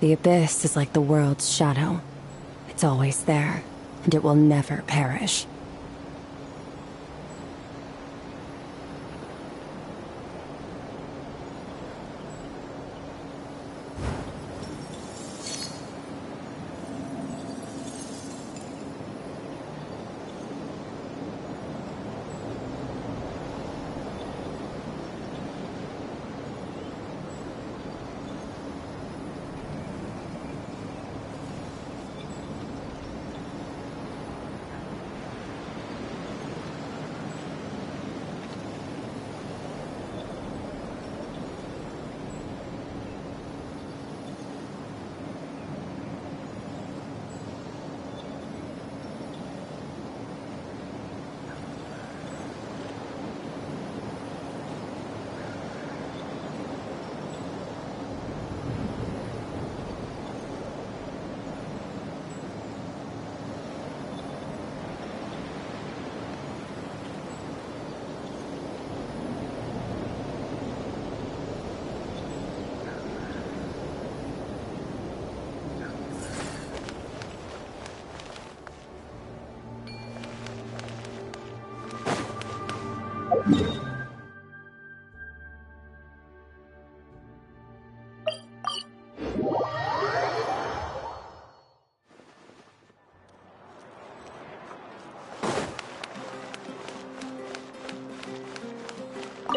The abyss is like the world's shadow. It's always there, and it will never perish.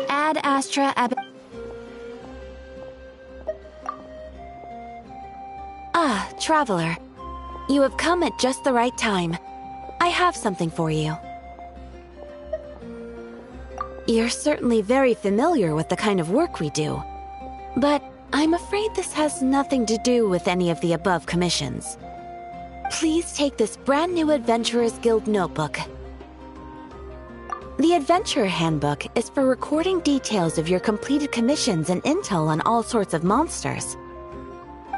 Ad Astra Ab... Ah, traveler. You have come at just the right time. I have something for you. You're certainly very familiar with the kind of work we do, but I'm afraid this has nothing to do with any of the above commissions. Please take this brand new Adventurers Guild notebook. The Adventurer Handbook is for recording details of your completed commissions and intel on all sorts of monsters.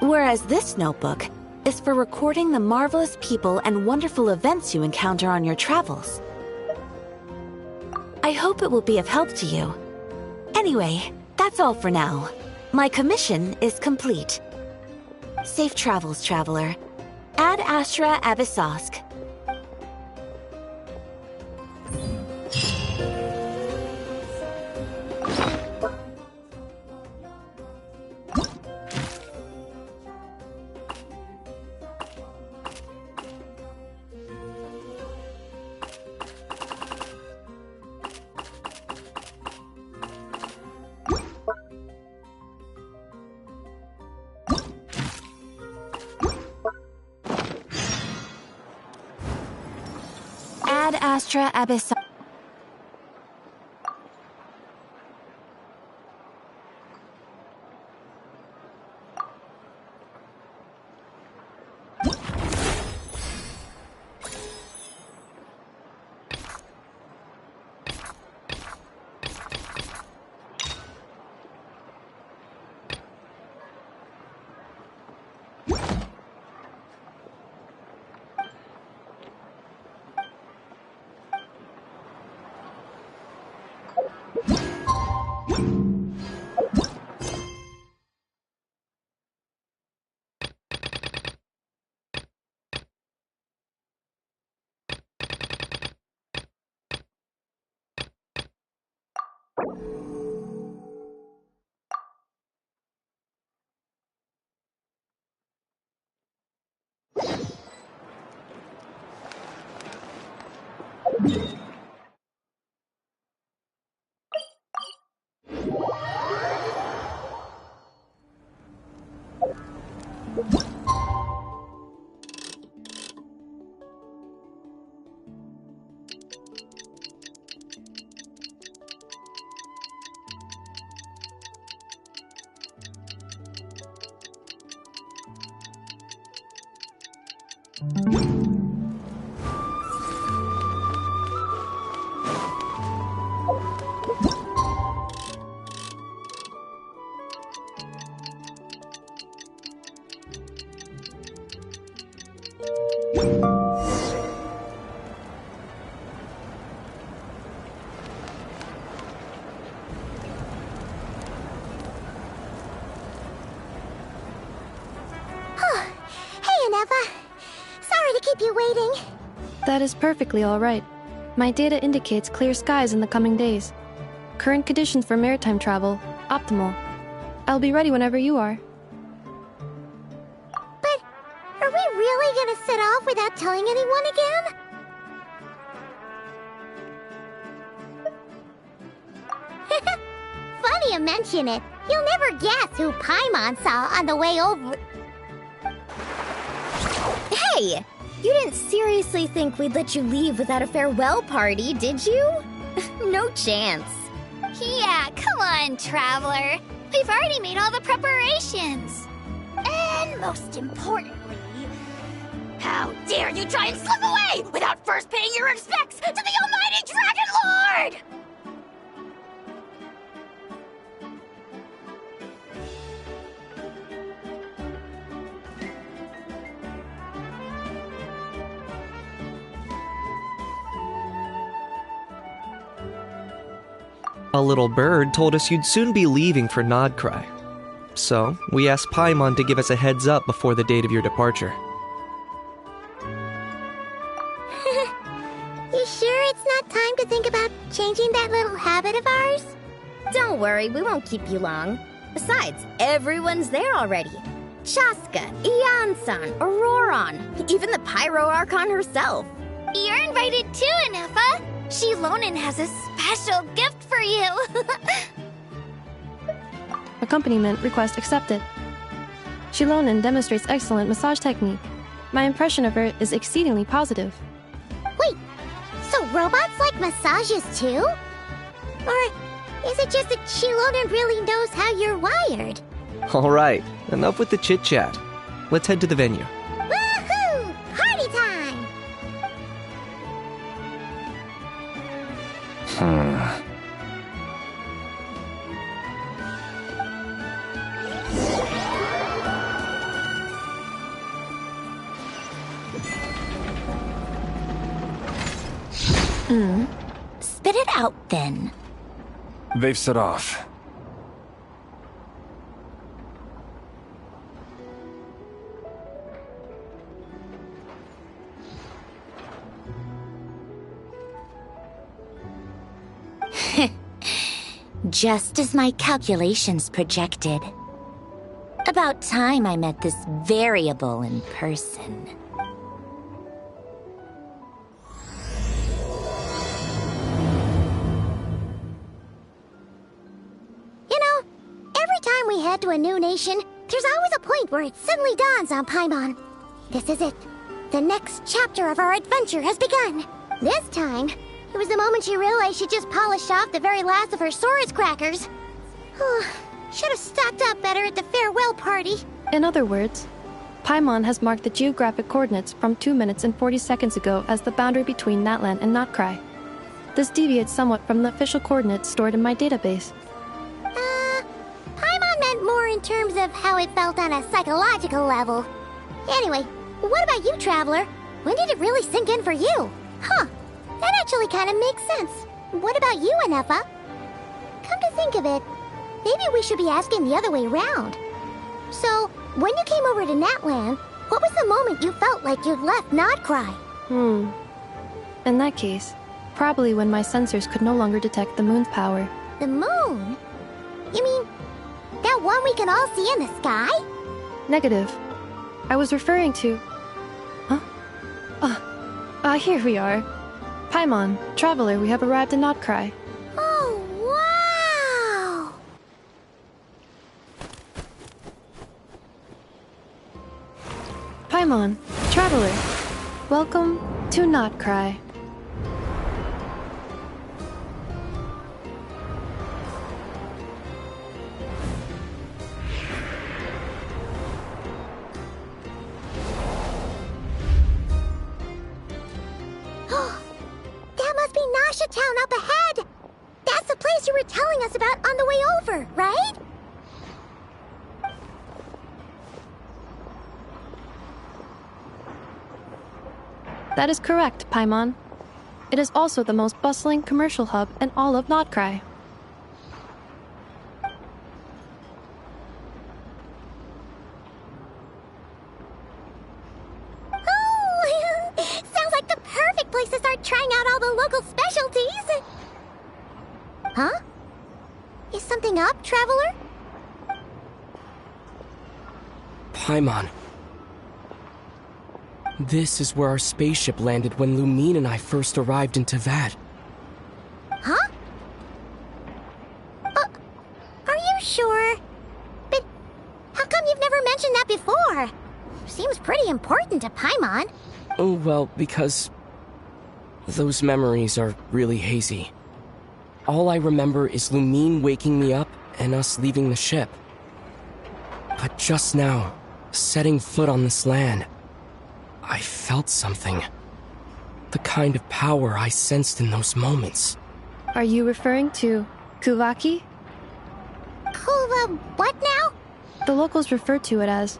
Whereas this notebook is for recording the marvelous people and wonderful events you encounter on your travels. I hope it will be of help to you. Anyway, that's all for now. My commission is complete. Safe travels, traveler. Ad Astra Abyssosque. Ad Astra Abyssosque. keep you waiting. That is perfectly all right. My data indicates clear skies in the coming days. Current conditions for maritime travel, optimal. I'll be ready whenever you are. But are we really gonna set off without telling anyone again? Funny you mention it. You'll never guess who Paimon saw on the way over. Hey! You didn't seriously think we'd let you leave without a farewell party, did you? No chance. Yeah, come on, Traveler. We've already made all the preparations. And most importantly, how dare you try and slip away without first paying your respects to the almighty Dragon Lord! A little bird told us you'd soon be leaving for Krai. So, we asked Paimon to give us a heads up before the date of your departure. You sure it's not time to think about changing that little habit of ours? Don't worry, we won't keep you long. Besides, everyone's there already. Chaska, Ian-san, Auroron, even the Pyro Archon herself. You're invited too, Anefa. Shilonen has a special gift for you. Accompaniment request accepted. Shilonen demonstrates excellent massage technique. My impression of her is exceedingly positive. Wait, so robots like massages too? Or is it just that Shilonen really knows how you're wired? Alright, enough with the chit-chat. Let's head to the venue. Woohoo! Party time! Spit it out, then. They've set off. Just as my calculations projected. About time I met this variable in person. You know, every time we head to a new nation, there's always a point where it suddenly dawns on Paimon. This is it. The next chapter of our adventure has begun. This time, it was the moment she realized she just polished off the very last of her Saurus crackers. Should have stocked up better at the farewell party. In other words, Paimon has marked the geographic coordinates from 2 minutes and 40 seconds ago as the boundary between Natlan and Krai. This deviates somewhat from the official coordinates stored in my database. Paimon meant more in terms of how it felt on a psychological level. Anyway, what about you, Traveler? When did it really sink in for you? Huh, that actually kind of makes sense. What about you, Anefa? Come to think of it, maybe we should be asking the other way round. So, when you came over to Natlan, what was the moment you felt like you'd left Krai? In that case, probably when my sensors could no longer detect the moon's power. The moon? You mean, that one we can all see in the sky? Negative. I was referring to... Huh? Here we are. Paimon, Traveler, we have arrived in Krai. Oh, wow! Paimon, Traveler, welcome to Krai. That must be Nasha Town up ahead! That's the place you were telling us about on the way over, right? That is correct, Paimon. It is also the most bustling commercial hub in all of Krai. Oh, place to start trying out all the local specialties. Huh? Is something up, Traveler? Paimon. This is where our spaceship landed when Lumine and I first arrived in Teyvat. Huh? Are you sure? But how come you've never mentioned that before? Seems pretty important to Paimon. Oh, well, because those memories are really hazy. All I remember is Lumine waking me up and us leaving the ship. But just now, setting foot on this land, I felt something. The kind of power I sensed in those moments. Are you referring to Kuvaki? What now? The locals refer to it as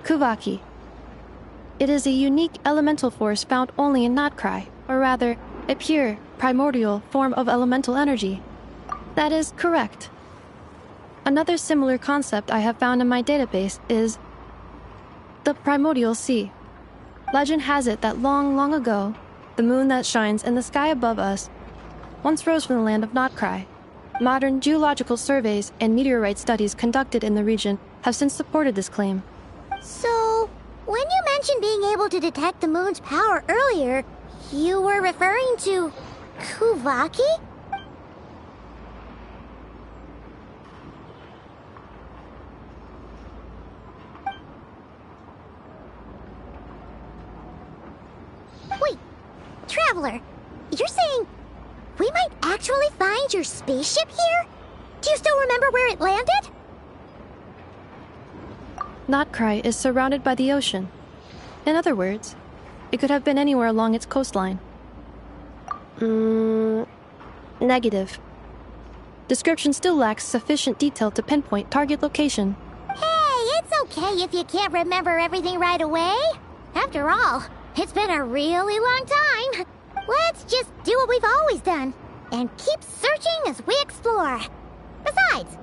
Kuvaki. It is a unique elemental force found only in Krai, or rather, a pure, primordial form of elemental energy. That is correct. Another similar concept I have found in my database is the primordial sea. Legend has it that long, long ago, the moon that shines in the sky above us once rose from the land of Krai. Modern geological surveys and meteorite studies conducted in the region have since supported this claim. So, when you mentioned being able to detect the moon's power earlier, you were referring to Kuvaki? Wait, Traveler, you're saying we might actually find your spaceship here? Do you still remember where it landed? Krai is surrounded by the ocean. In other words, it could have been anywhere along its coastline. Negative. Description still lacks sufficient detail to pinpoint target location. Hey, it's okay if you can't remember everything right away. After all, it's been a really long time. Let's just do what we've always done, and keep searching as we explore. Besides,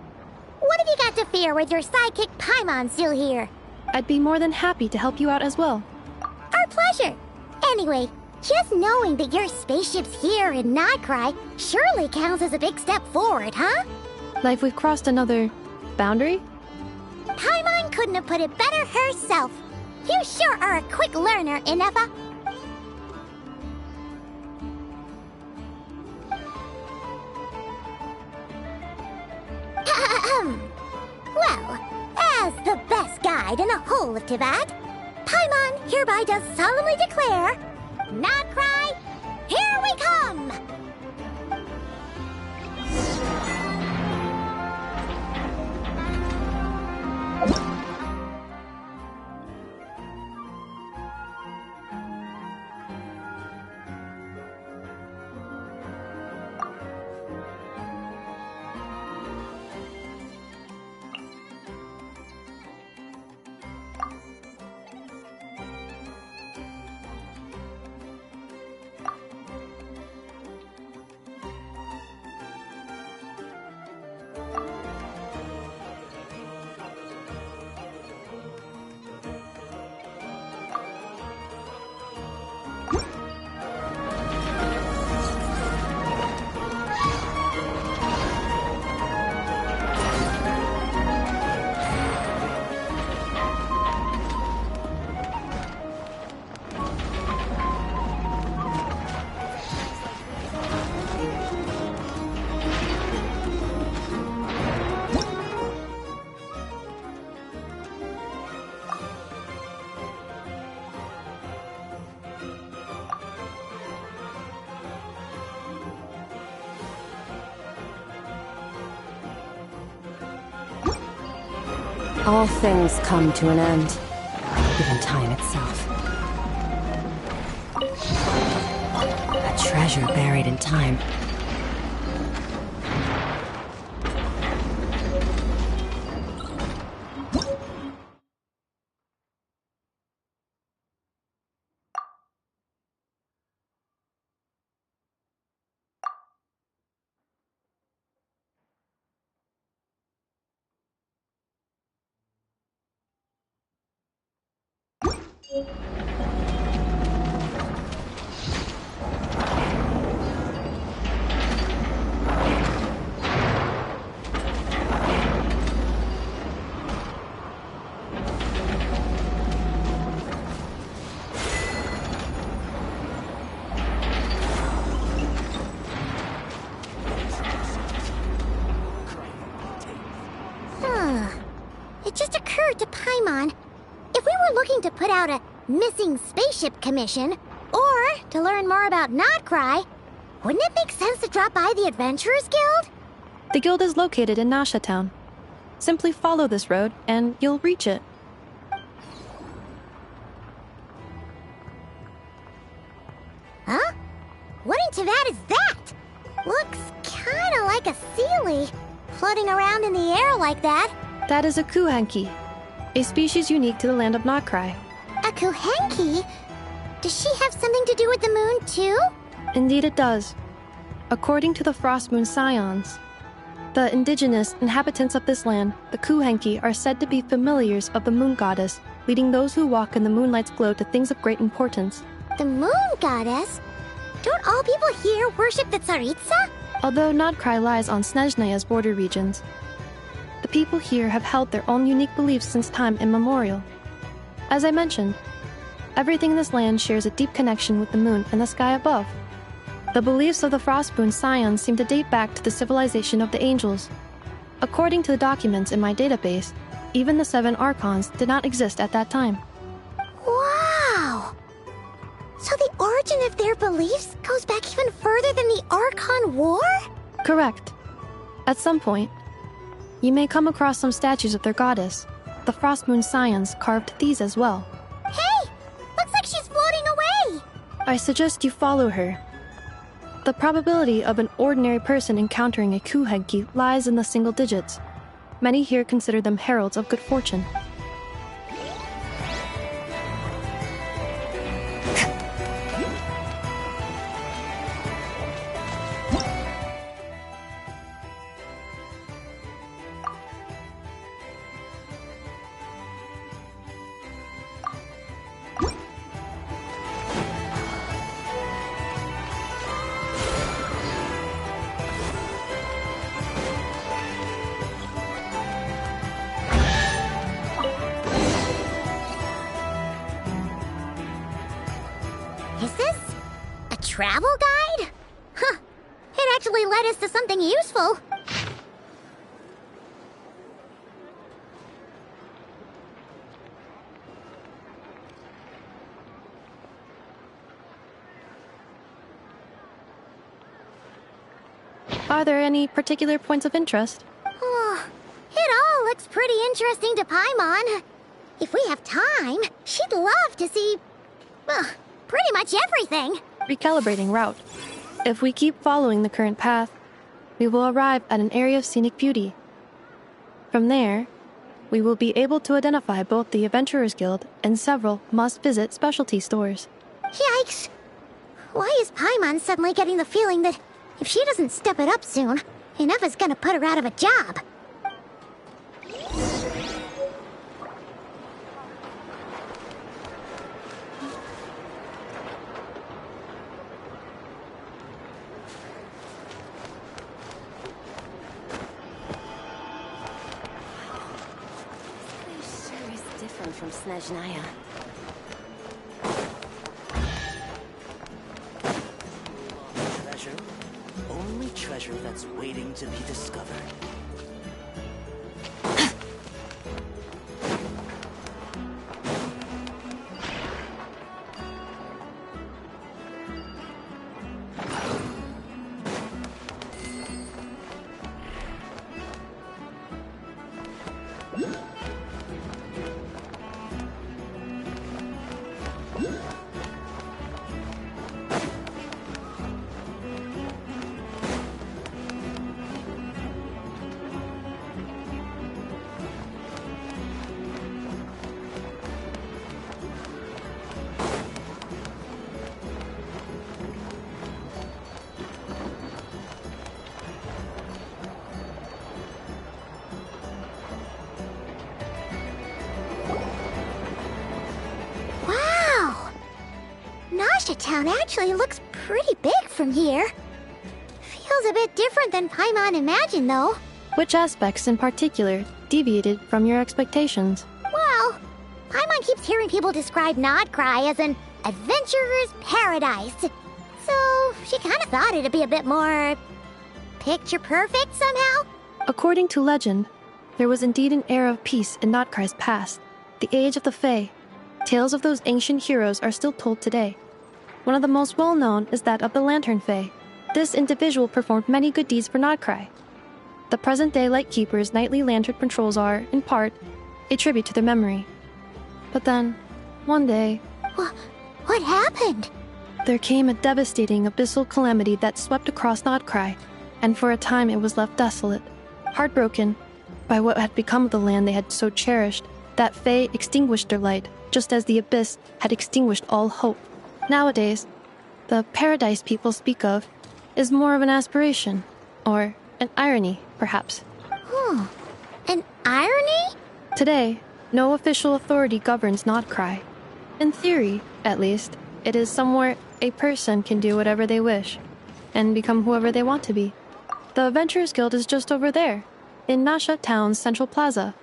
what have you got to fear with your sidekick Paimon still here? I'd be more than happy to help you out as well. Our pleasure. Anyway, just knowing that your spaceship's here in Krai surely counts as a big step forward, huh? Like we've crossed another boundary? Paimon couldn't have put it better herself. You sure are a quick learner, Inefa. Well, as the best guide in the whole of Teyvat, Paimon hereby does solemnly declare, Krai, here we come! All things come to an end, even time itself. A treasure buried in time. looking to put out a missing spaceship commission, or to learn more about Nodcry, wouldn't it make sense to drop by the Adventurers Guild? The guild is located in Nasha Town. Simply follow this road, and you'll reach it. Huh? What in Teyvat is that? Looks kinda like a Seelie, floating around in the air like that. That is a Kuhenki, a species unique to the land of Nodcry. A Kuhenki? Does she have something to do with the moon, too? Indeed it does. According to the Frost Moon Scions, the indigenous inhabitants of this land, the Kuhenki, are said to be familiars of the moon goddess, leading those who walk in the moonlight's glow to things of great importance. The moon goddess? Don't all people here worship the Tsaritsa? Although Nodcry lies on Snezhnaya's border regions, the people here have held their own unique beliefs since time immemorial. As I mentioned, everything in this land shares a deep connection with the moon and the sky above. The beliefs of the Frostmoon Scions seem to date back to the civilization of the angels. According to the documents in my database, even the 7 Archons did not exist at that time. Wow! So the origin of their beliefs goes back even further than the Archon War? Correct. At some point, you may come across some statues of their goddess. The Frostmoon Scions carved these as well. Hey! Looks like she's floating away! I suggest you follow her. The probability of an ordinary person encountering a Kuhenki lies in the single digits. Many here consider them heralds of good fortune. Is this a travel guide? Huh. It actually led us to something useful. Are there any particular points of interest? Oh, it all looks pretty interesting to Paimon. If we have time, she'd love to see, pretty much everything. Recalibrating route. If we keep following the current path, we will arrive at an area of scenic beauty. From there, we will be able to identify both the Adventurers Guild and several must-visit specialty stores. Yikes! Why is Paimon suddenly getting the feeling that if she doesn't step it up soon, enough is gonna put her out of a job? Different from Snezhnaya. Treasure? Only treasure that's waiting to be discovered. Town actually looks pretty big from here. Feels a bit different than Paimon imagined, though. Which aspects in particular deviated from your expectations? Well, Paimon keeps hearing people describe Nodcry as an adventurer's paradise. So she kind of thought it'd be a bit more picture perfect somehow. According to legend, there was indeed an era of peace in Nodcry's past, the age of the Fae. Tales of those ancient heroes are still told today. One of the most well-known is that of the Lantern Fae. This individual performed many good deeds for Krai. The present-day Lightkeeper's nightly lantern patrols are, in part, a tribute to their memory. But then, one day... What happened? There came a devastating abyssal calamity that swept across Krai, and for a time it was left desolate. Heartbroken by what had become of the land they had so cherished, that Fae extinguished their light, just as the abyss had extinguished all hope. Nowadays, the paradise people speak of is more of an aspiration, or an irony, perhaps. An irony? Today, no official authority governs Krai. In theory, at least, it is somewhere a person can do whatever they wish, and become whoever they want to be. The Adventurers Guild is just over there, in Nasha Town's central plaza,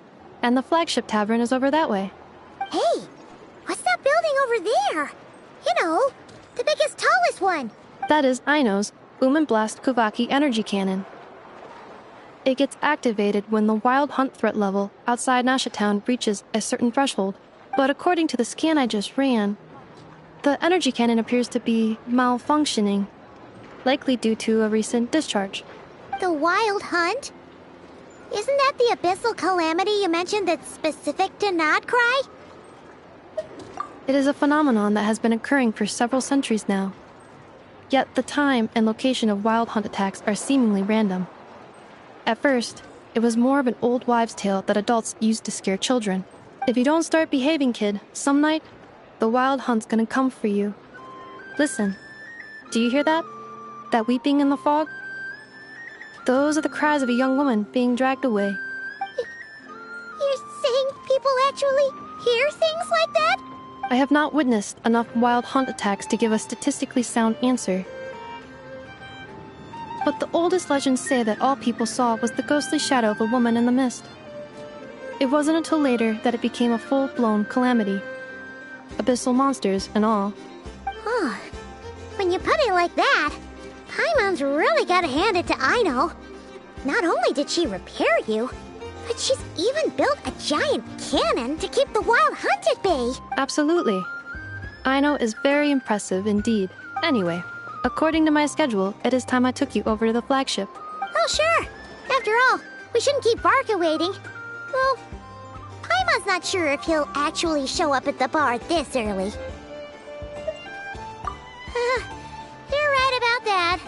and the flagship tavern is over that way. Hey, what's that building over there? You know, the biggest, tallest one. That is Aino's Blast Kuvaki energy cannon. It gets activated when the wild hunt threat level outside Nasha Town reaches a certain threshold, but according to the scan I just ran, the energy cannon appears to be malfunctioning, likely due to a recent discharge. The wild hunt? Isn't that the abyssal calamity you mentioned that's specific to Krai? It is a phenomenon that has been occurring for several centuries now. Yet the time and location of wild hunt attacks are seemingly random. At first, it was more of an old wives' tale that adults used to scare children. If you don't start behaving, kid, some night, the wild hunt's gonna come for you. Listen, do you hear that? That weeping in the fog? Those are the cries of a young woman being dragged away. You're saying people actually hear things like that? I have not witnessed enough wild hunt attacks to give a statistically sound answer. But the oldest legends say that all people saw was the ghostly shadow of a woman in the mist. It wasn't until later that it became a full-blown calamity. Abyssal monsters and all. When you put it like that, Paimon's really gotta hand it to Aino. Not only did she repair you, but she's even built a giant cannon to keep the wild hunt at bay. Absolutely. Aino is very impressive indeed. Anyway, according to my schedule, it is time I took you over to the flagship. Oh, sure. After all, we shouldn't keep Barca waiting. Well, Paimon's not sure if he'll actually show up at the bar this early. You're right about that.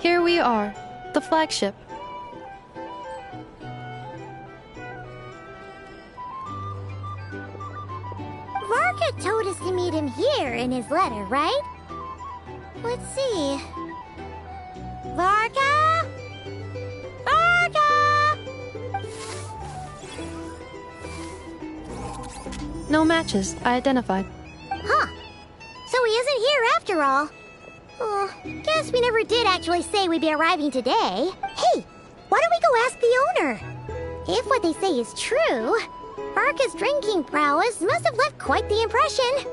Here we are, the flagship. Varka told us to meet him here in his letter, right? Let's see. Varka? Varka! No matches, I identified. Huh. So he isn't here after all. Oh, guess we never did actually say we'd be arriving today. Hey, why don't we go ask the owner? If what they say is true, Varka's drinking prowess must have left quite the impression.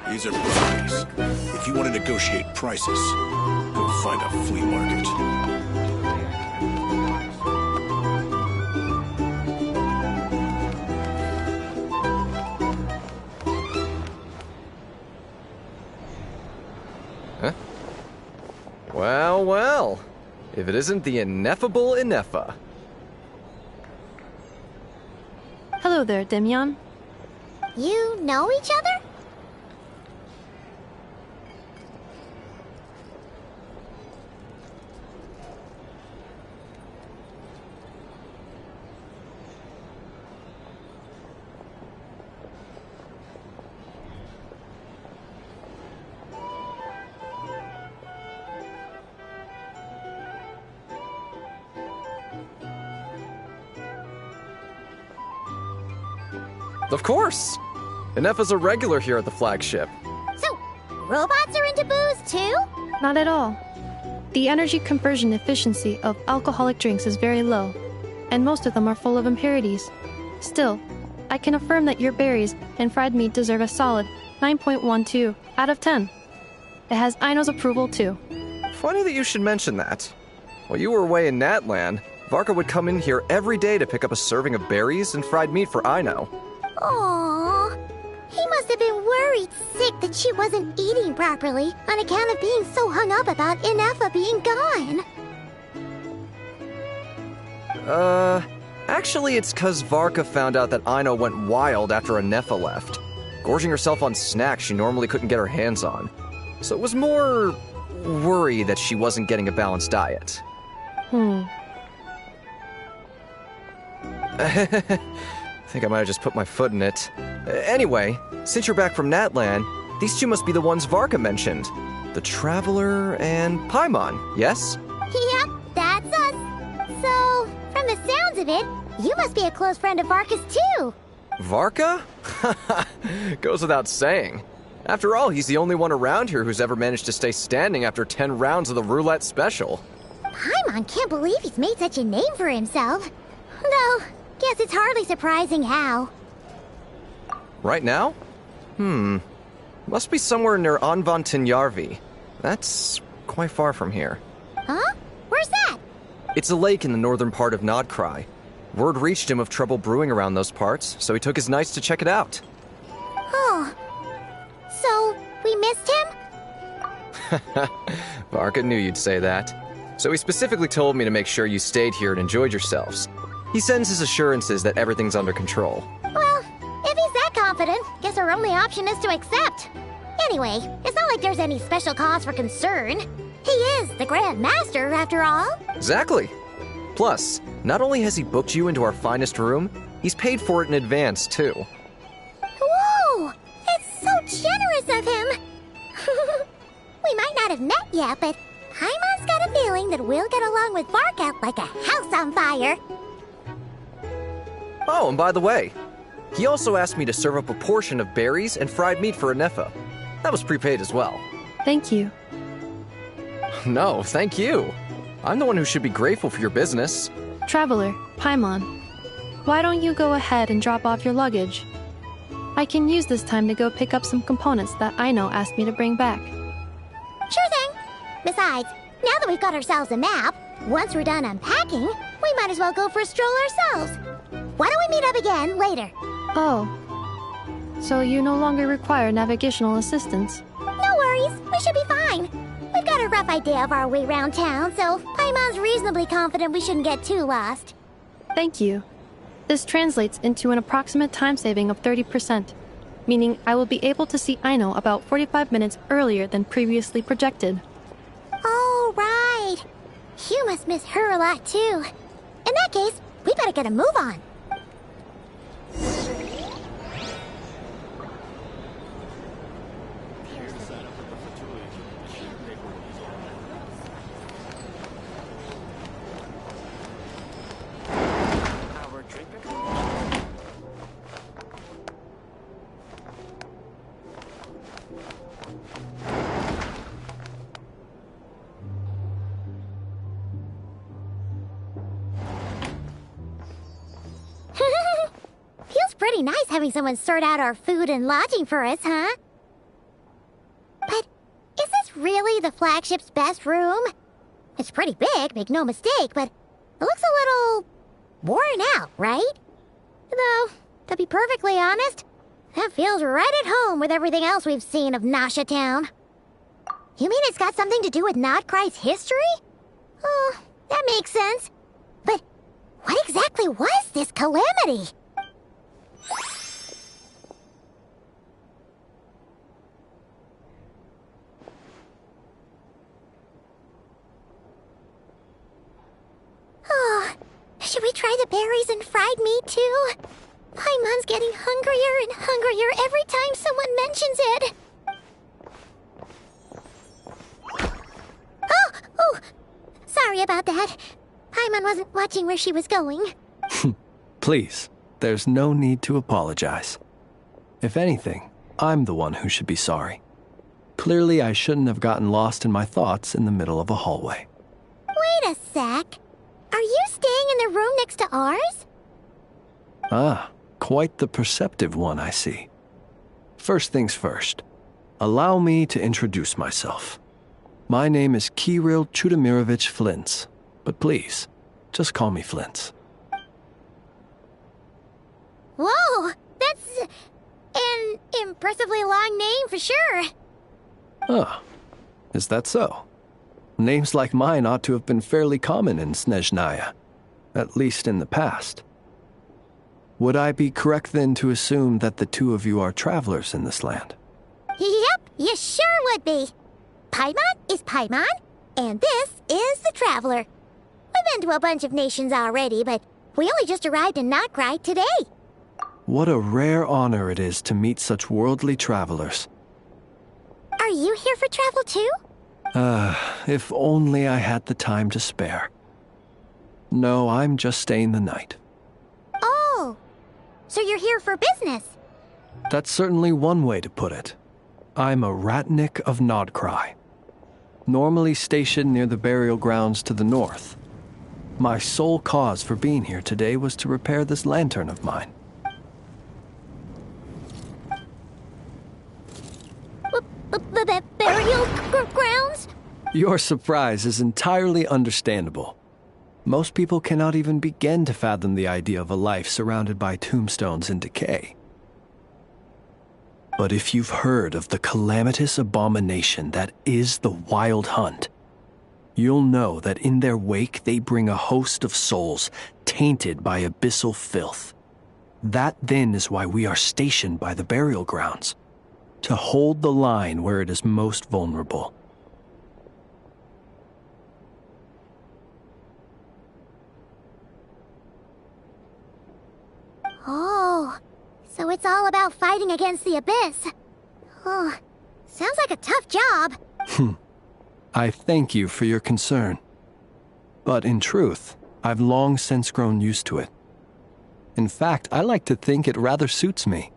These are brownies. If if you want to negotiate prices, go find a flea market. Huh? Well, well. If it isn't the ineffable Ineffa. Hello there, Demyon. You know each other? Of course! Ineffa's a regular here at the flagship. So, robots are into booze too? Not at all. The energy conversion efficiency of alcoholic drinks is very low, and most of them are full of impurities. Still, I can affirm that your berries and fried meat deserve a solid 9.12 out of 10. It has Aino's approval too. Funny that you should mention that. While you were away in Natlan, Varka would come in here every day to pick up a serving of berries and fried meat for Aino. Aww. He must have been worried sick that she wasn't eating properly on account of being so hung up about Ineffa being gone. Actually it's 'cause Varka found out that Aino went wild after Ineffa left, gorging herself on snacks she normally couldn't get her hands on. So it was more worry that she wasn't getting a balanced diet. I think I might have just put my foot in it. Anyway, since you're back from Natlan, these two must be the ones Varka mentioned. The Traveler and Paimon, yes? Yep, that's us. So, from the sounds of it, you must be a close friend of Varka's too. Varka? Goes without saying. After all, he's the only one around here who's ever managed to stay standing after 10 rounds of the roulette special. Paimon can't believe he's made such a name for himself. Though, guess it's hardly surprising how. Right now? Must be somewhere near Anvantinyarvi. That's quite far from here. Huh? Where's that? It's a lake in the northern part of Krai. Word reached him of trouble brewing around those parts, so he took his knights to check it out. Oh. So, we missed him? Varka knew you'd say that. So he specifically told me to make sure you stayed here and enjoyed yourselves. He sends his assurances that everything's under control. Well, if he's that confident, guess our only option is to accept. Anyway, it's not like there's any special cause for concern. He is the Grand Master, after all. Exactly. Plus, not only has he booked you into our finest room, he's paid for it in advance, too. Whoa! It's so generous of him! We might not have met yet, but Paimon's got a feeling that we'll get along with Varka like a house on fire. Oh, and by the way, he also asked me to serve up a portion of berries and fried meat for Ineffa. That was prepaid as well. Thank you. No, thank you. I'm the one who should be grateful for your business. Traveler, Paimon, why don't you go ahead and drop off your luggage? I can use this time to go pick up some components that Aino asked me to bring back. Sure thing. Besides, now that we've got ourselves a map, once we're done unpacking, we might as well go for a stroll ourselves. Why don't we meet up again later? Oh. So you no longer require navigational assistance? No worries, we should be fine. We've got a rough idea of our way around town, so Paimon's reasonably confident we shouldn't get too lost. Thank you. This translates into an approximate time saving of 30%, meaning I will be able to see Aino about 45 minutes earlier than previously projected. Oh, right. You must miss her a lot, too. In that case, we better get a move on. Feels pretty nice having someone sort out our food and lodging for us, huh? But flagship's best room. It's pretty big, make no mistake, but it looks a little worn out, right? Though, to be perfectly honest, that feels right at home with everything else we've seen of Nasha Town. You mean it's got something to do with Nodkrai's history? Oh, that makes sense. But what exactly was this calamity? Oh, should we try the berries and fried meat too? Paimon's getting hungrier and hungrier every time someone mentions it. Oh, sorry about that. Paimon wasn't watching where she was going. Please, there's no need to apologize. If anything, I'm the one who should be sorry. Clearly, I shouldn't have gotten lost in my thoughts in the middle of a hallway. Wait a sec. Are you staying in the room next to ours? Ah, quite the perceptive one, I see. First things first, allow me to introduce myself. My name is Kirill Chudamirovich Flintz, but please, just call me Flintz. Whoa, that's an impressively long name for sure. Ah, is that so? Names like mine ought to have been fairly common in Snezhnaya, at least in the past. Would I be correct then to assume that the two of you are travelers in this land? Yep, you sure would be. Paimon is Paimon, and this is the Traveler. We've been to a bunch of nations already, but we only just arrived in Nodkrai today. What a rare honor it is to meet such worldly travelers. Are you here for travel too? If only I had the time to spare. No, I'm just staying the night. Oh, so you're here for business? That's certainly one way to put it. I'm a Ratnik of Nodkrai, normally stationed near the burial grounds to the north. My sole cause for being here today was to repair this lantern of mine. Burial grounds? Your surprise is entirely understandable. Most people cannot even begin to fathom the idea of a life surrounded by tombstones and decay. But if you've heard of the calamitous abomination that is the Wild Hunt, you'll know that in their wake they bring a host of souls tainted by abyssal filth. That then is why we are stationed by the burial grounds, to hold the line where it is most vulnerable. Oh, so it's all about fighting against the abyss. Oh, sounds like a tough job. I thank you for your concern. But in truth, I've long since grown used to it. In fact, I like to think it rather suits me.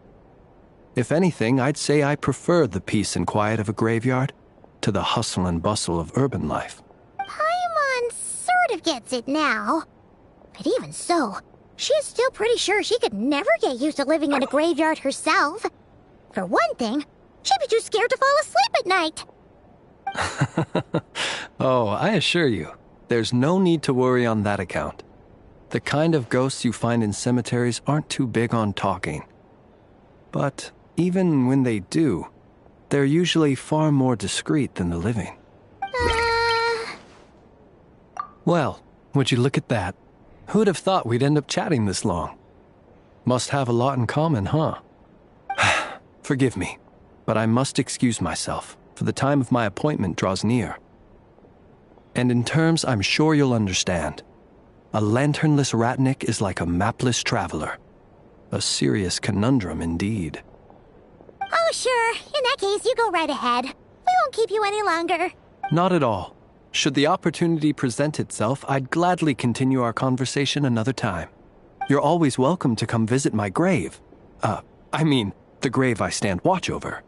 If anything, I'd say I prefer the peace and quiet of a graveyard to the hustle and bustle of urban life. Paimon sort of gets it now. But even so, she's still pretty sure she could never get used to living in a graveyard herself. For one thing, she'd be too scared to fall asleep at night. Oh, I assure you, there's no need to worry on that account. The kind of ghosts you find in cemeteries aren't too big on talking. But even when they do, they're usually far more discreet than the living. Well, would you look at that? Who'd have thought we'd end up chatting this long? Must have a lot in common, huh? Forgive me, but I must excuse myself, for the time of my appointment draws near. And in terms I'm sure you'll understand, a lanternless Ratnik is like a mapless traveler. A serious conundrum indeed. Oh, sure. In that case, you go right ahead. We won't keep you any longer. Not at all. Should the opportunity present itself, I'd gladly continue our conversation another time. You're always welcome to come visit my grave. I mean, the grave I stand watch over.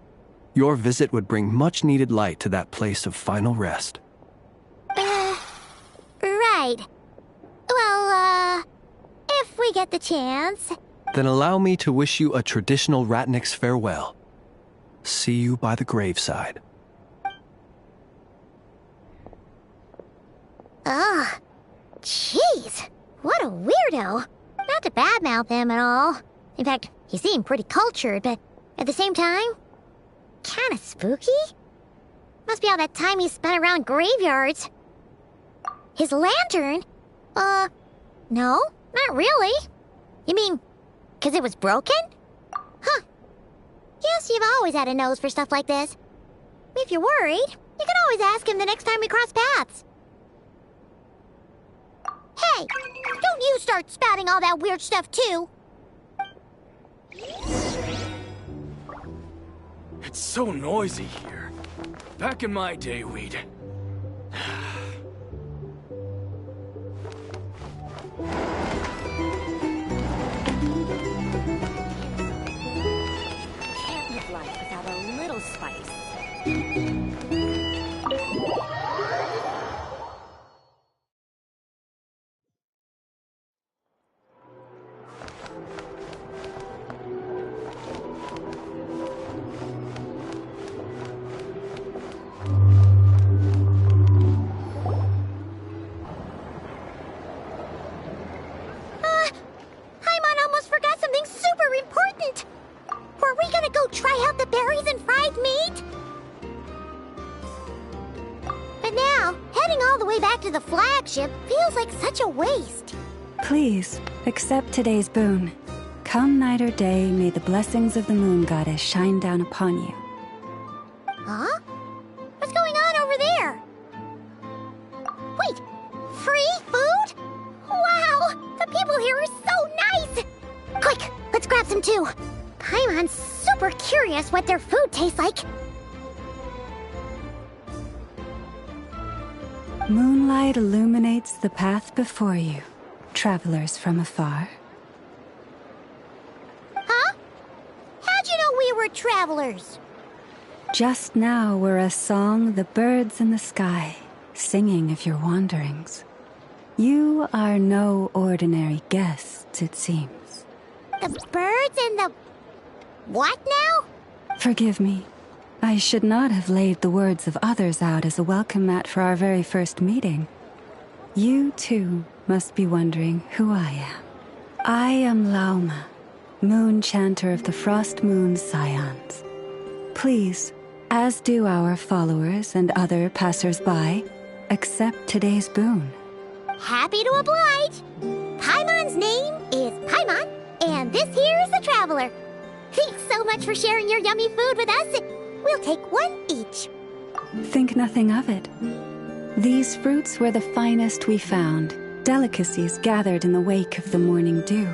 Your visit would bring much-needed light to that place of final rest. Right. Well, if we get the chance. Then allow me to wish you a traditional Ratnik's farewell. See you by the graveside. Ugh. Jeez. What a weirdo. Not to badmouth him at all. In fact, he seemed pretty cultured, but at the same time, kinda spooky? Must be all that time he spent around graveyards. His lantern? No, not really. You mean, 'cause it was broken? Huh. Guess you've always had a nose for stuff like this. If you're worried, you can always ask him the next time we cross paths. Hey, don't you start spouting all that weird stuff too. It's so noisy here. Back in my day, we'd... Can't live life without a little spice. Paimon almost forgot something super important. Were we gonna go try out the berries and fried meat? But now, heading all the way back to the flagship feels like such a waste. Please, accept today's boon. Come night or day, may the blessings of the moon goddess shine down upon you. Huh? What's going on over there? Wait, free food? Wow, the people here are so nice! Quick, let's grab some too. Paimon's super curious what their food tastes like. Moonlight illuminates the path before you, travelers from afar. Huh? How'd you know we were travelers? Just now were a song the birds in the sky, singing of your wanderings. You are no ordinary guests, it seems. The birds and the... what now? Forgive me. I should not have laid the words of others out as a welcome mat for our very first meeting. You, too, must be wondering who I am. I am Lauma, moon chanter of the Frost Moon Scions. Please, as do our followers and other passers-by, accept today's boon. Happy to oblige. Paimon's name is Paimon, and this here is the traveler. Thanks so much for sharing your yummy food with us. We'll take one each. Think nothing of it. These fruits were the finest we found, delicacies gathered in the wake of the morning dew.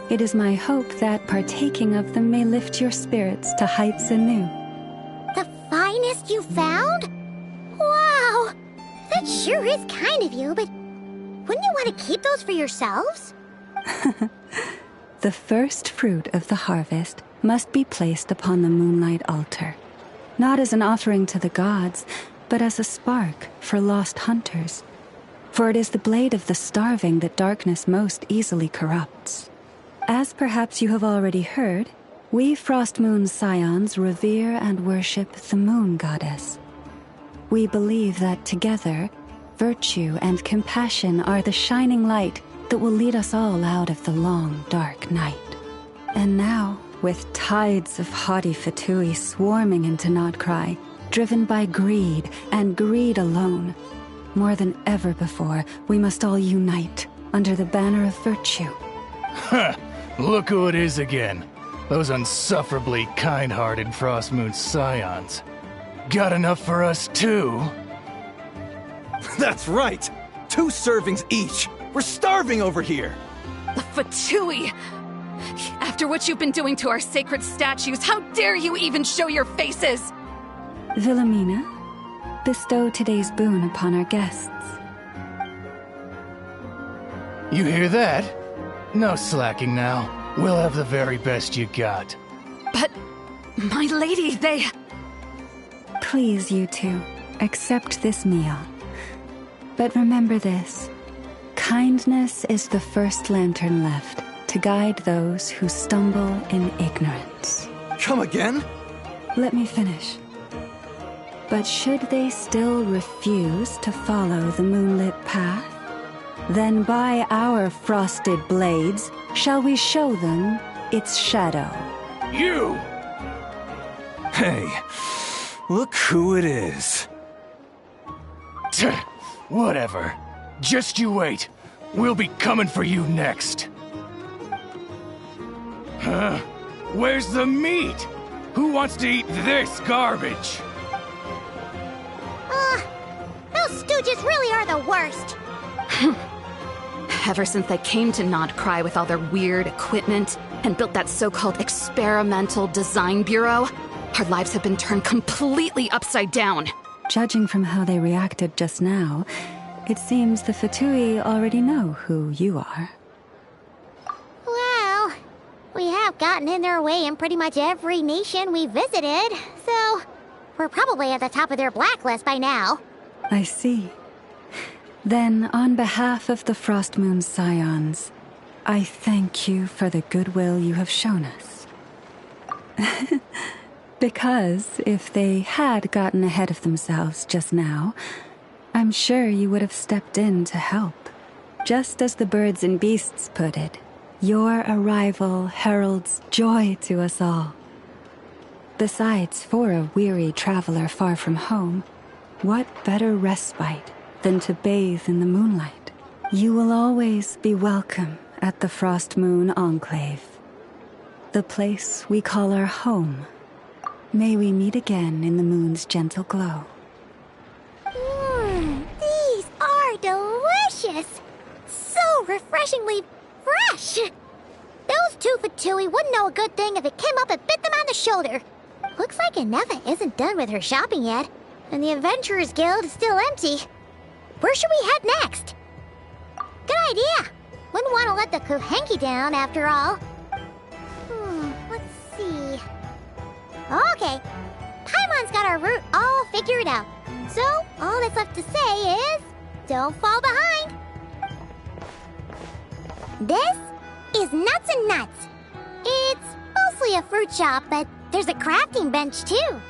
It is my hope that partaking of them may lift your spirits to heights anew. The finest you found? Wow! That sure is kind of you, but wouldn't you want to keep those for yourselves? The first fruit of the harvest must be placed upon the moonlight altar. Not as an offering to the gods, but as a spark for lost hunters. For it is the blade of the starving that darkness most easily corrupts. As perhaps you have already heard, we Frost Moon Scions revere and worship the moon goddess. We believe that together, virtue and compassion are the shining light that will lead us all out of the long, dark night. And now, with tides of haughty Fatui swarming into Krai, driven by greed and greed alone, more than ever before, we must all unite under the banner of virtue. Huh! Look who it is again. Those unsufferably kind-hearted Frost Moon Scions. Got enough for us too? That's right! 2 servings each! We're starving over here! The Fatui! After what you've been doing to our sacred statues, how dare you even show your faces? Wilhelmina, bestow today's boon upon our guests. You hear that? No slacking now. We'll have the very best you got. But, my lady, they... Please, you two, accept this meal. But remember this. Kindness is the first lantern left to guide those who stumble in ignorance. Come again? Let me finish. But should they still refuse to follow the moonlit path, then by our frosted blades shall we show them its shadow. You! Hey, look who it is. Whatever. Just you wait. We'll be coming for you next. Huh? Where's the meat? Who wants to eat this garbage? Those stooges really are the worst. Ever since they came to Nod Krai with all their weird equipment and built that so-called experimental design bureau, our lives have been turned completely upside down. Judging from how they reacted just now, it seems the Fatui already know who you are. Well, we have gotten in their way in pretty much every nation we visited, so we're probably at the top of their blacklist by now. I see. Then, on behalf of the Frost Moon Scions, I thank you for the goodwill you have shown us. Because if they had gotten ahead of themselves just now, I'm sure you would have stepped in to help. Just as the birds and beasts put it, your arrival heralds joy to us all. Besides, for a weary traveler far from home, what better respite than to bathe in the moonlight? You will always be welcome at the Frost Moon Enclave, the place we call our home. May we meet again in the moon's gentle glow. These are delicious! So refreshingly fresh! Those two Fatui wouldn't know a good thing if it came up and bit them on the shoulder. Looks like Inefa isn't done with her shopping yet, and the Adventurers Guild is still empty. Where should we head next? Good idea! Wouldn't want to let the Kuhenki down, after all. Let's see... Okay, Paimon's got our route all figured out. So, all that's left to say is... don't fall behind! This is Nuts and Nuts. It's mostly a fruit shop, but there's a crafting bench, too.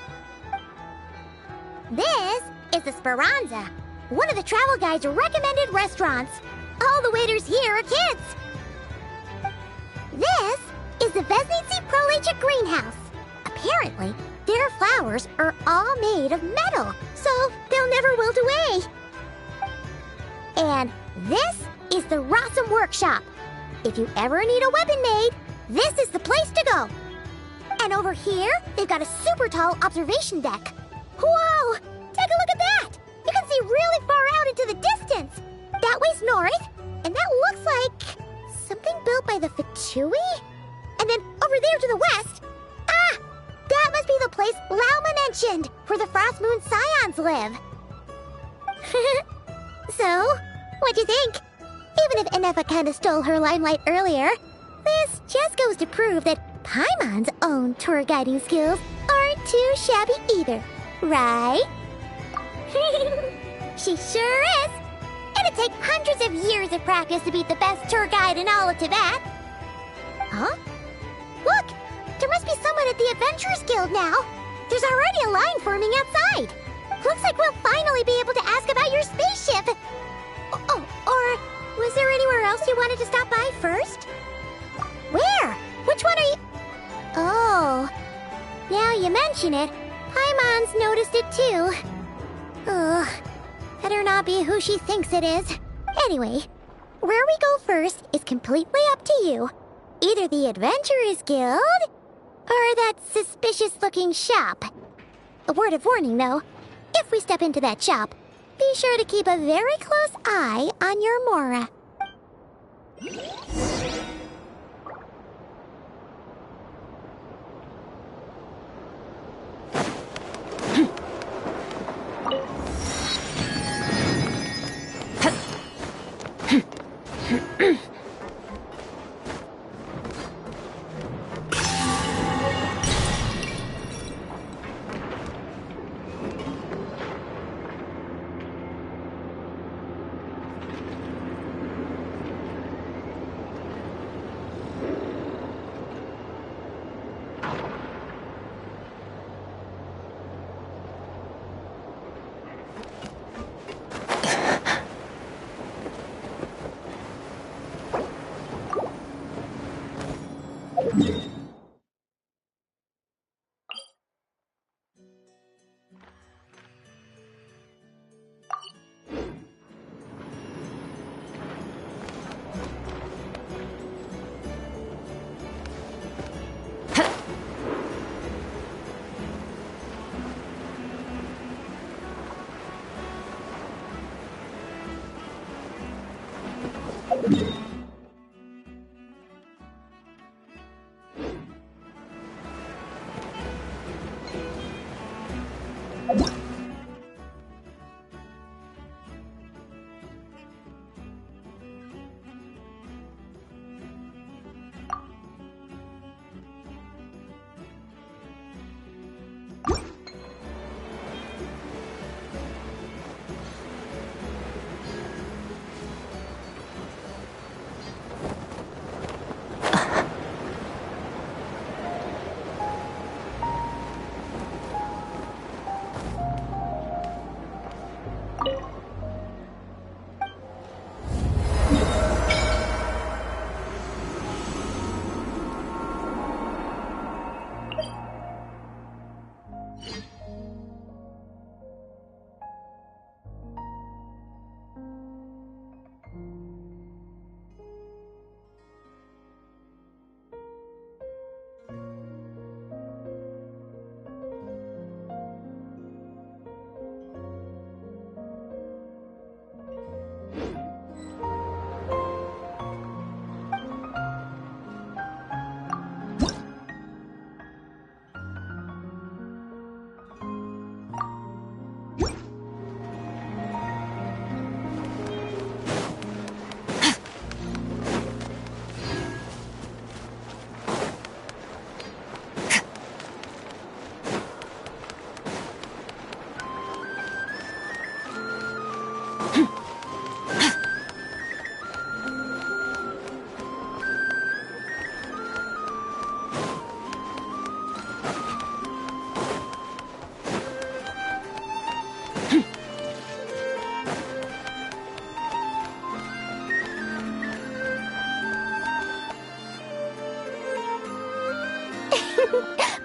This is the Speranza, one of the travel guide's recommended restaurants. All the waiters here are kids. This is the Vesnici Prolecha Greenhouse. Apparently, their flowers are all made of metal, so they'll never wilt away. And this is the Rossum Workshop. If you ever need a weapon made, this is the place to go. And over here, they've got a super tall observation deck. Whoa! Take a look at that! You can see really far out into the distance. That way's north, and that looks like something built by the Fatui? And then over there to the west, that must be the place Lauma mentioned, where the Frost Moon Scions live. So, what'd you think? Even if Inefa kinda stole her limelight earlier, this just goes to prove that Paimon's own tour guiding skills aren't too shabby either, right? She sure is! It'd take hundreds of years of practice to beat the best tour guide in all of Tibet. Huh? Look! There must be someone at the Adventurers Guild now. There's already a line forming outside. Looks like we'll finally be able to ask about your spaceship. Oh, or was there anywhere else you wanted to stop by first? Where? Which one are you... Oh, now you mention it, Paimon's noticed it too. Ugh, better not be who she thinks it is. Anyway, where we go first is completely up to you. Either the Adventurers Guild, or that suspicious-looking shop. A word of warning, though. If we step into that shop, be sure to keep a very close eye on your Mora.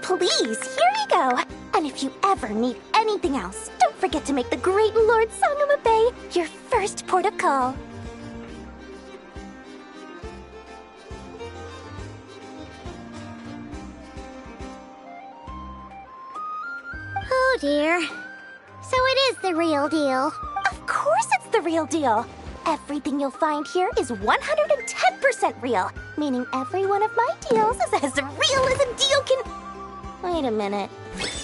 Please, here you go. And if you ever need anything else, don't forget to make the great Lord Sangama Bay your first port of call. Oh dear. So it is the real deal. Of course it's the real deal. Everything you'll find here is 110% real, meaning every one of my deals is as real as a deal can... Wait a minute.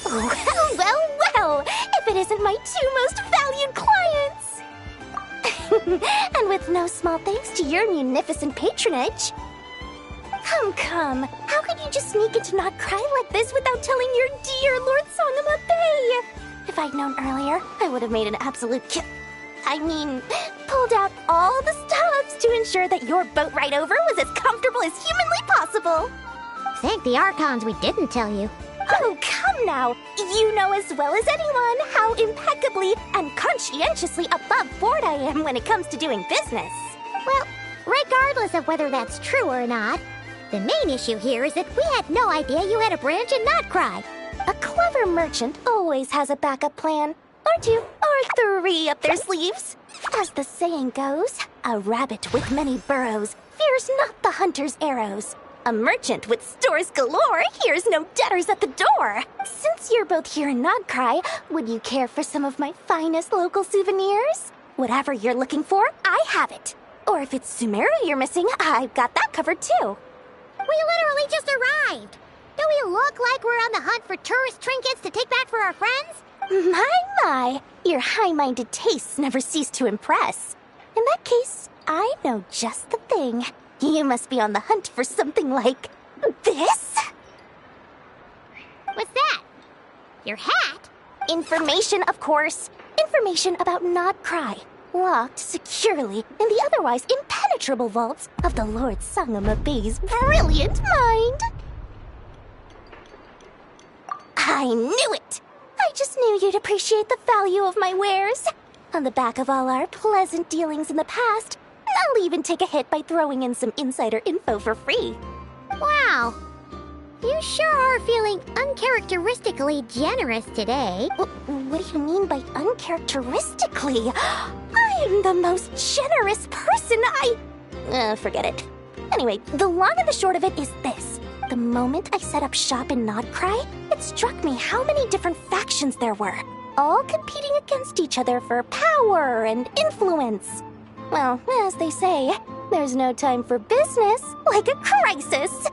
Well, if it isn't my two most valued clients! And with no small thanks to your munificent patronage. Come, how could you just sneak into Not Krai like this without telling your dear Lord Sangama Bay? If I'd known earlier, I would have made an absolute pulled out all the stops to ensure that your boat ride over was as comfortable as humanly possible. Thank the Archons we didn't tell you. Oh, come now. You know as well as anyone how impeccably and conscientiously above board I am when it comes to doing business. Well, regardless of whether that's true or not, the main issue here is that we had no idea you had a branch in Not Krai. A clever merchant always has a backup plan, or two, or three up their sleeves. As the saying goes, a rabbit with many burrows fears not the hunter's arrows. A merchant with stores galore hears no debtors at the door. Since you're both here in Not Krai, would you care for some of my finest local souvenirs? Whatever you're looking for, I have it. Or if it's Sumeru you're missing, I've got that covered too. We literally just arrived. Do we look like we're on the hunt for tourist trinkets to take back for our friends? My, your high-minded tastes never cease to impress. In that case, I know just the thing. You must be on the hunt for something like this? What's that? Your hat? Information, of course. Information about Not Krai, locked securely in the otherwise impenetrable vaults of the Lord Sangama Bay's brilliant mind. I knew it! I just knew you'd appreciate the value of my wares. On the back of all our pleasant dealings in the past, I'll even take a hit by throwing in some insider info for free. Wow, You sure are feeling uncharacteristically generous today. What do you mean by uncharacteristically? I'm the most generous person forget it. Anyway, the long and the short of it is this. The moment I set up shop in Nodcry, it struck me how many different factions there were, all competing against each other for power and influence. Well, as they say, there's no time for business like a crisis.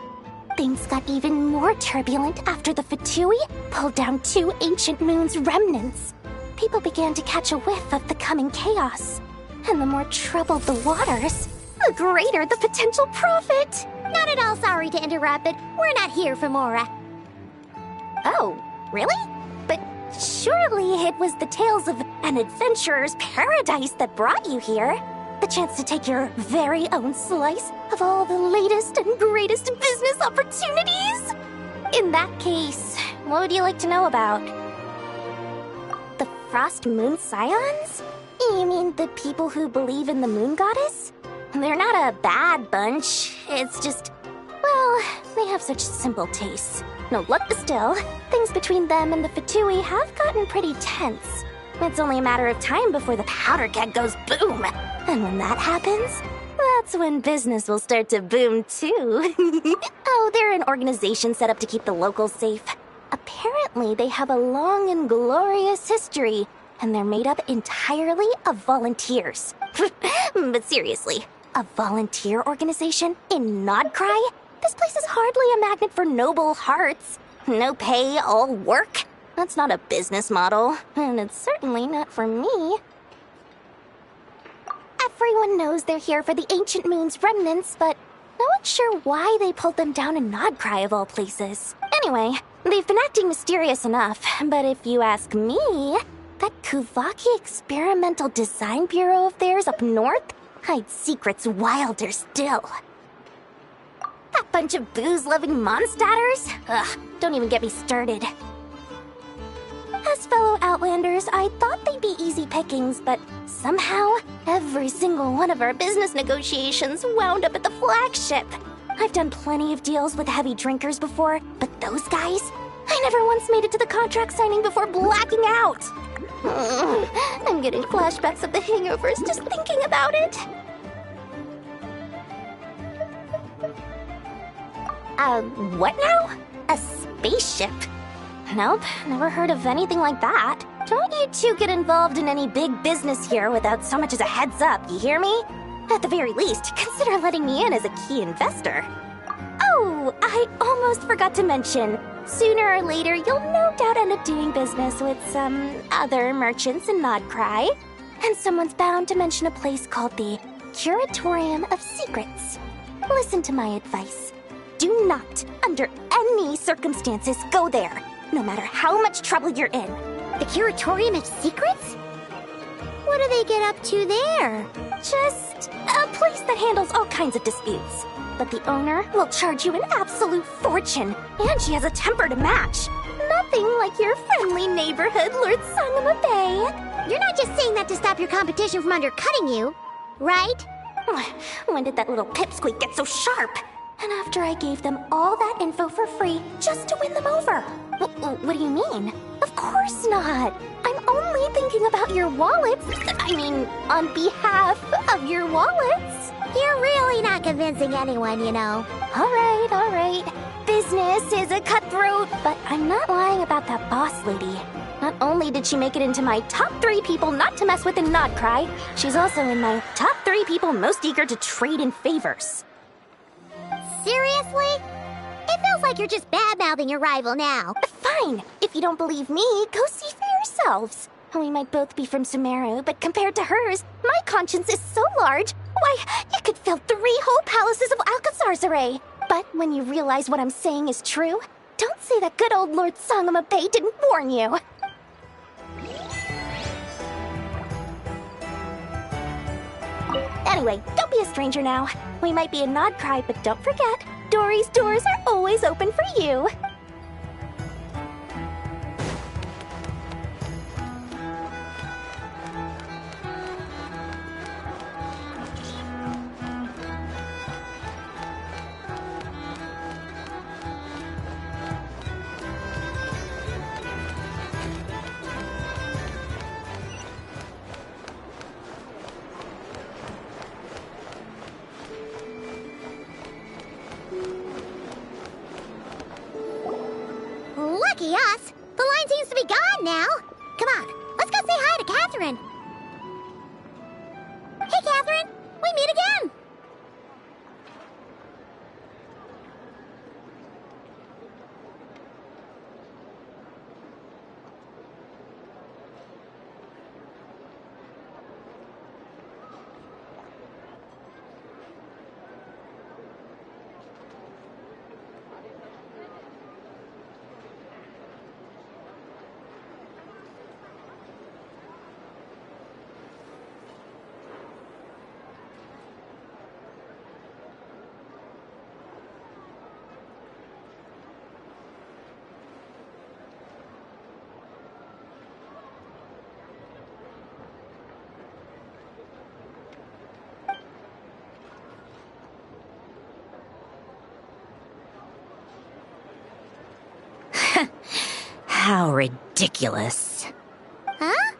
Things got even more turbulent after the Fatui pulled down 2 ancient moon's remnants. People began to catch a whiff of the coming chaos. And the more troubled the waters, the greater the potential profit. Not at all sorry to interrupt, but we're not here for Mora. Oh, really? But surely it was the tales of an adventurer's paradise that brought you here. The chance to take your very own slice of all the latest and greatest business opportunities? In that case, what would you like to know about? The Frost Moon Scions? You mean the people who believe in the Moon Goddess? They're not a bad bunch. It's just, well, they have such simple tastes. No luck, but still, things between them and the Fatui have gotten pretty tense. It's only a matter of time before the powder keg goes boom. And when that happens, that's when business will start to boom too. Oh, they're an organization set up to keep the locals safe. Apparently, they have a long and glorious history, and they're made up entirely of volunteers. But seriously, a volunteer organization in Nodcry? This place is hardly a magnet for noble hearts. No pay, all work. That's not a business model, and it's certainly not for me. Everyone knows they're here for the Ancient Moon's remnants, but no one's sure why they pulled them down in Nodcry of all places. Anyway, they've been acting mysterious enough, but if you ask me, that Kuvaki Experimental Design Bureau of theirs up north hides secrets wilder still. That bunch of booze-loving monstatters? Ugh, don't even get me started. As fellow Outlanders, I thought they'd be easy pickings, but somehow, every single one of our business negotiations wound up at the flagship. I've done plenty of deals with heavy drinkers before, but those guys? I never once made it to the contract signing before blacking out. I'm getting flashbacks of the hangovers just thinking about it. What now? A spaceship? Nope, never heard of anything like that. Don't you two get involved in any big business here without so much as a heads up, you hear me? At the very least, consider letting me in as a key investor. Oh, I almost forgot to mention. Sooner or later, you'll no doubt end up doing business with some other merchants in Nodcry. And someone's bound to mention a place called the Curatorium of Secrets. Listen to my advice. Do not, under any circumstances, go there, no matter how much trouble you're in. The Curatorium of Secrets? What do they get up to there? Just a place that handles all kinds of disputes. But the owner will charge you an absolute fortune, and she has a temper to match. Nothing like your friendly neighborhood, Lord Sangama Bay. You're not just saying that to stop your competition from undercutting you, right? When did that little pipsqueak get so sharp? And after I gave them all that info for free just to win them over. What do you mean? Of course not. I'm only thinking about your wallets. I mean, on behalf of your wallets. You're really not convincing anyone, you know. All right. Business is a cutthroat, but I'm not lying about that boss lady. Not only did she make it into my top 3 people not to mess with in Nodcry, she's also in my top 3 people most eager to trade in favors. Seriously? It feels like you're just bad-mouthing your rival now. Fine. If you don't believe me, go see for yourselves. We might both be from Sumeru, but compared to hers, my conscience is so large, why, it could fill 3 whole palaces of Alcazar's array. But when you realize what I'm saying is true, don't say that good old Lord Sangama Bay didn't warn you. Anyway, don't be a stranger now. We might be in Nodcry, but don't forget, Dory's doors are always open for you. Lucky us. The line seems to be gone now. Come on, let's go say hi to Catherine. Hey, Catherine. We meet again. How ridiculous. Huh?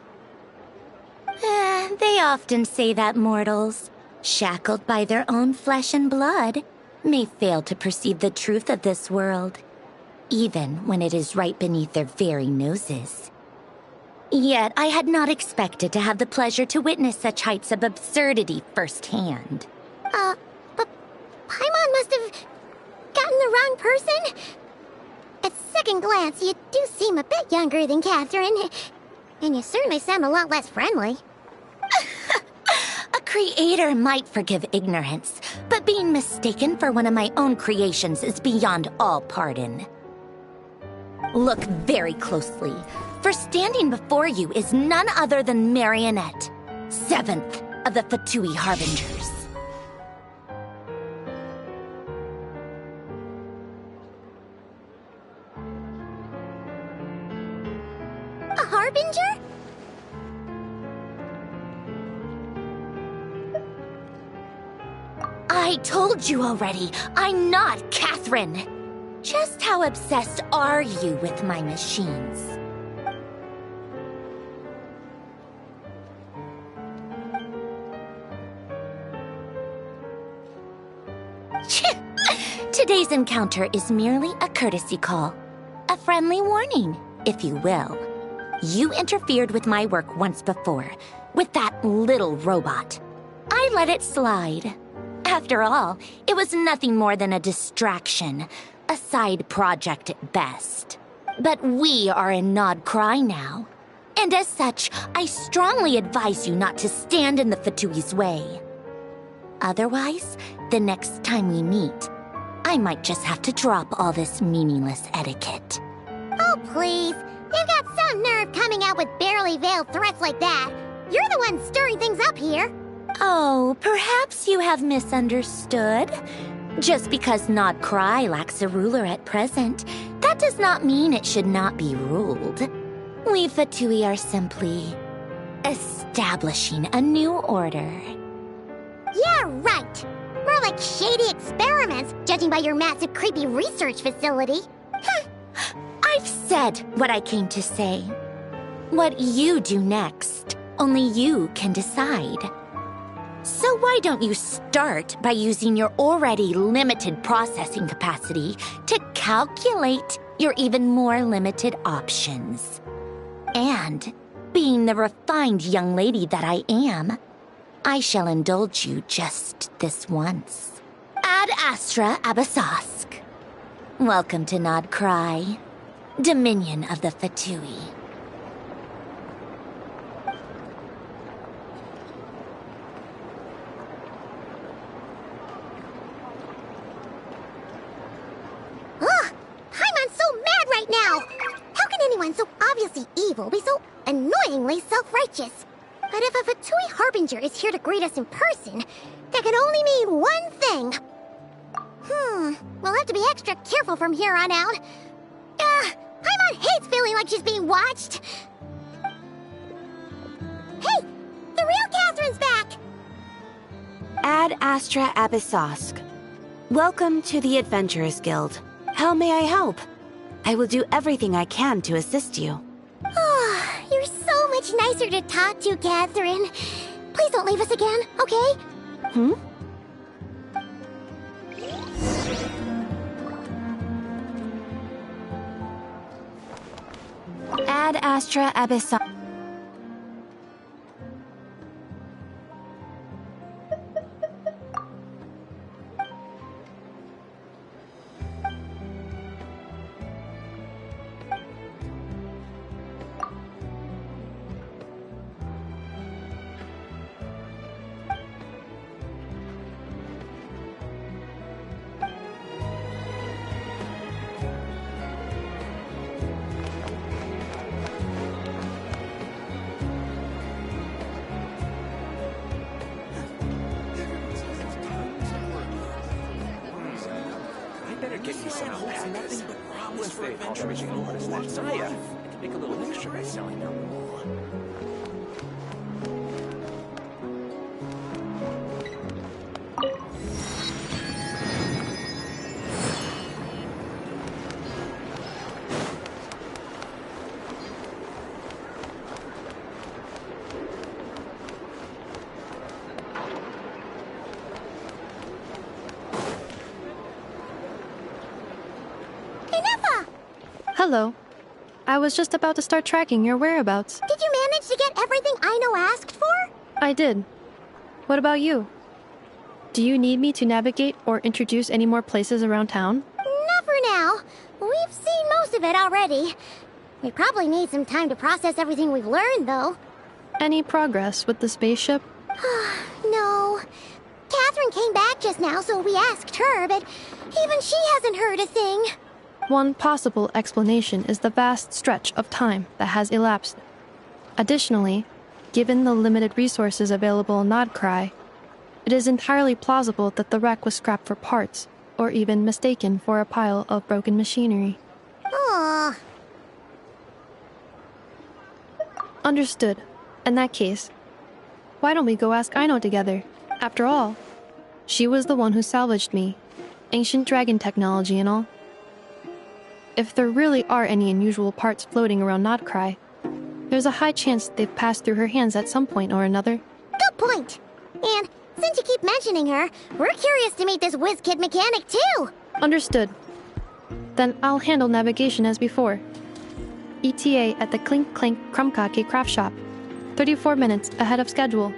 They often say that mortals, shackled by their own flesh and blood, may fail to perceive the truth of this world, even when it is right beneath their very noses. Yet I had not expected to have the pleasure to witness such heights of absurdity firsthand. But Paimon must have gotten the wrong person. At second glance, you do seem a bit younger than Catherine. And you certainly sound a lot less friendly. A creator might forgive ignorance, but being mistaken for one of my own creations is beyond all pardon. Look very closely, for standing before you is none other than Marionette, 7th of the Fatui Harbingers. A Harbinger? I told you already, I'm not Catherine. Just how obsessed are you with my machines? Today's encounter is merely a courtesy call. A friendly warning, if you will. You interfered with my work once before, with that little robot. I let it slide. After all, it was nothing more than a distraction, a side project at best. But we are in Nod Krai now, and as such, I strongly advise you not to stand in the Fatui's way. Otherwise, the next time we meet, I might just have to drop all this meaningless etiquette. Oh, please. You've got some nerve coming out with barely veiled threats like that. You're the one stirring things up here. Oh, perhaps you have misunderstood. Just because Nod Krai lacks a ruler at present, that does not mean it should not be ruled. We Fatui are simply establishing a new order. Yeah, right. More like shady experiments, judging by your massive creepy research facility. I've said what I came to say. What you do next, only you can decide. So why don't you start by using your already limited processing capacity to calculate your even more limited options? And, being the refined young lady that I am, I shall indulge you just this once. Ad Astra Abyssosque. Welcome to Nod Krai, Dominion of the Fatui. Ugh! Paimon's so mad right now! How can anyone so obviously evil be so annoyingly self-righteous? But if a Fatui Harbinger is here to greet us in person, that can only mean one thing. We'll have to be extra careful from here on out. Paimon hates feeling like she's being watched. Hey! The real Catherine's back! Ad Astra Abyssosque. Welcome to the Adventurers Guild. How may I help? I will do everything I can to assist you. Oh, you're so much nicer to talk to, Catherine. Please don't leave us again, okay? Ad Astra Abyssal. Get me some nothing but promise for adventurous nobles like Saya. I can make a little extra by selling their wool. Hello. I was just about to start tracking your whereabouts. Did you manage to get everything Aino asked for? I did. What about you? Do you need me to navigate or introduce any more places around town? Not for now. We've seen most of it already. We probably need some time to process everything we've learned, though. Any progress with the spaceship? No. Catherine came back just now, so we asked her, but even she hasn't heard a thing. One possible explanation is the vast stretch of time that has elapsed. Additionally, given the limited resources available in Krai, it is entirely plausible that the wreck was scrapped for parts, or even mistaken for a pile of broken machinery. Aww. Understood. In that case, why don't we go ask Aino together? After all, she was the one who salvaged me. Ancient dragon technology and all. If there really are any unusual parts floating around Krai, there's a high chance they've passed through her hands at some point or another. Good point. And since you keep mentioning her, we're curious to meet this whiz-kid mechanic too. Understood. Then I'll handle navigation as before. ETA at the Clink Clank Krumkake craft shop. 34 minutes ahead of schedule.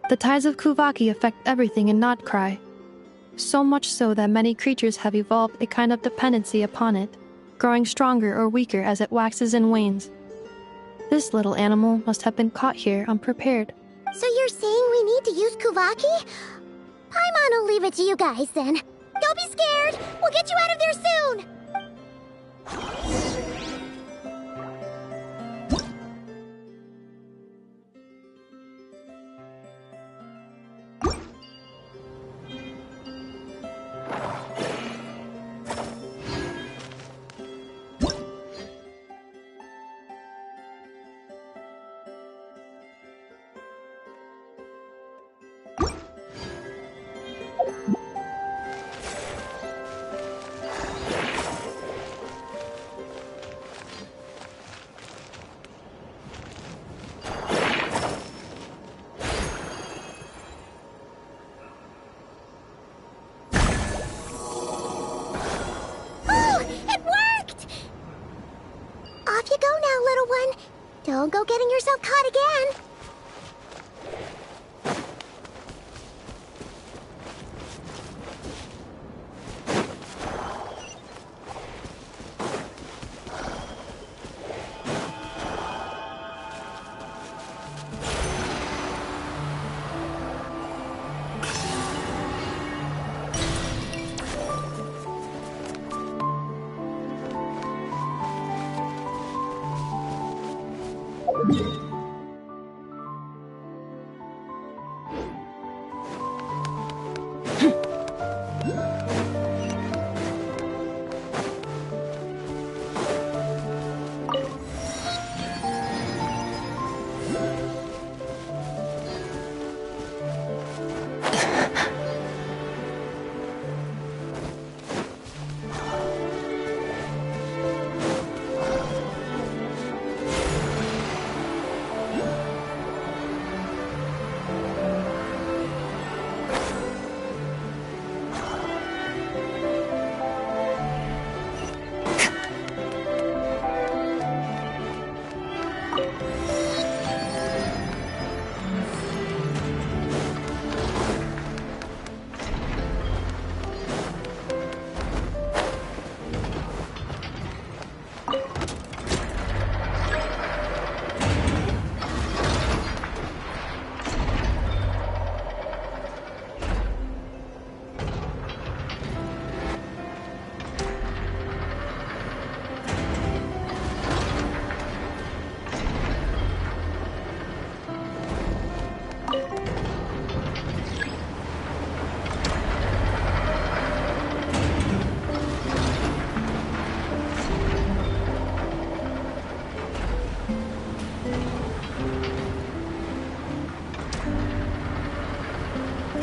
The tides of Kuvaki affect everything in Krai, so much so that many creatures have evolved a kind of dependency upon it, growing stronger or weaker as it waxes and wanes. This little animal must have been caught here unprepared. So you're saying we need to use Kuvaki? Paimon will leave it to you guys then. Don't be scared! We'll get you out of there soon! Off you go now, little one. Don't go getting yourself caught again.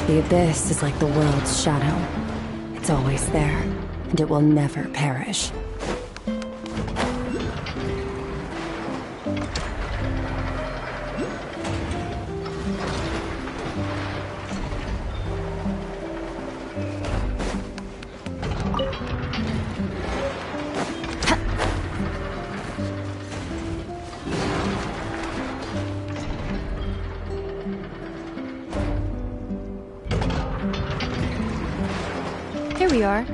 The abyss is like the world's shadow. It's always there, and it will never perish. Here we are.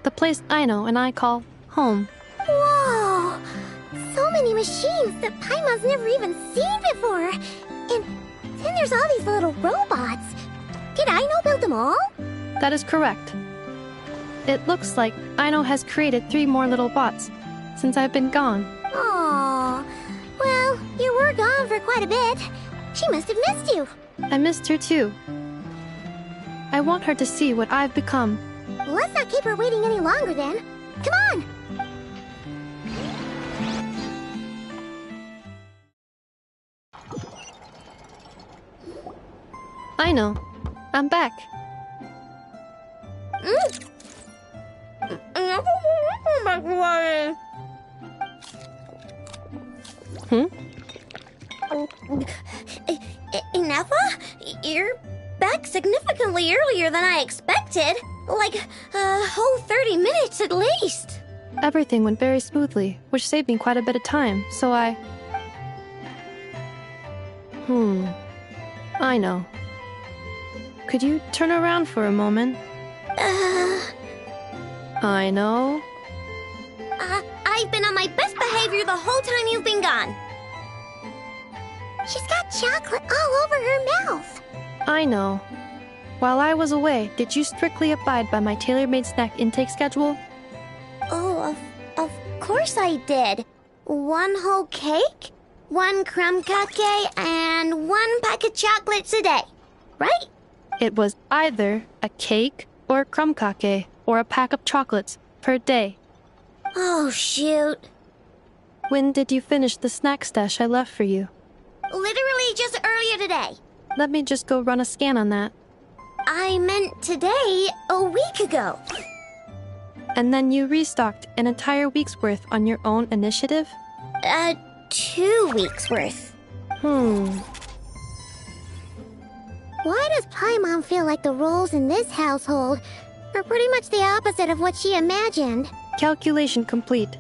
The place Aino and I call home. Whoa! So many machines that Paimon's never even seen before. And then there's all these little robots. Did Aino build them all? That is correct. It looks like Aino has created 3 more little bots since I've been gone. Aww. Well, you were gone for quite a bit. She must have missed you. I missed her too. I want her to see what I've become. Let's not keep her waiting any longer then. Come on! Aino, I'm back. Ineffa? You're back significantly earlier than I expected. Like a whole 30 minutes at least. Everything went very smoothly, which saved me quite a bit of time, so I know. Could you turn around for a moment? I know. I've been on my best behavior the whole time you've been gone. She's got chocolate all over her mouth. I know. While I was away, did you strictly abide by my tailor-made snack intake schedule? Oh, of course I did. 1 whole cake, 1 crumb cake, and 1 pack of chocolates a day, right? It was either a cake or a crumb cake or a pack of chocolates per day. Oh, shoot. When did you finish the snack stash I left for you? Literally just earlier today. Let me just go run a scan on that. I meant today, a week ago. And then you restocked an entire week's worth on your own initiative? 2 weeks worth. Why does Paimon feel like the roles in this household are pretty much the opposite of what she imagined? Calculation complete.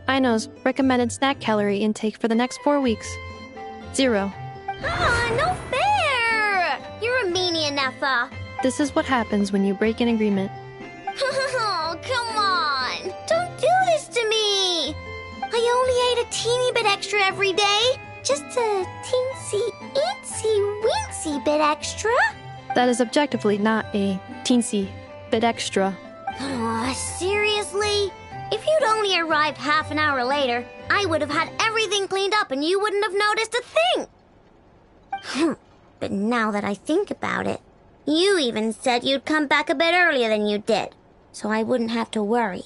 Aino's recommended snack calorie intake for the next 4 weeks. 0. No fair! You're a meanie, Nefa. This is what happens when you break an agreement. Oh, come on! Don't do this to me! I only ate a teeny bit extra every day. Just a teensy bit extra. That is objectively not a teensy bit extra. Seriously? If you'd only arrived half an hour later, I would have had everything cleaned up and you wouldn't have noticed a thing. But now that I think about it, you even said you'd come back a bit earlier than you did, so I wouldn't have to worry.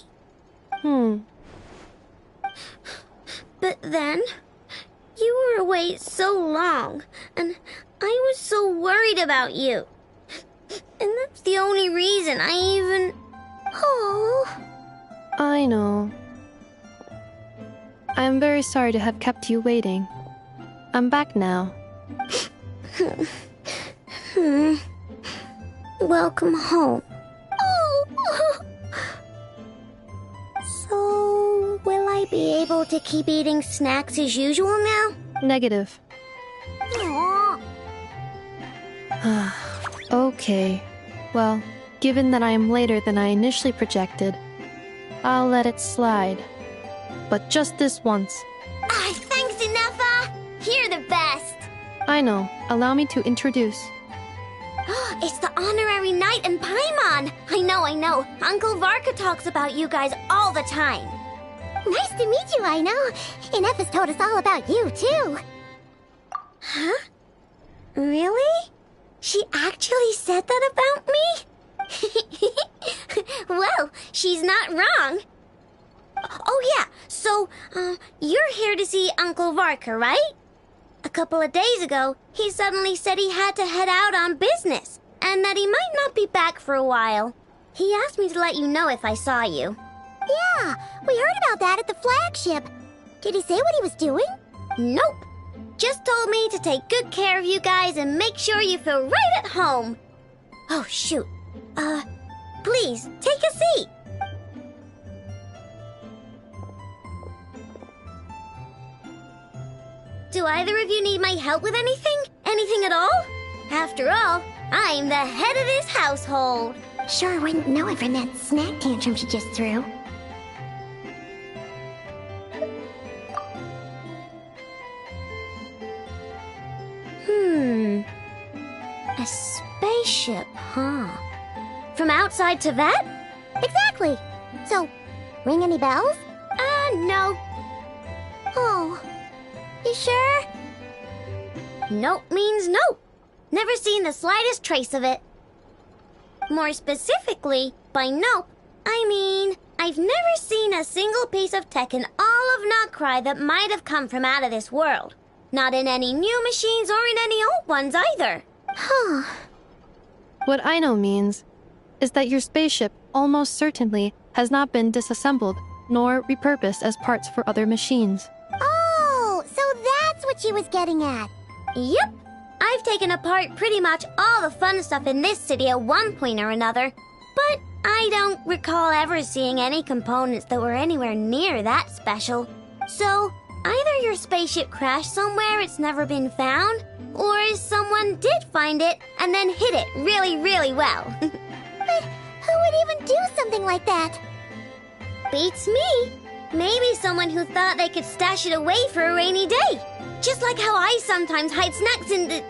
But then, you were away so long, and I was so worried about you. And that's the only reason I even... Oh... I know. I am very sorry to have kept you waiting. I'm back now. Welcome home. Oh. So, will I be able to keep eating snacks as usual now? Negative. Aww. Okay. Well, given that I am later than I initially projected, I'll let it slide. But just this once. Thanks, Nefa! You're the best! I know. Allow me to introduce. It's the honorary knight and Paimon! I know. Uncle Varka talks about you guys all the time. Nice to meet you, I know. Nefa's told us all about you, too. Huh? Really? She actually said that about me? Well, she's not wrong. Oh yeah, so, you're here to see Uncle Varka, right? A couple of days ago, he suddenly said he had to head out on business, and that he might not be back for a while. He asked me to let you know if I saw you. Yeah, we heard about that at the flagship. Did he say what he was doing? Nope. Just told me to take good care of you guys and make sure you feel right at home. Oh, shoot. Please, take a seat. Do either of you need my help with anything? Anything at all? After all, I'm the head of this household. Sure wouldn't know it from that snack tantrum she just threw. A spaceship, huh? From outside to that? Exactly. So, ring any bells? No. Oh, you sure? Nope means nope. Never seen the slightest trace of it. More specifically, by nope, I mean, I've never seen a single piece of tech in all of Krai that might have come from out of this world. Not in any new machines or in any old ones either. Huh. What Aino means is that your spaceship almost certainly has not been disassembled nor repurposed as parts for other machines. Oh, so that's what she was getting at. Yep. I've taken apart pretty much all the fun stuff in this city at one point or another, but I don't recall ever seeing any components that were anywhere near that special. So, either your spaceship crashed somewhere it's never been found, or someone did find it and then hid it really, really well. But who would even do something like that? Beats me. Maybe someone who thought they could stash it away for a rainy day. Just like how I sometimes hide snacks in the...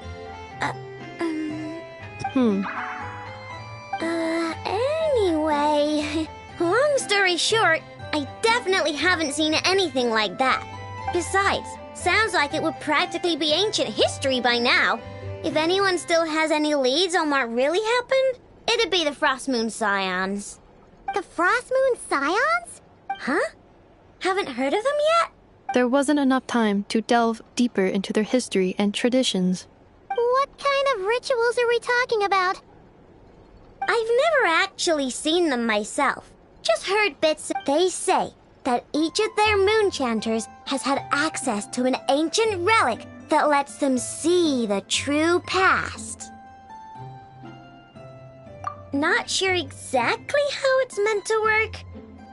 Anyway, long story short, I definitely haven't seen anything like that. Besides, sounds like it would practically be ancient history by now. If anyone still has any leads on what really happened, it'd be the Frost Moon Scions. The Frost Moon Scions? Huh? Haven't heard of them yet? There wasn't enough time to delve deeper into their history and traditions. What kind of rituals are we talking about? never actually seen them myself. Just heard bits. They say that each of their moon chanters has had access to an ancient relic that lets them see the true past. Not sure exactly how it's meant to work.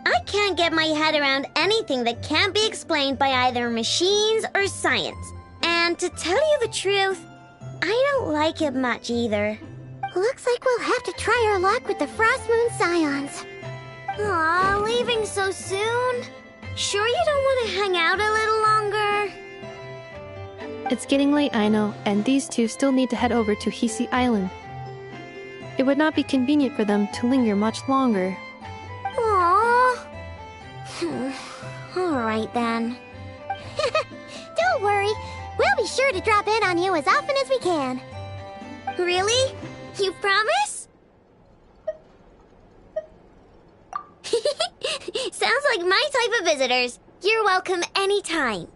I can't get my head around anything that can't be explained by either machines or science. And to tell you the truth, I don't like it much either. Looks like we'll have to try our luck with the Frost Moon Scions. Aw, leaving so soon? Sure you don't want to hang out a little longer? It's getting late, I know, and these two still need to head over to Hisi Island. It would not be convenient for them to linger much longer. Aww. Alright then. Don't worry, we'll be sure to drop in on you as often as we can. Really? You promise? Sounds like my type of visitors. You're welcome anytime.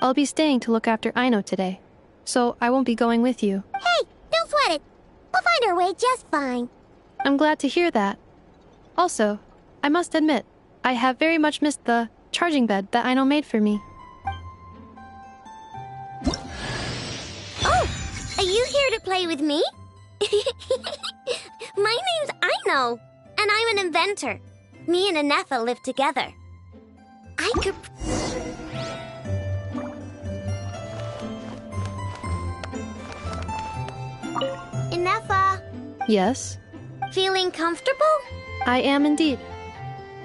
I'll be staying to look after Aino today, so I won't be going with you. Hey, don't sweat it. We'll find our way just fine. I'm glad to hear that. Also, I must admit, I have very much missed the charging bed that Aino made for me. Oh, are you here to play with me? My name's Aino, and I'm an inventor. Me and Anefa live together. I could... Anefa? Yes? Feeling comfortable? I am indeed.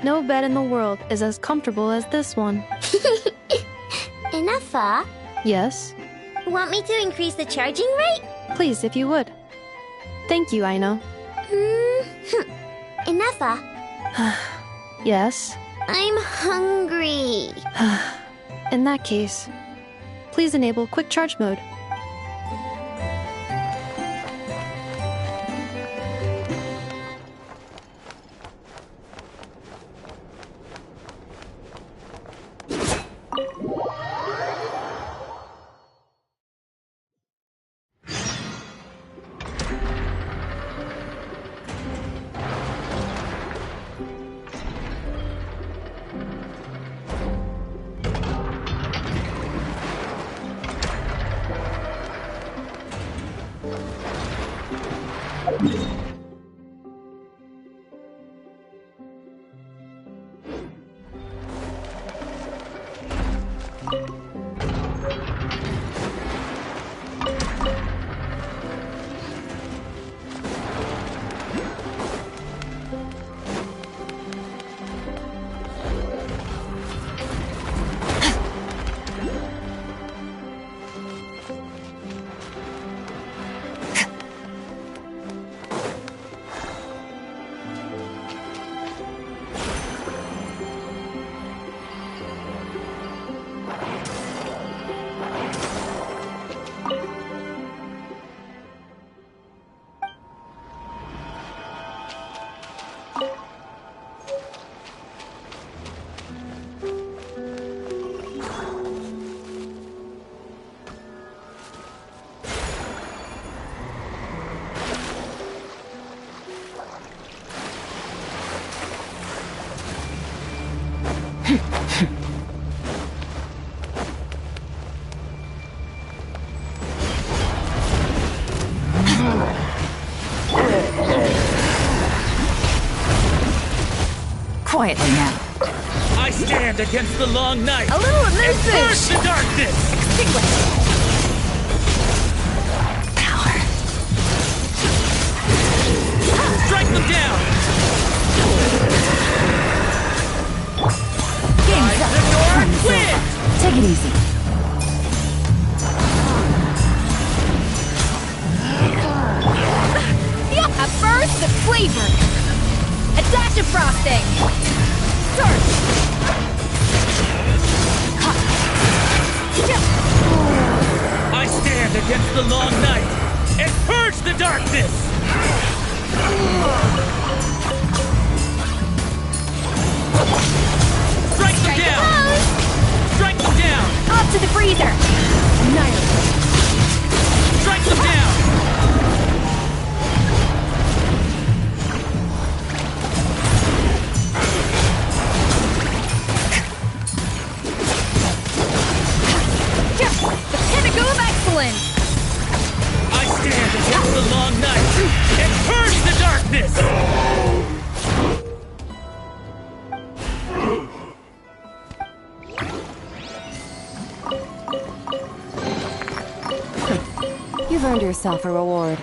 No bed in the world is as comfortable as this one. Anefa? Yes? Want me to increase the charging rate? Please, if you would. Thank you, Aino. Anefa? Yes? I'm hungry. In that case, please enable quick charge mode. Quietly now. I stand against the long night. A little elusive. And burst the darkness. Extinguish. Power. Strike them down. Game's up. Time's over. Take it easy. A burst of flavor. A dash of frosting. Surge. I stand against the long night and purge the darkness. Strike them down. Strike them down. Up to the freezer. Annihilate. Strike them down. yourself a reward.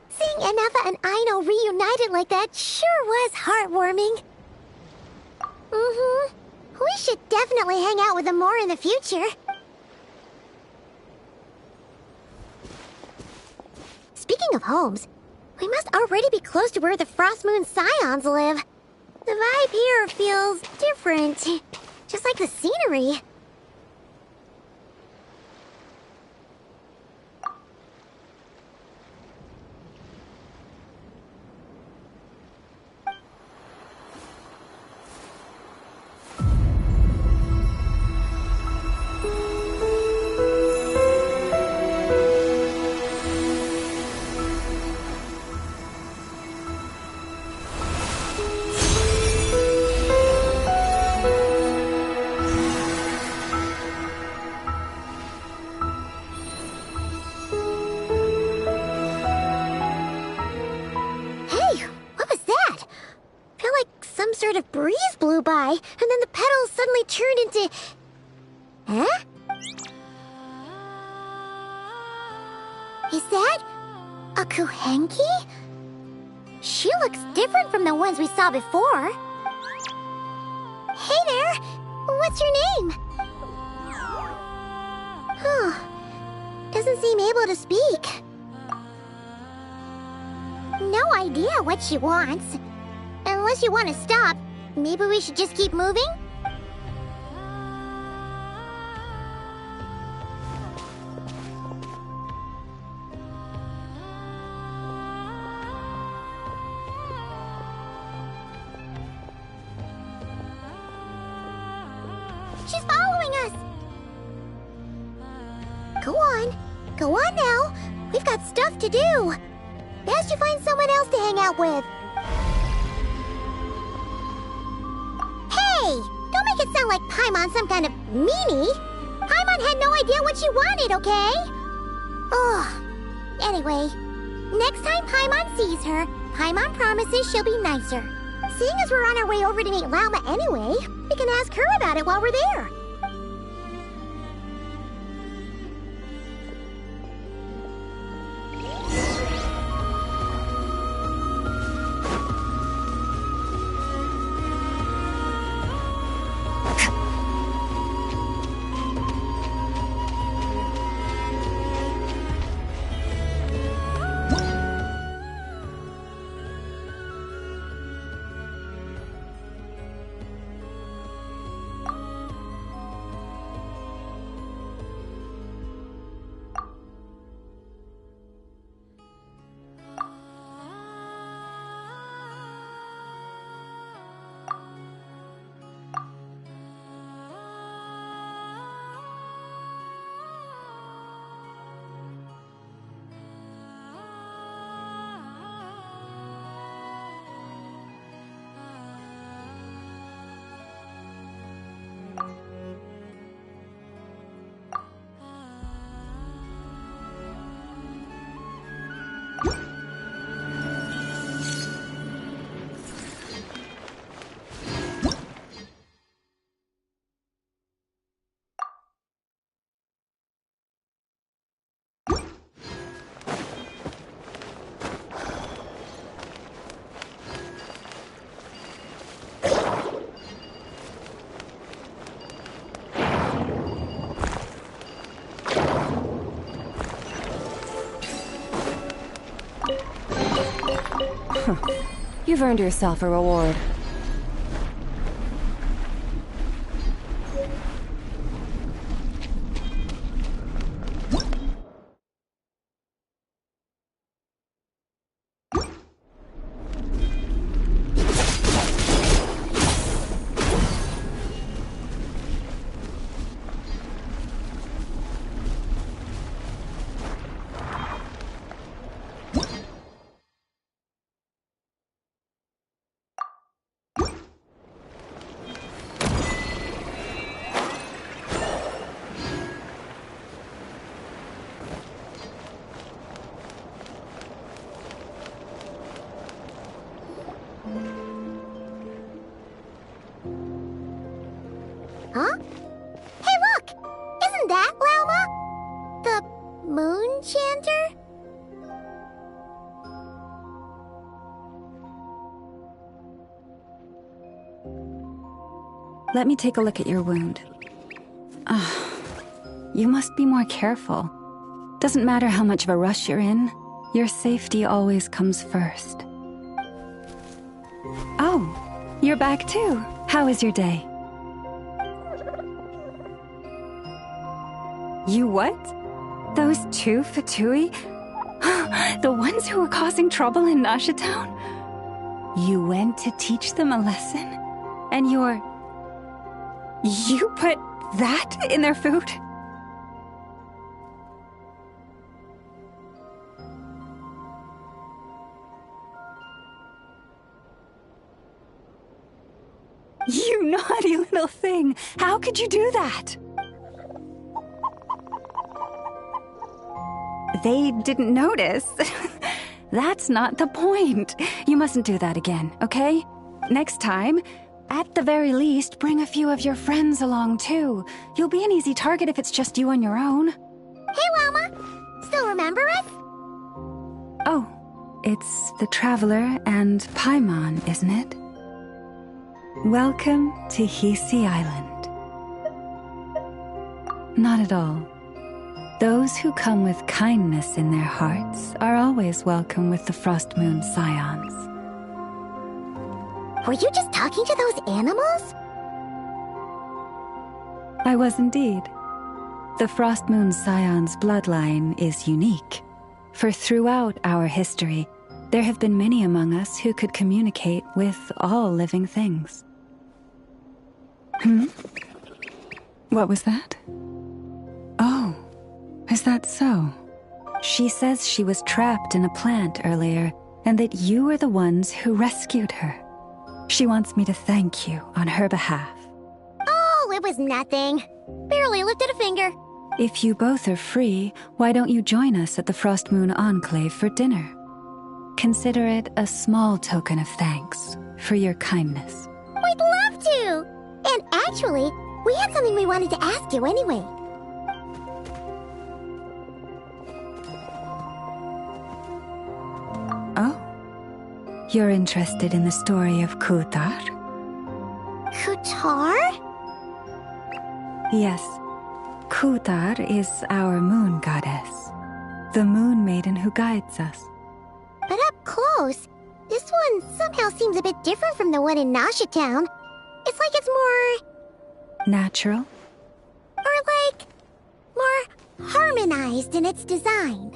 Seeing Anafa and Aino reunited like that sure was heartwarming. Mm-hmm. We should definitely hang out with them more in the future. Speaking of homes, we must already be close to where the Frost Moon Scions live. The vibe here feels different, just like the scenery. Sort of breeze blew by, and then the petals suddenly turned into... Huh? Is that... a Kuhenki? She looks different from the ones we saw before. Hey there! What's your name? Huh. Doesn't seem able to speak. No idea what she wants. Unless you want to stop, maybe we should just keep moving? She's following us! Go on. Go on now. We've got stuff to do. Best you find someone else to hang out with. Hey! Don't make it sound like Paimon's some kind of meanie. Paimon had no idea what she wanted, okay? Ugh. Anyway, next time Paimon sees her, Paimon promises she'll be nicer. Seeing as we're on our way over to meet Lauma anyway, we can ask her about it while we're there. You've earned yourself a reward. Huh? Hey, look! Isn't that Lauma? The moon chanter? Let me take a look at your wound. You must be more careful. Doesn't matter how much of a rush you're in, your safety always comes first. Oh, you're back too. How is your day? You what? Those two Fatui? The ones who were causing trouble in Nasha Town? You went to teach them a lesson? And you put that in their food? You naughty little thing! How could you do that? They didn't notice. That's not the point. You mustn't do that again, okay? Next time, at the very least, bring a few of your friends along too. You'll be an easy target if it's just you on your own. Hey, Lauma! Still remember us? Oh, it's the Traveler and Paimon, isn't it? Welcome to Hisi Island. Not at all. Those who come with kindness in their hearts are always welcome with the Frost Moon Scions. Were you just talking to those animals? I was indeed. The Frost Moon Scion's bloodline is unique, for throughout our history, there have been many among us who could communicate with all living things. What was that? Oh, is that so? She says she was trapped in a plant earlier, and that you were the ones who rescued her. She wants me to thank you on her behalf. Oh, it was nothing. Barely lifted a finger. If you both are free, why don't you join us at the Frost Moon Enclave for dinner? Consider it a small token of thanks for your kindness. We'd love to! And actually, we had something we wanted to ask you anyway. Oh? You're interested in the story of Kutar? Kutar? Yes. Kutar is our moon goddess. The moon maiden who guides us. But up close, this one somehow seems a bit different from the one in Nasha Town. It's like it's more... natural? Or like... more harmonized in its design.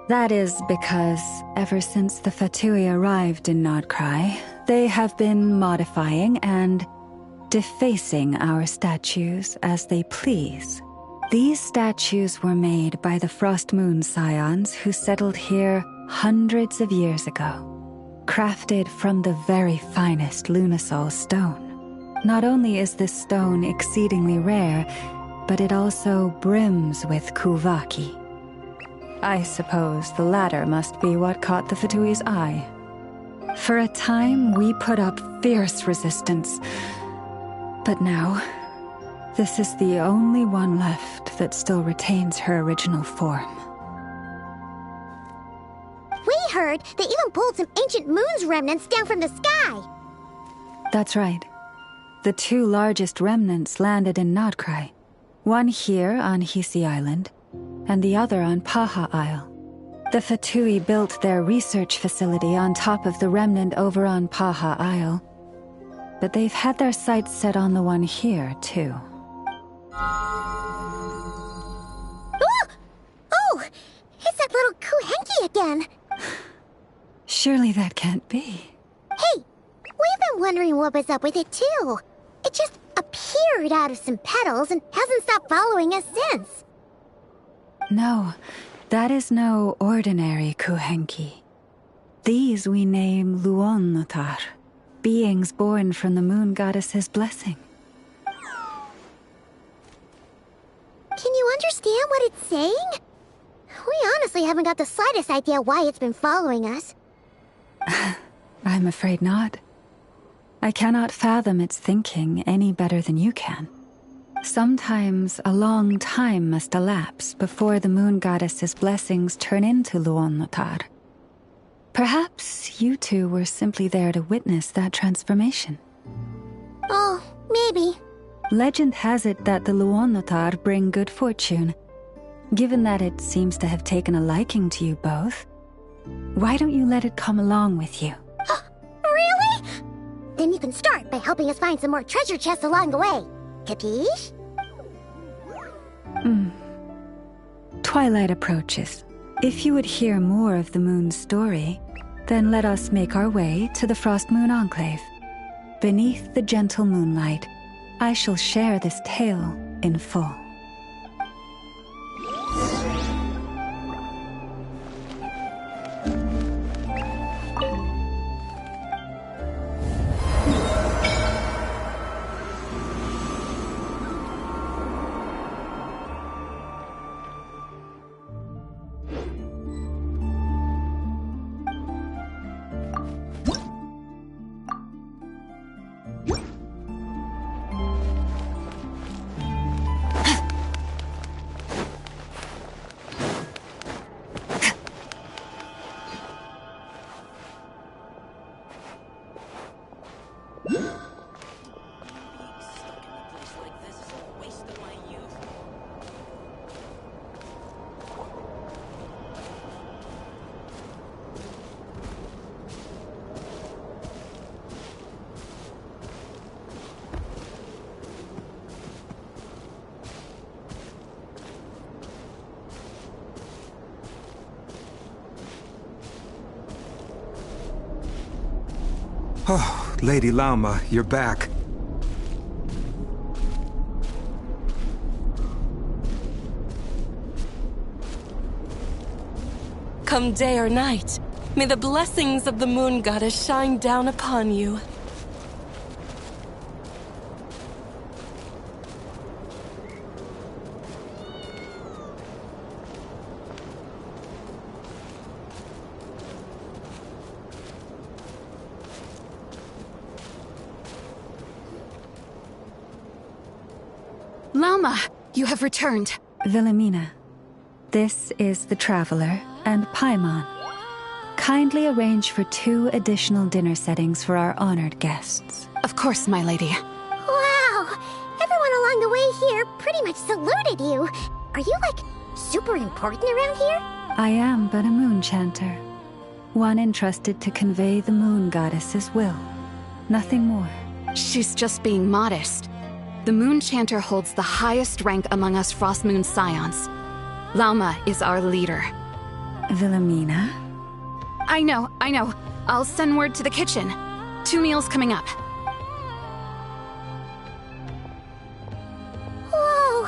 That is because ever since the Fatui arrived in Krai, they have been modifying and defacing our statues as they please. These statues were made by the Frost Moon Scions who settled here hundreds of years ago, crafted from the very finest Lunasol stone. Not only is this stone exceedingly rare, but it also brims with Kuvaki. I suppose the latter must be what caught the Fatui's eye. For a time, we put up fierce resistance, but now, this is the only one left that still retains her original form. We heard they even pulled some ancient moon's remnants down from the sky. That's right. The two largest remnants landed in Krai. One here on Hisi Island, and the other on Paha Isle. The Fatui built their research facility on top of the remnant over on Paha Isle, but they've had their sights set on the one here, too. Oh! It's that little Kuhenki again! Surely that can't be. Hey! We've been wondering what was up with it, too. It just appeared out of some petals and hasn't stopped following us since. No, that is no ordinary Kuhenki. These we name Luonnotar, beings born from the moon goddess's blessing. Can you understand what it's saying? We honestly haven't got the slightest idea why it's been following us. I'm afraid not. I cannot fathom its thinking any better than you can. Sometimes a long time must elapse before the moon goddess's blessings turn into Luon-Notar. Perhaps you two were simply there to witness that transformation. Oh, maybe. Legend has it that the Luon-Notar bring good fortune. Given that it seems to have taken a liking to you both, why don't you let it come along with you? Really? Then you can start by helping us find some more treasure chests along the way. Capiche? Twilight approaches. If you would hear more of the moon's story, then let us make our way to the Frost Moon Enclave. Beneath the gentle moonlight, I shall share this tale in full. Oh, Lady Lauma, you're back. Come day or night, may the blessings of the moon goddess shine down upon you. Lauma, you have returned. Wilhelmina, this is the Traveler and Paimon. Kindly arrange for 2 additional dinner settings for our honored guests. Of course, my lady. Wow! Everyone along the way here pretty much saluted you. Are you, like, super important around here? I am but a moon chanter. One entrusted to convey the moon goddess's will. Nothing more. She's just being modest. The moon chanter holds the highest rank among us Frost Moon Scions. Lauma is our leader. Wilhelmina? I know. I'll send word to the kitchen. 2 meals coming up. Whoa!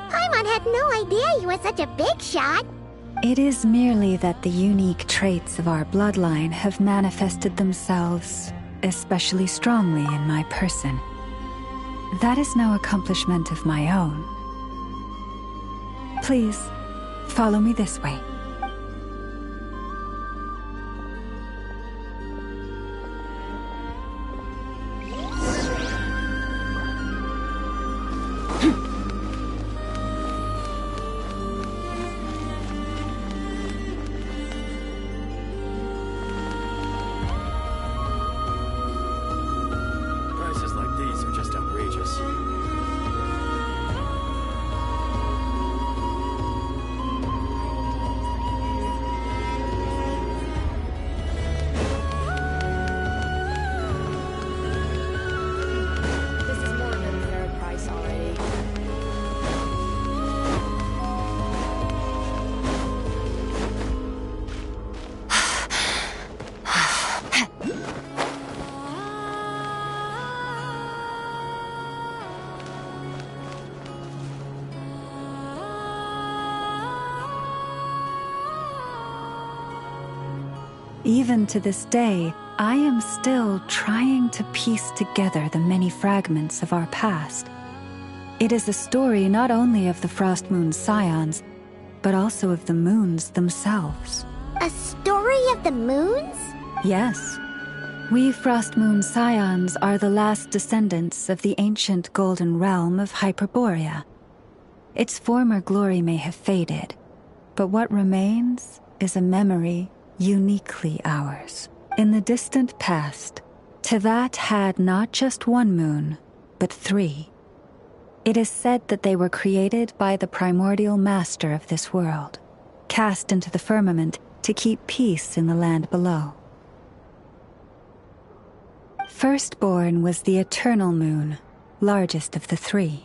Paimon had no idea you were such a big shot. It is merely that the unique traits of our bloodline have manifested themselves especially strongly in my person. That is no accomplishment of my own. Please, follow me this way. Prices like these are just outrageous. This is more than a fair price already. Even to this day, I am still trying to piece together the many fragments of our past. It is a story not only of the Frost Moon Scions, but also of the moons themselves. A story of the moons? Yes. We Frost Moon Scions are the last descendants of the ancient golden realm of Hyperborea. Its former glory may have faded, but what remains is a memory uniquely ours. In the distant past, Teyvat had not just one moon, but 3. It is said that they were created by the primordial master of this world, cast into the firmament to keep peace in the land below. Firstborn was the eternal moon, largest of the 3.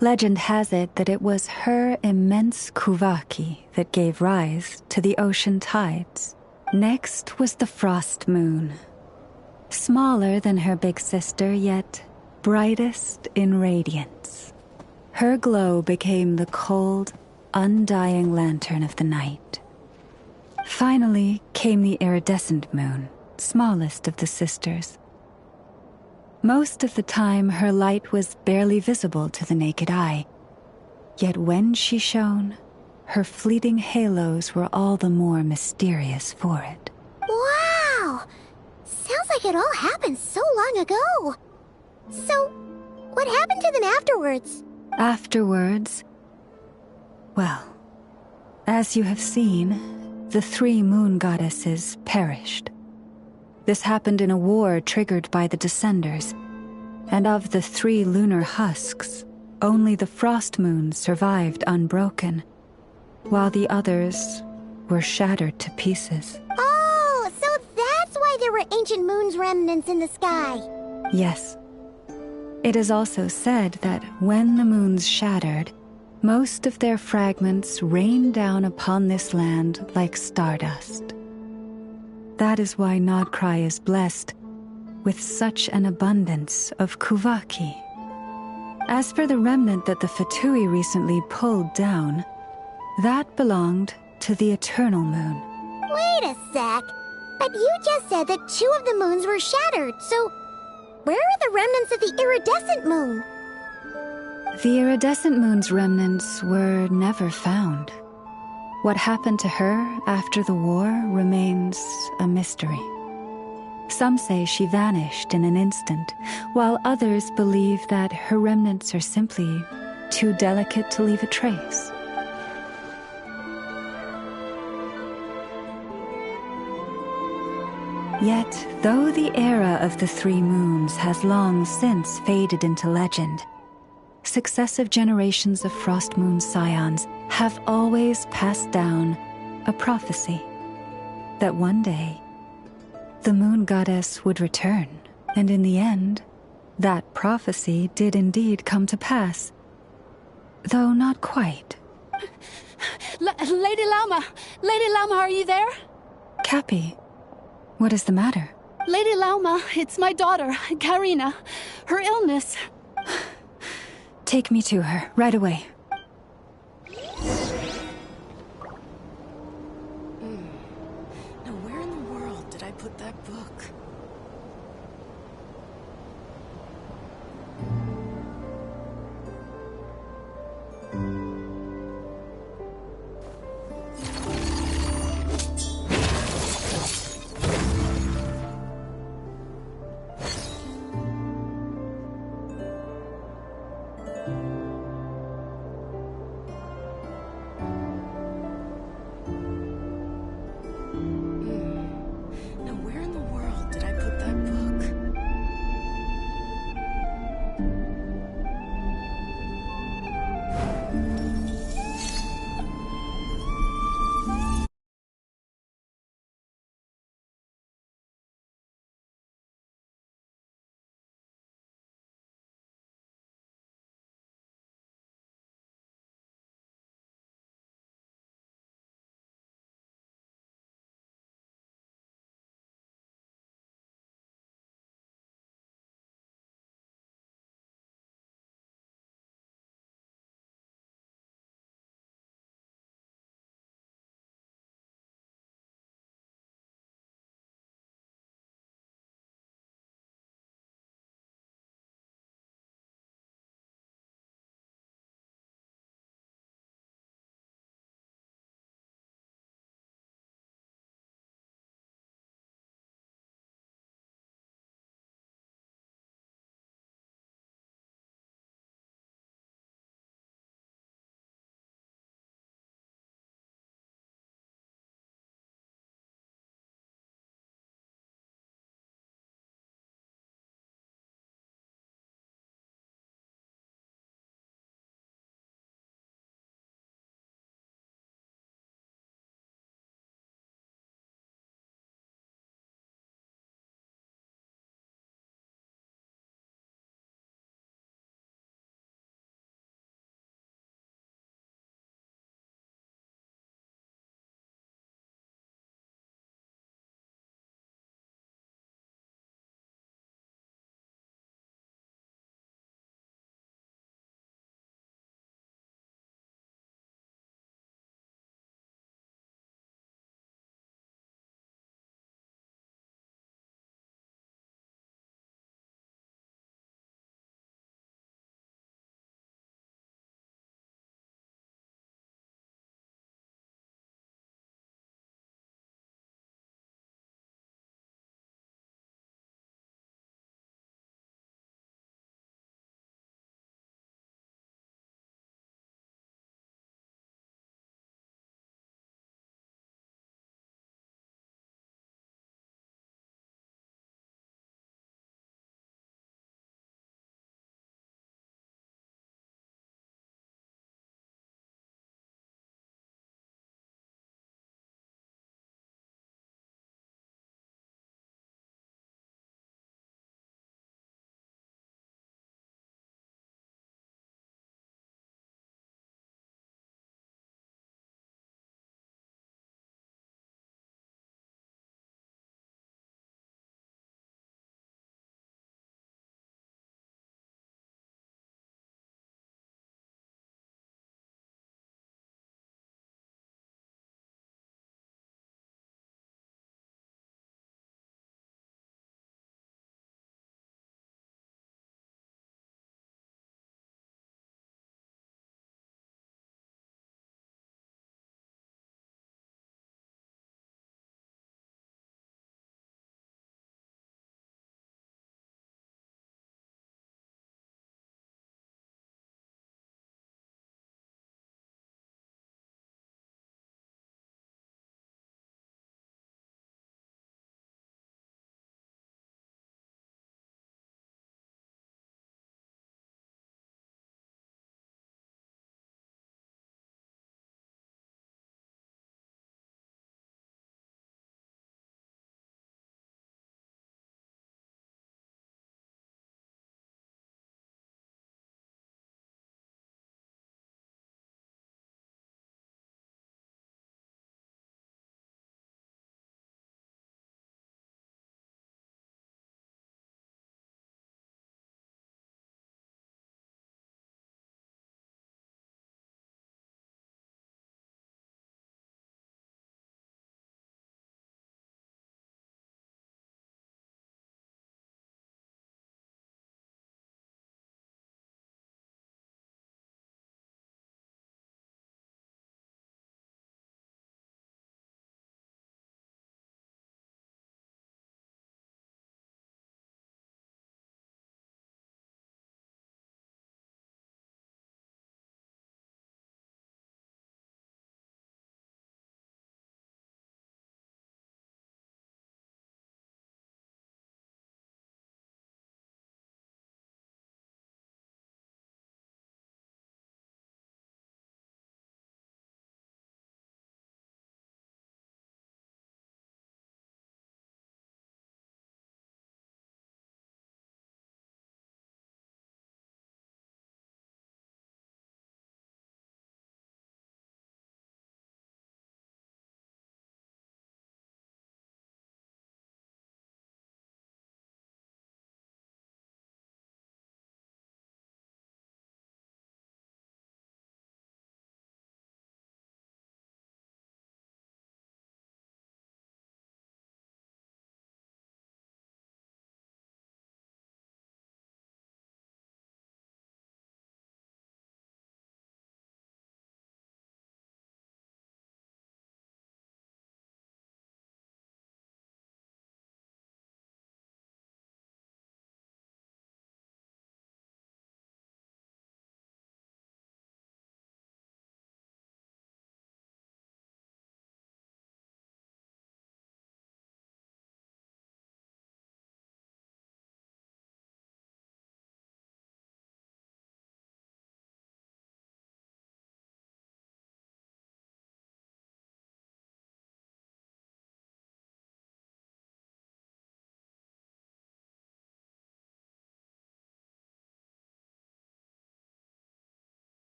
Legend has it that it was her immense Kuvaki that gave rise to the ocean tides. Next was the frost moon, smaller than her big sister, yet brightest in radiance. Her glow became the cold, undying lantern of the night. Finally came the iridescent moon, smallest of the sisters. Most of the time, her light was barely visible to the naked eye. Yet when she shone, her fleeting halos were all the more mysterious for it. Wow! Sounds like it all happened so long ago. So, what happened to them afterwards? Afterwards, well, as you have seen, the 3 moon goddesses perished. This happened in a war triggered by the Descenders, and of the 3 lunar husks, only the frost moon survived unbroken, while the others were shattered to pieces. Oh, so that's why there were ancient moon's remnants in the sky. Yes. It is also said that when the moons shattered, most of their fragments rained down upon this land like stardust. That is why Krai is blessed with such an abundance of Kuvaki. As for the remnant that the Fatui recently pulled down, that belonged to the eternal moon. Wait a sec. But you just said that 2 of the moons were shattered, so where are the remnants of the iridescent moon? The iridescent moon's remnants were never found. What happened to her after the war remains a mystery. Some say she vanished in an instant, while others believe that her remnants are simply too delicate to leave a trace. Yet, though the era of the 3 moons has long since faded into legend, successive generations of Frost Moon Scions have always passed down a prophecy that one day the moon goddess would return, and in the end, that prophecy did indeed come to pass, though not quite. Lady Lauma! Lady Lauma, are you there? Cappy, what is the matter? Lady Lauma, it's my daughter, Karina. Her illness. Take me to her, right away. Now where in the world did I put that book?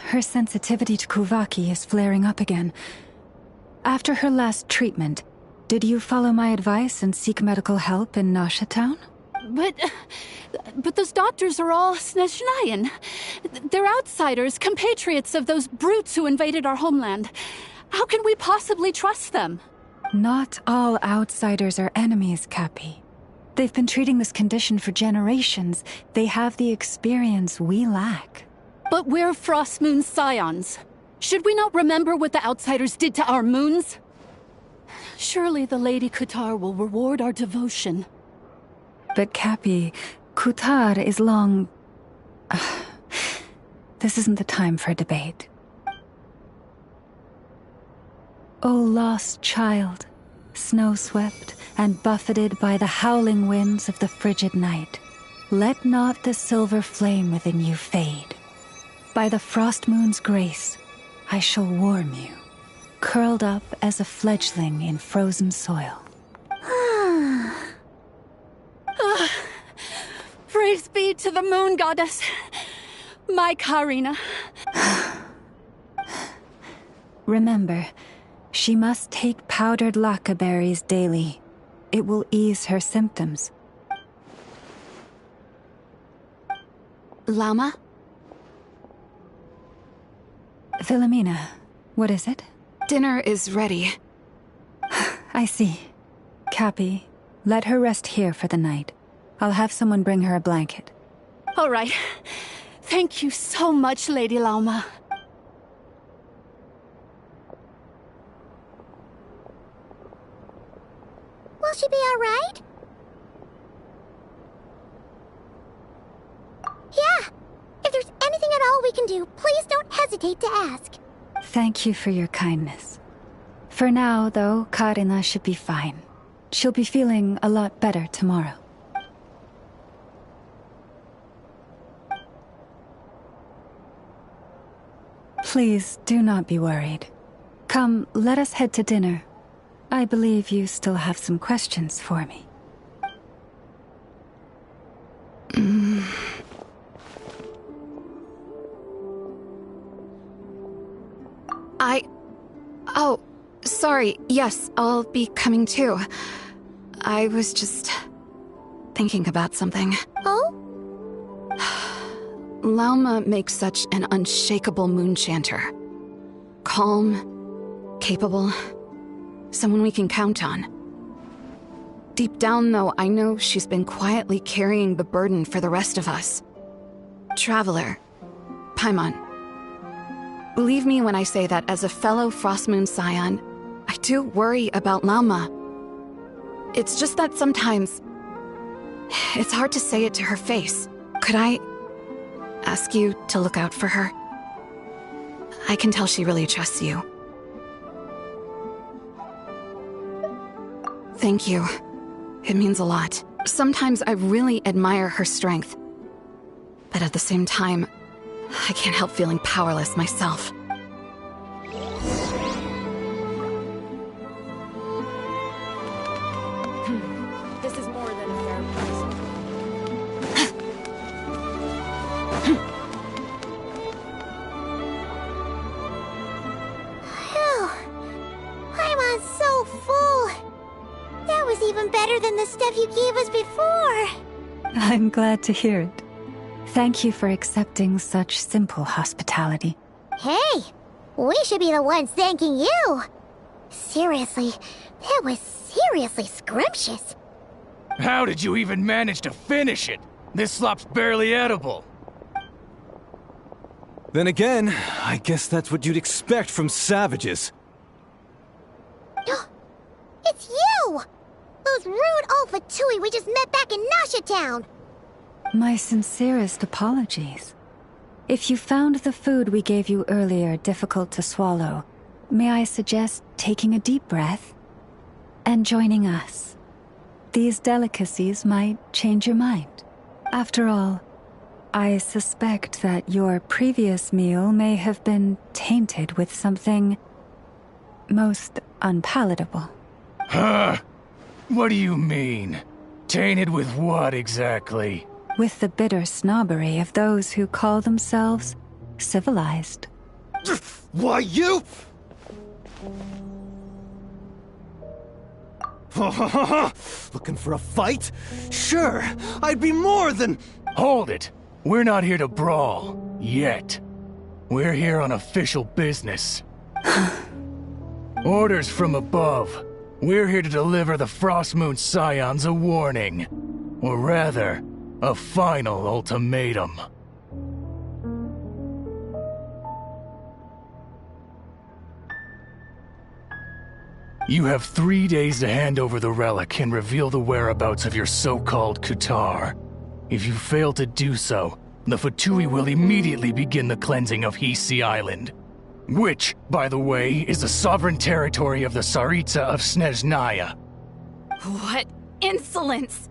her sensitivity to Kuvaki is flaring up again. After her last treatment, did you follow my advice and seek medical help in Nasha Town? But those doctors are all Snezhnayan. They're outsiders, compatriots of those brutes who invaded our homeland. How can we possibly trust them? Not all outsiders are enemies, Cappy. They've been treating this condition for generations. They have the experience we lack. But we're Frost Moon Scions. Should we not remember what the outsiders did to our moons? Surely the Lady Kutar will reward our devotion. But Cappy, Kutar is long... This isn't the time for a debate. O lost child, snow-swept and buffeted by the howling winds of the frigid night, let not the silver flame within you fade. By the frost moon's grace, I shall warm you, curled up as a fledgling in frozen soil. Praise be to the moon goddess, my Karina. Remember, she must take powdered laka berries daily. It will ease her symptoms. Lama? Philomena, what is it? Dinner is ready. I see. Cappy, let her rest here for the night. I'll have someone bring her a blanket. All right. Thank you so much, Lady Lauma. Will she be all right? Yeah. If there's anything at all we can do, please don't hesitate to ask. Thank you for your kindness. For now, though, Karina should be fine. She'll be feeling a lot better tomorrow. Please, do not be worried. Come, let us head to dinner. I believe you still have some questions for me. Oh, sorry. Yes, I'll be coming too. I was just thinking about something. Oh? Lauma makes such an unshakable moon chanter. Calm, capable, someone we can count on. Deep down, though, I know she's been quietly carrying the burden for the rest of us. Traveler, Paimon, believe me when I say that as a fellow Frostmoon Scion, I do worry about Lauma. It's just that sometimes it's hard to say it to her face. Could I ask you to look out for her? I can tell she really trusts you. Thank you. It means a lot. Sometimes I really admire her strength. But at the same time, I can't help feeling powerless myself. This is more than a fair price. Phew. I'm so full. That was even better than the stuff you gave us before. I'm glad to hear it. Thank you for accepting such simple hospitality. Hey, we should be the ones thanking you. Seriously, that was seriously scrumptious. How did you even manage to finish it? This slop's barely edible. Then again, I guess that's what you'd expect from savages. It's you! Those rude old Fatui we just met back in Nasha Town. My sincerest apologies. If you found the food we gave you earlier difficult to swallow, may I suggest taking a deep breath and joining us? These delicacies might change your mind. After all, I suspect that your previous meal may have been tainted with something most unpalatable. Huh? What do you mean? Tainted with what exactly? With the bitter snobbery of those who call themselves civilized. Why, you... Looking for a fight? Sure, I'd be more than... Hold it! We're not here to brawl. Yet. We're here on official business. Orders from above. We're here to deliver the Frostmoon Scions a warning. Or rather, a final ultimatum. You have 3 days to hand over the relic and reveal the whereabouts of your so-called Kutar. If you fail to do so, the Fatui will immediately begin the cleansing of Hisi Island. Which, by the way, is the sovereign territory of the Tsaritsa of Snezhnaya. What insolence!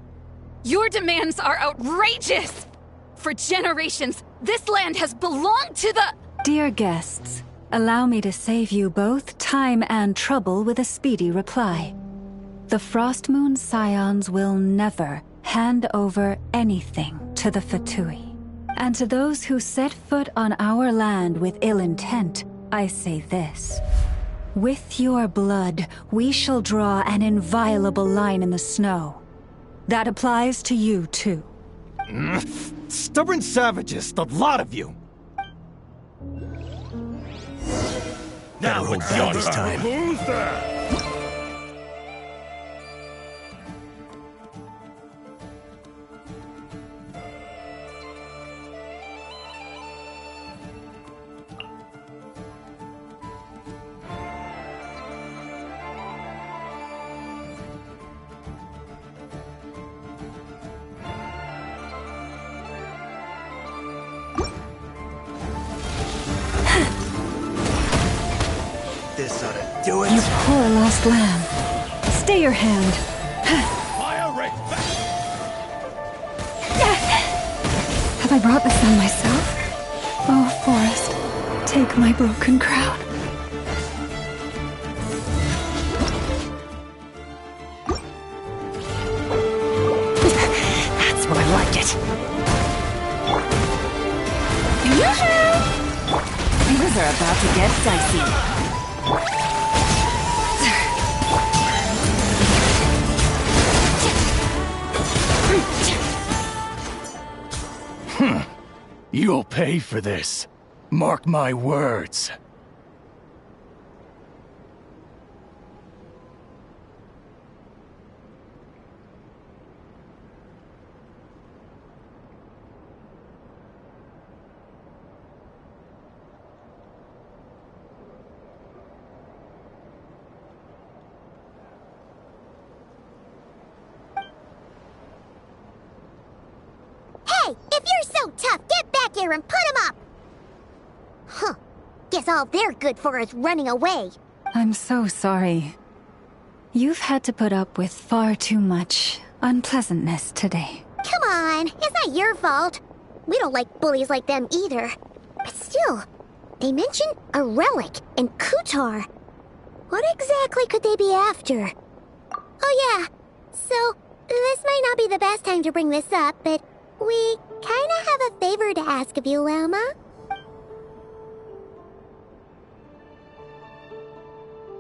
Your demands are outrageous! For generations, this land has belonged to the— Dear guests, allow me to save you both time and trouble with a speedy reply. The Frostmoon Scions will never hand over anything to the Fatui. And to those who set foot on our land with ill intent, I say this. With your blood, we shall draw an inviolable line in the snow. That applies to you, too. Stubborn savages, the lot of you! Now hold down this time. Who's that? This ought to do it. You poor lost lamb. Stay your hand. Fire rate back! Have I brought this on myself? Oh, Forest, take my broken crown. That's where I like it. Things are about to get dicey. You'll pay for this. Mark my words. Hey, if you're so tough, get back here and put him up! Huh. Guess all they're good for is running away. I'm so sorry. You've had to put up with far too much unpleasantness today. Come on, it's not your fault. We don't like bullies like them either. But still, they mentioned a relic in Kutar. What exactly could they be after? Oh yeah, so this might not be the best time to bring this up, but we kinda have a favor to ask of you, Lama.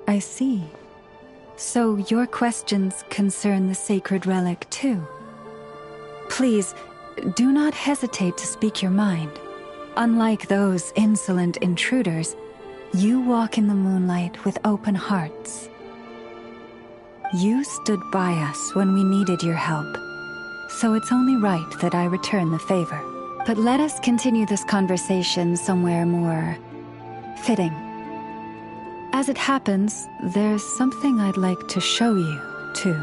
I see. So your questions concern the sacred relic too. Please, do not hesitate to speak your mind. Unlike those insolent intruders, you walk in the moonlight with open hearts. You stood by us when we needed your help, so it's only right that I return the favor. But let us continue this conversation somewhere more fitting. As it happens, there's something I'd like to show you, too.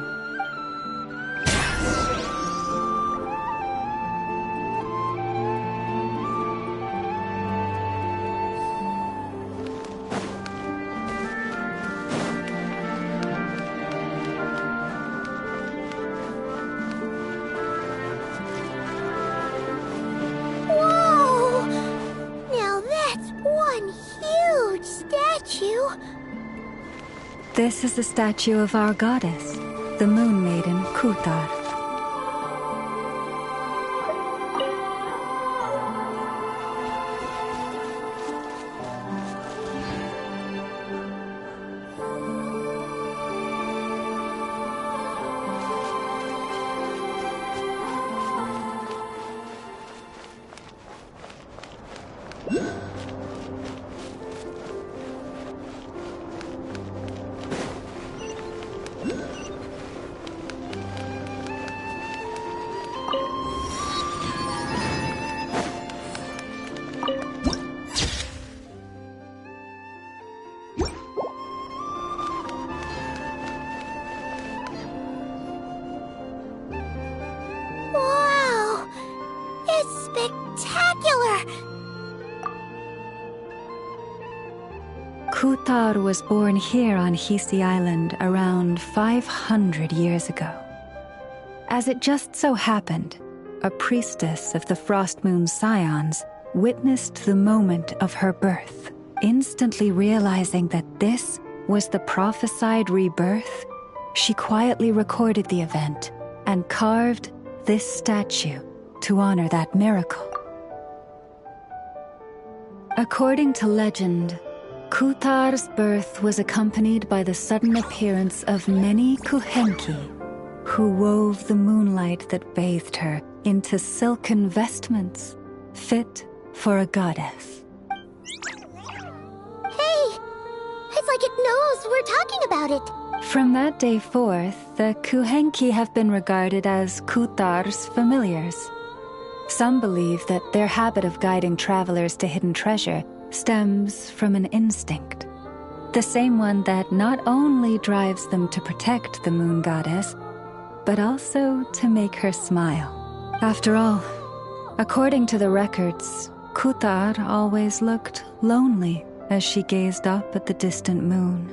Whoa! Now that's one huge statue. This is the statue of our goddess, the Moon Maiden Kutar. Wow! It's spectacular! Kuthar was born here on Hisi Island around 500 years ago. As it just so happened, a priestess of the Frost Moon Scions witnessed the moment of her birth. Instantly realizing that this was the prophesied rebirth, she quietly recorded the event and carved this statue to honor that miracle. According to legend, Kuthar's birth was accompanied by the sudden appearance of many Kuhenki, who wove the moonlight that bathed her into silken vestments fit for a goddess. Hey! It's like it knows we're talking about it. From that day forth, the Kuhenki have been regarded as Kuthar's familiars. Some believe that their habit of guiding travelers to hidden treasure stems from an instinct. The same one that not only drives them to protect the moon goddess, but also to make her smile. After all, according to the records, Kuthar always looked lonely as she gazed up at the distant moon.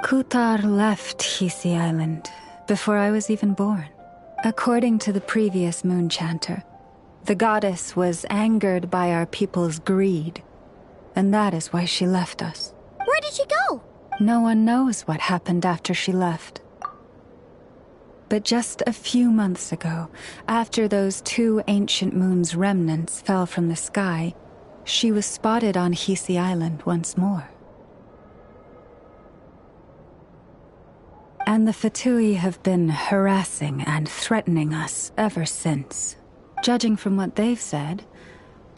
Kuthar left Hisi Island before I was even born. According to the previous moon chanter, the goddess was angered by our people's greed, and that is why she left us. Where did she go? No one knows what happened after she left. But just a few months ago, after those 2 ancient moon's remnants fell from the sky, she was spotted on Hisi Island once more. And the Fatui have been harassing and threatening us ever since. Judging from what they've said,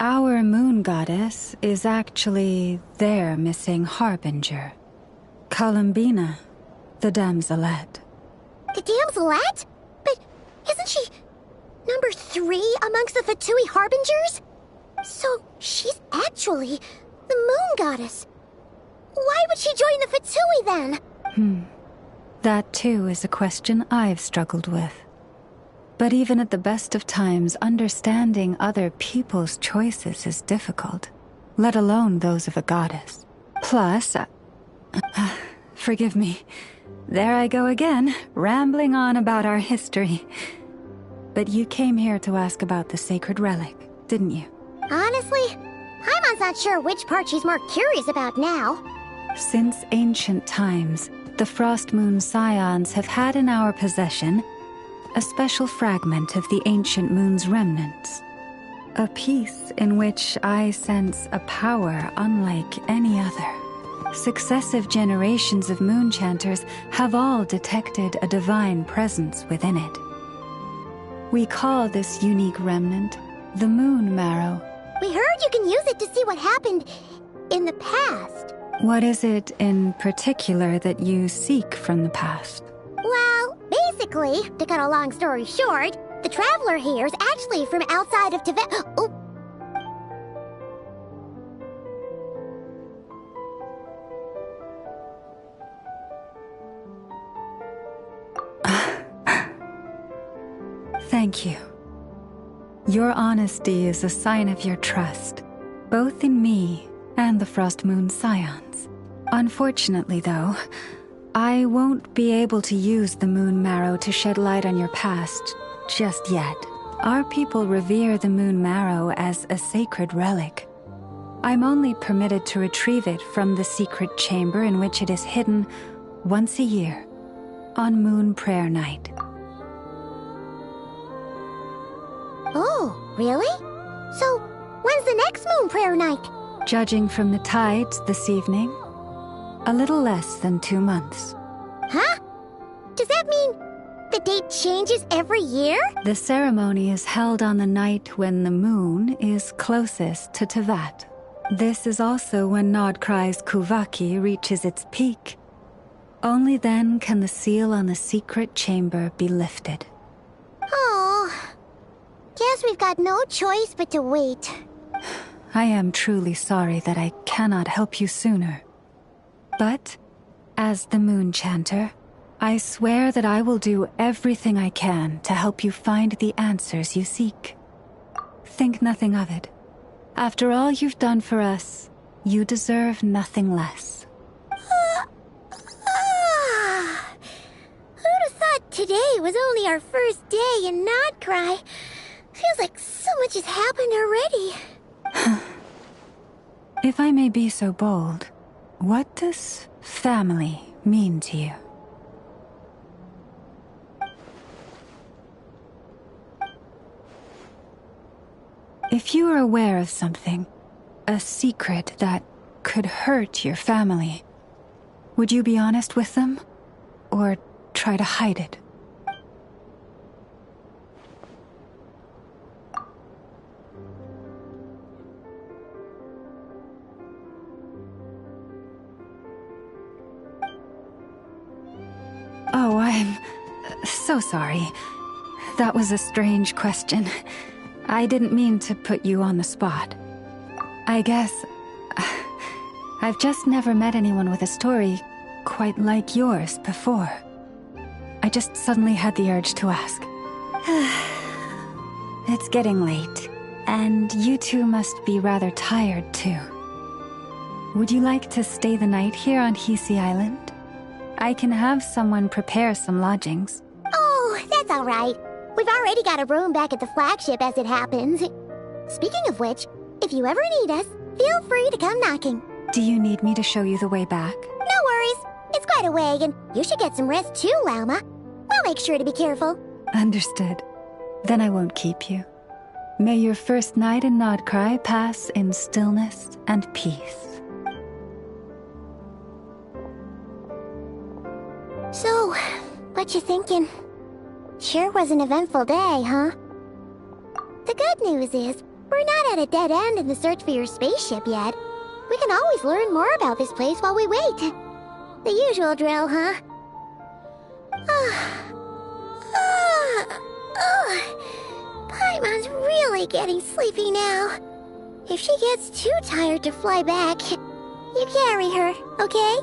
our moon goddess is actually their missing harbinger, Columbina, the damselette. The damselette? But isn't she number 3 amongst the Fatui harbingers? So she's actually the moon goddess. Why would she join the Fatui then? That too is a question I've struggled with. But even at the best of times, understanding other people's choices is difficult, let alone those of a goddess. Plus, forgive me, there I go again, rambling on about our history. But you came here to ask about the sacred relic, didn't you? Honestly, Paimon's not sure which part she's more curious about now. Since ancient times, the Frost Moon Scions have had in our possession a special fragment of the ancient moon's remnants. A piece in which I sense a power unlike any other. Successive generations of moon chanters have all detected a divine presence within it. We call this unique remnant the Moon Marrow. We heard you can use it to see what happened in the past. What is it in particular that you seek from the past? Well, basically, to cut a long story short, the traveler here is actually from outside of Tibet. Oh. Thank you. Your honesty is a sign of your trust, both in me and the Frost Moon Scions. Unfortunately, though, I won't be able to use the Moon Marrow to shed light on your past just yet. Our people revere the Moon Marrow as a sacred relic. I'm only permitted to retrieve it from the secret chamber in which it is hidden once a year, on Moon Prayer Night. Oh, really? So, when's the next Moon Prayer Night? Judging from the tides this evening, a little less than 2 months. Huh? Does that mean the date changes every year? The ceremony is held on the night when the moon is closest to Tevat. This is also when Nodkrai's Kuvaki reaches its peak. Only then can the seal on the secret chamber be lifted. Oh, guess we've got no choice but to wait. I am truly sorry that I cannot help you sooner. But, as the Moon Chanter, I swear that I will do everything I can to help you find the answers you seek. Think nothing of it. After all you've done for us, you deserve nothing less. Who'd have thought today was only our first day in Nodkrai? Feels like so much has happened already. If I may be so bold, what does family mean to you? If you are aware of something, a secret that could hurt your family, would you be honest with them? Or try to hide it? Oh, I'm so sorry. That was a strange question. I didn't mean to put you on the spot. I guess I've just never met anyone with a story quite like yours before. I just suddenly had the urge to ask. It's getting late, and you two must be rather tired too. Would you like to stay the night here on Hisi Island? I can have someone prepare some lodgings. Oh, that's all right. We've already got a room back at the flagship as it happens. Speaking of which, if you ever need us, feel free to come knocking. Do you need me to show you the way back? No worries. It's quite a way, and you should get some rest too, Lauma. We'll make sure to be careful. Understood. Then I won't keep you. May your first night in Nodkrai pass in stillness and peace. So, what you thinking? Sure was an eventful day, huh? The good news is, we're not at a dead end in the search for your spaceship yet. We can always learn more about this place while we wait. The usual drill, huh? Paimon's really getting sleepy now. If she gets too tired to fly back, you carry her, okay?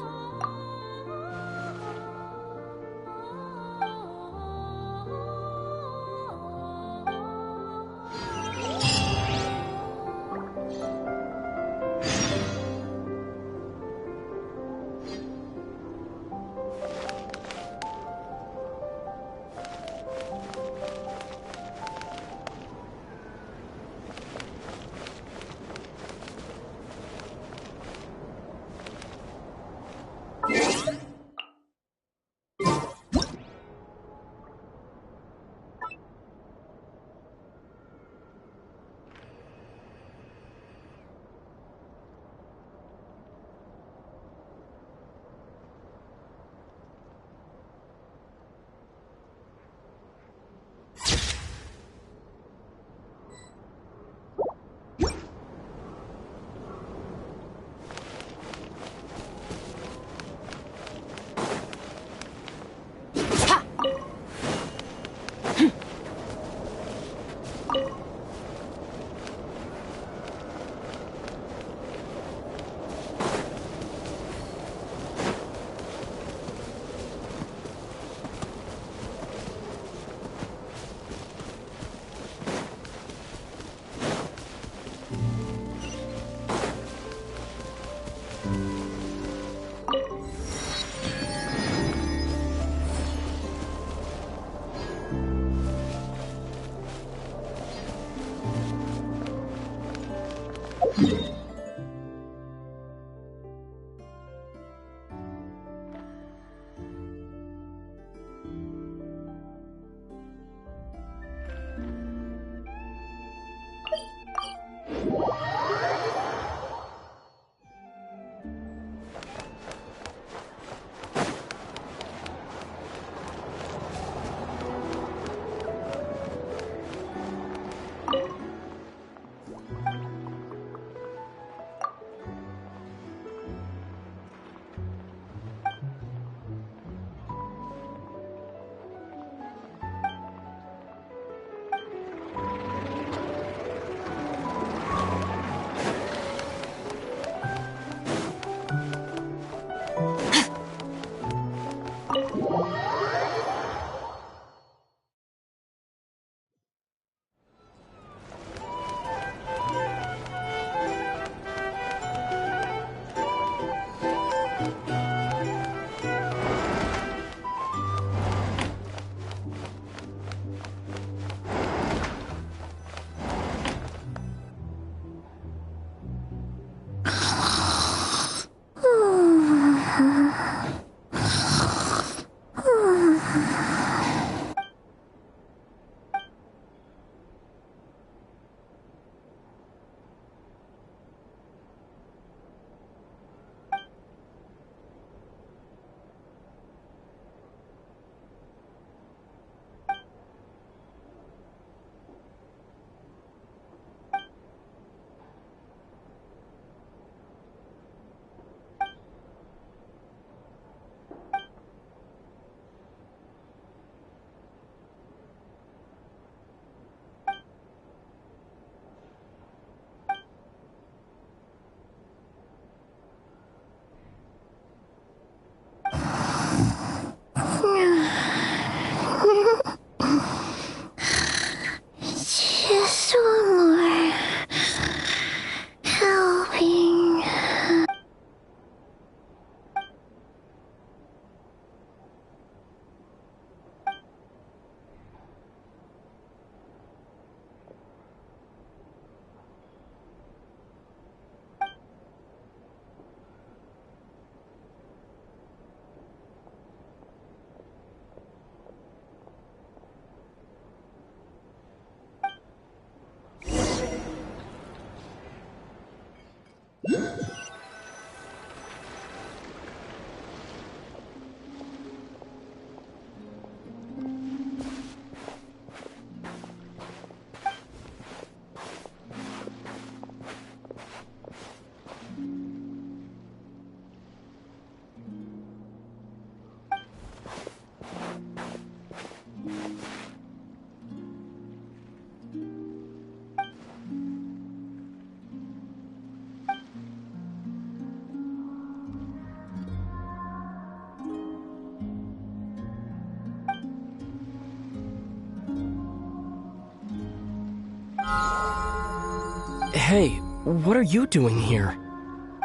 Hey, what are you doing here?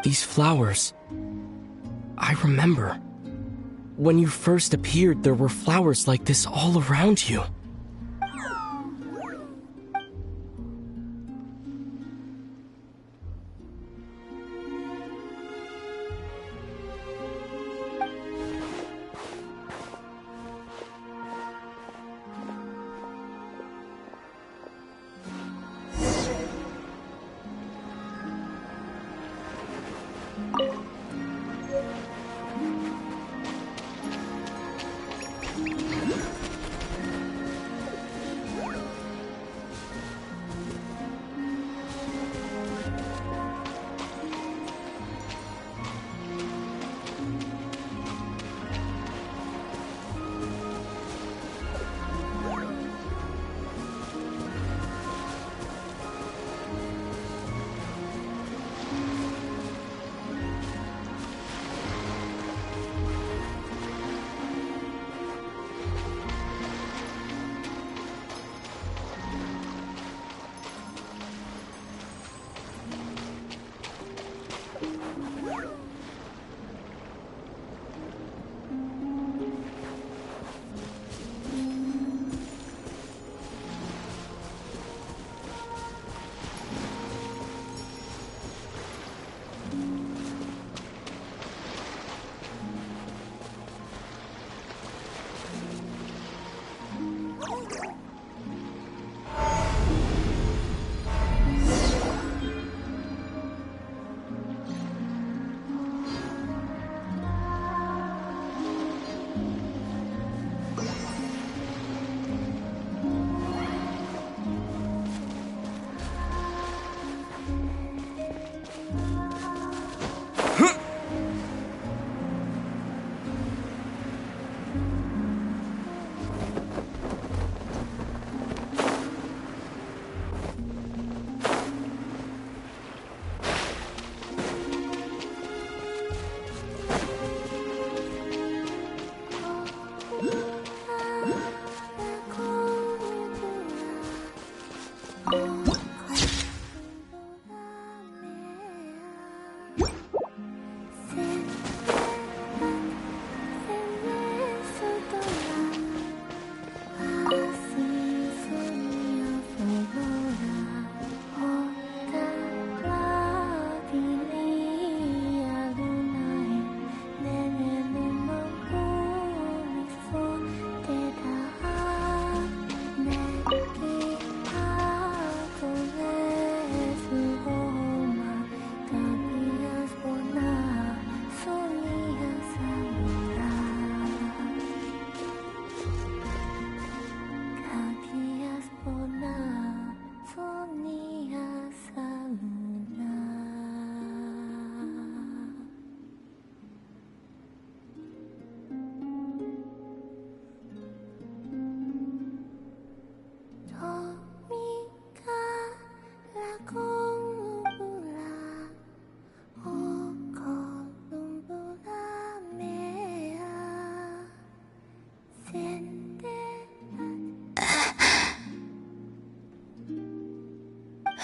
These flowers. I remember. When you first appeared, there were flowers like this all around you.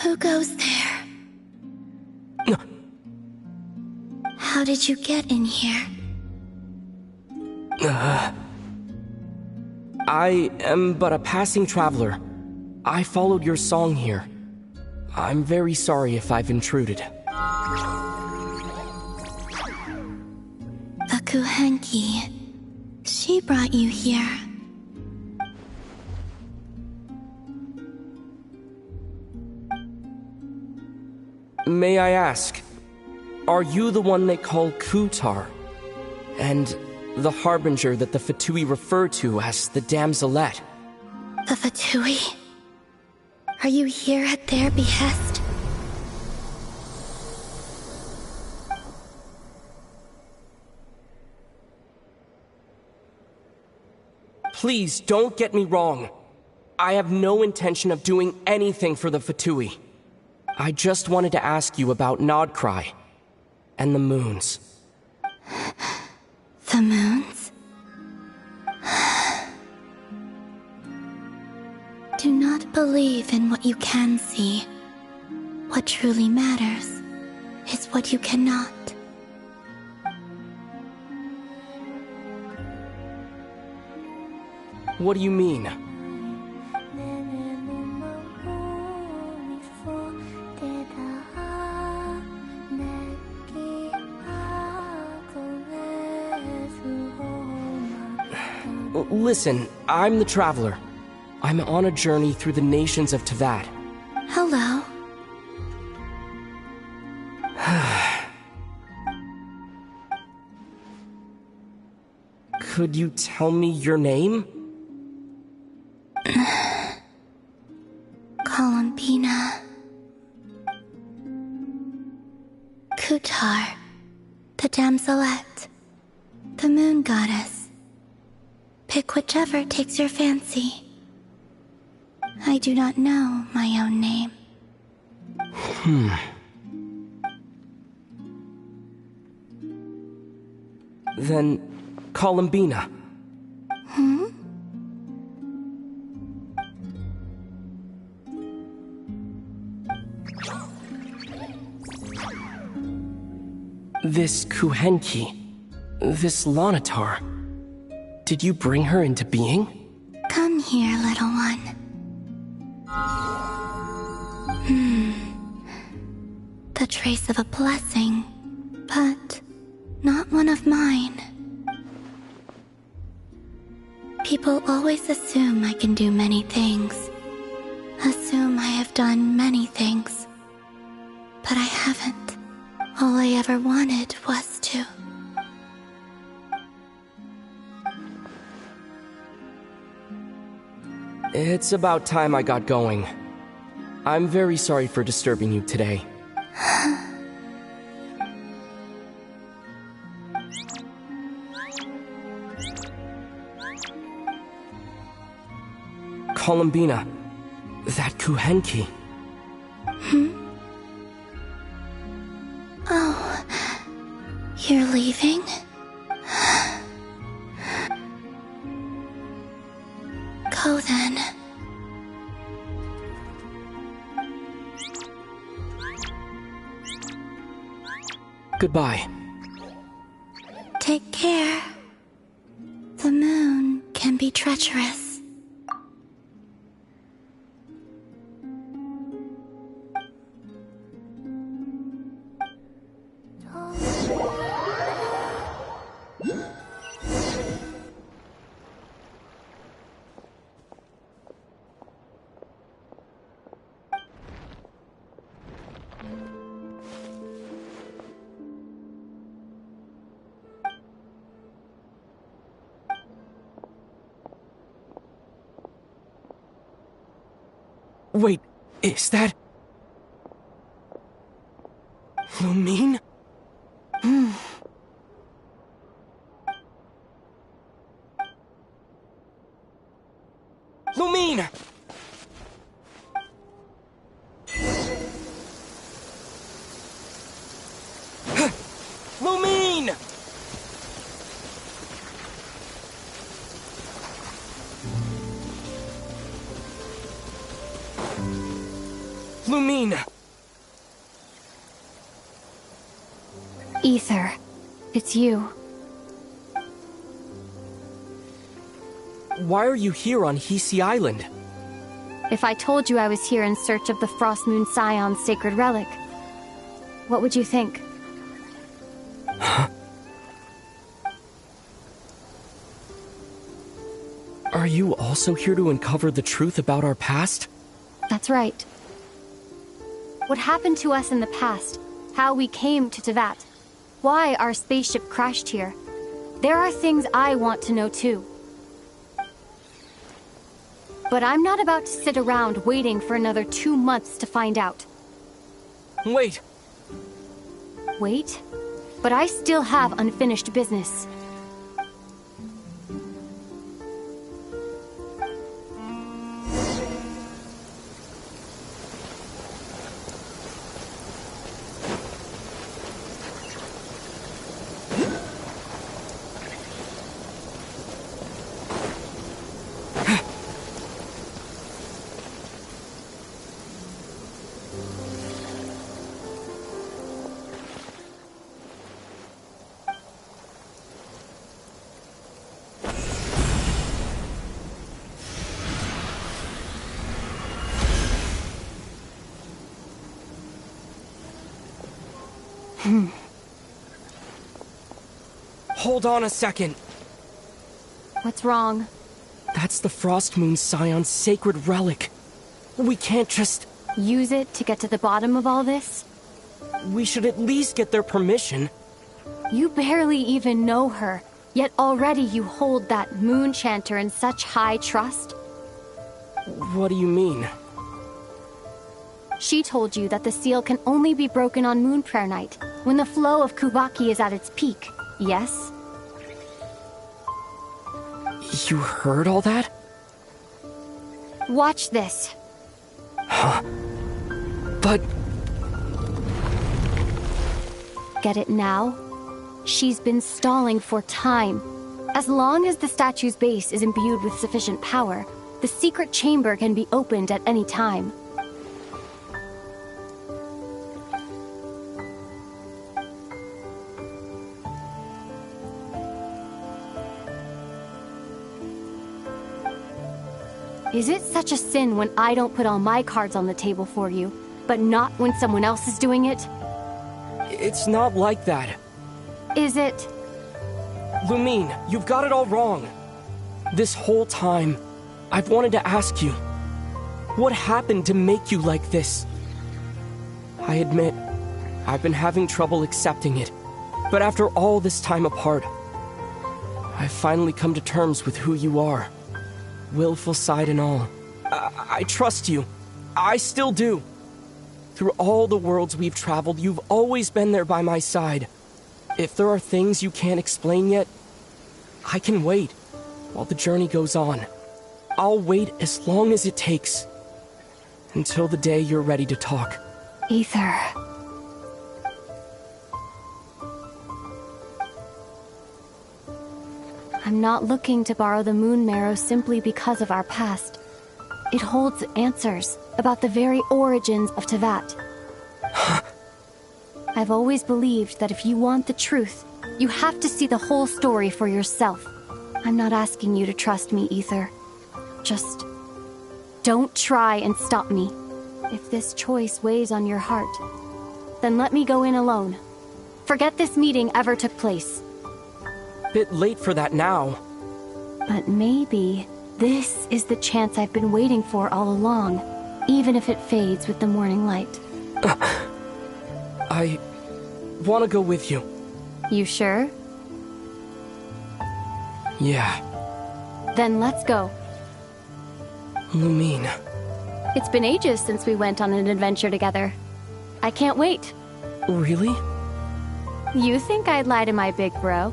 Who goes there? How did you get in here? I am but a passing traveler. I followed your song here. I'm very sorry if I've intruded. Akuhenki. She brought you here. May I ask, Are you the one they call Kutar? And the harbinger that the Fatui refer to as the Damselette? The Fatui? Are you here at their behest? Please, don't get me wrong. I have no intention of doing anything for the Fatui. I just wanted to ask you about Krai and the moons. The moons? Do not believe in what you can see. What truly matters is what you cannot. What do you mean? Listen, I'm the Traveler. I'm on a journey through the nations of Teyvat. Hello. Could you tell me your name? Columbina. Kutar. The Damselette. The moon goddess. Pick whichever takes your fancy. I do not know my own name. Then, Columbina. This Kuhenki, this Lanatar, did you bring her into being? Come here, little one. The trace of a blessing, but not one of mine. People always assume I can do many things. Assume I have done many things. But I haven't. All I ever wanted was to. It's about time I got going. I'm very sorry for disturbing you today. Columbina, that Kuhenki. Oh, you're leaving? Go then. Goodbye. Take care. The moon can be treacherous. Wait, is that... Lumine? Lumine! Lumine! Lumine! Ether, it's you. Why are you here on Hisi Island? If I told you I was here in search of the Frost Moon Scion's sacred relic, what would you think? Huh? Are you also here to uncover the truth about our past? That's right. What happened to us in the past how we came to Tevat, why our spaceship crashed here. There are things I want to know too. But I'm not about to sit around waiting for another 2 months to find out. Wait! Wait? But I still have unfinished business. Hold on a second. What's wrong? That's the Frost Moon Scion's sacred relic. We can't just... Use it to get to the bottom of all this? We should at least get their permission. You barely even know her, yet already you hold that moon chanter in such high trust? What do you mean? She told you that the seal can only be broken on Moon Prayer Night, when the flow of Kuvaki is at its peak, yes? You heard all that? Watch this. Huh? But... Get it now? She's been stalling for time. As long as the statue's base is imbued with sufficient power, the secret chamber can be opened at any time. Is it such a sin when I don't put all my cards on the table for you, but not when someone else is doing it? It's not like that. Is it? Lumine, you've got it all wrong. This whole time, I've wanted to ask you, what happened to make you like this? I admit, I've been having trouble accepting it, but after all this time apart, I've finally come to terms with who you are. Willful side and all. I trust you. I still do. Through all the worlds we've traveled, you've always been there by my side. If there are things you can't explain yet, I can wait while the journey goes on. I'll wait as long as it takes. Until the day you're ready to talk. Ether. I'm not looking to borrow the Moon Marrow simply because of our past. It holds answers about the very origins of Tevat. I've always believed that if you want the truth, you have to see the whole story for yourself. I'm not asking you to trust me, Ether. Just don't try and stop me. If this choice weighs on your heart, then let me go in alone. Forget this meeting ever took place. Bit late for that now. But maybe this is the chance I've been waiting for all along, even if it fades with the morning light. I want to go with you. You sure? Yeah. Then let's go. Lumine. It's been ages since we went on an adventure together. I can't wait. Really? You think I'd lie to my big bro?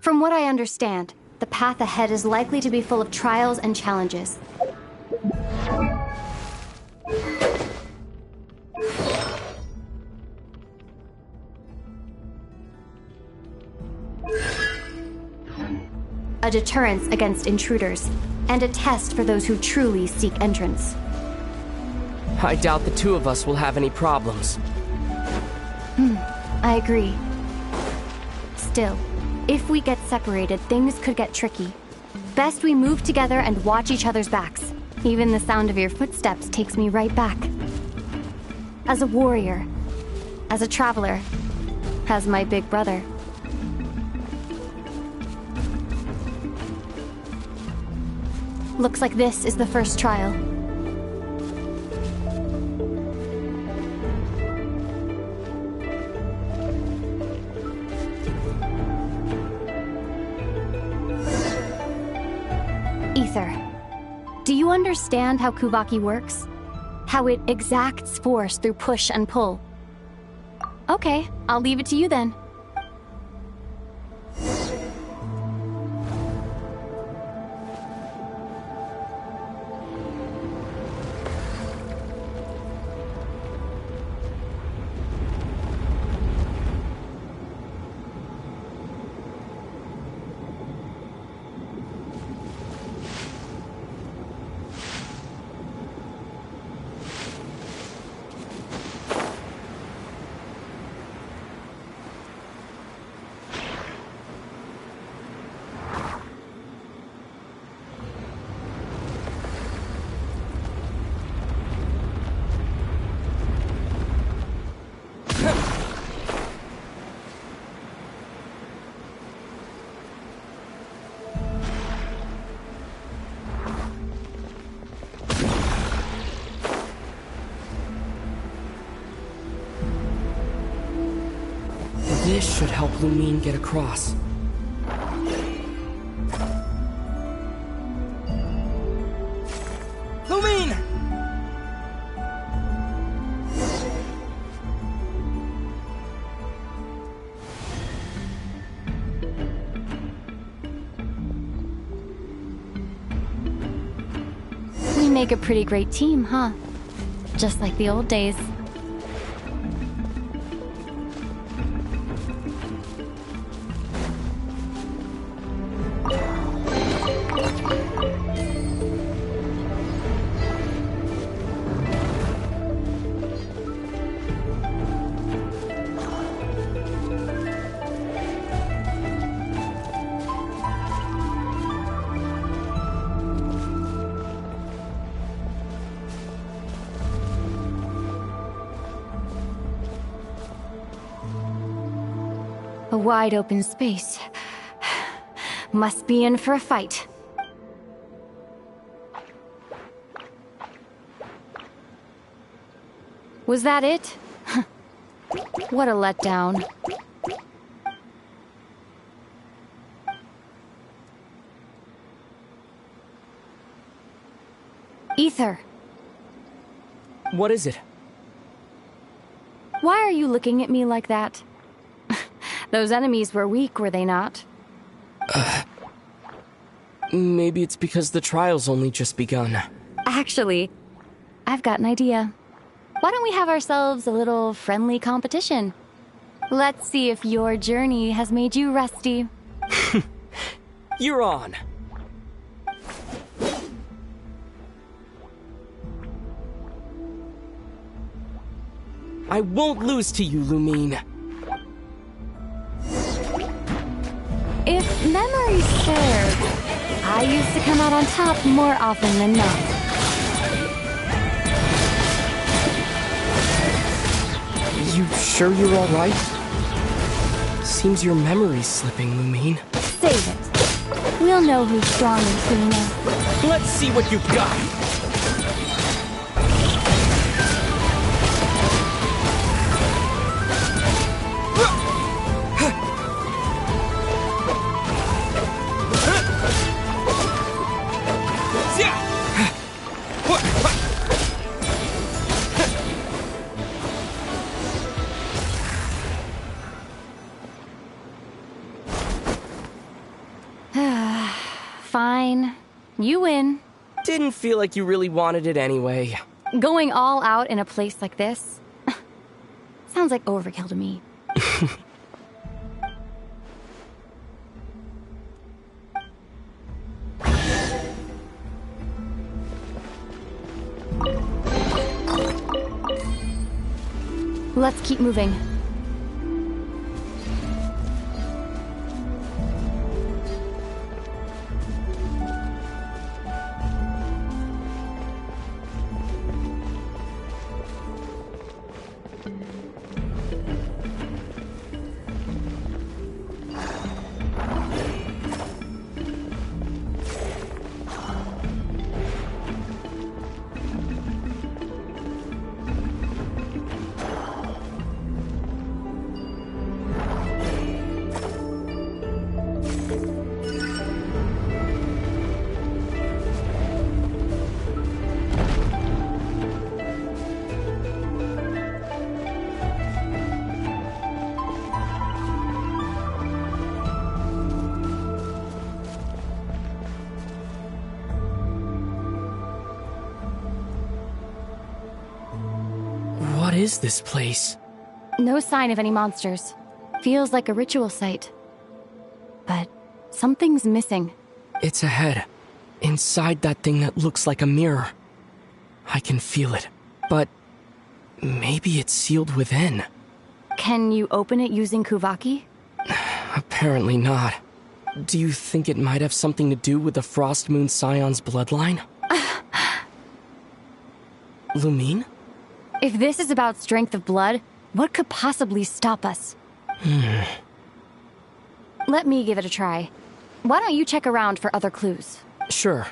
From what I understand, the path ahead is likely to be full of trials and challenges. A deterrence against intruders, and a test for those who truly seek entrance. I doubt the two of us will have any problems. I agree. Still, if we get separated, things could get tricky. Best we move together and watch each other's backs. Even the sound of your footsteps takes me right back. As a warrior, as a traveler, as my big brother. Looks like this is the first trial. Ether, do you understand how Kuvaki works? How it exacts force through push and pull? Okay, I'll leave it to you then. This should help Lumine get across. Lumine! We make a pretty great team, huh? Just like the old days. A wide open space. Must be in for a fight. Was that it? What a letdown. Ether. What is it? Why are you looking at me like that? Those enemies were weak, were they not? Maybe it's because the trial's only just begun. Actually, I've got an idea. Why don't we have ourselves a little friendly competition? Let's see if your journey has made you rusty. You're on. I won't lose to you, Lumine. If memory serves, I used to come out on top more often than not. You sure you're all right? Seems your memory's slipping, Lumine. Save it. We'll know who's strong and soon enough. Let's see what you've got. Fine. You win. Didn't feel like you really wanted it anyway. Going all out in a place like this? Sounds like overkill to me. Let's keep moving. is this place? No sign of any monsters. Feels like a ritual site. But something's missing. It's ahead. Inside that thing that looks like a mirror. I can feel it. But maybe it's sealed within. Can you open it using Kuvaki? Apparently not. Do you think it might have something to do with the Frost Moon Scion's bloodline? Lumine? If this is about strength of blood, what could possibly stop us? Let me give it a try. Why don't you check around for other clues? Sure.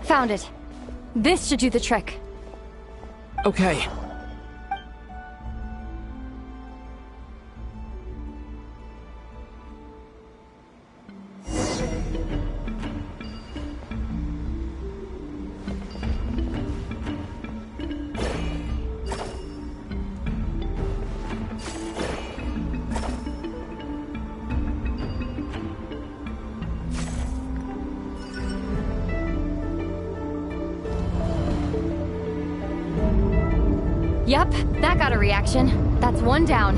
Found it. This should do the trick. Okay. Yep, that got a reaction. That's one down.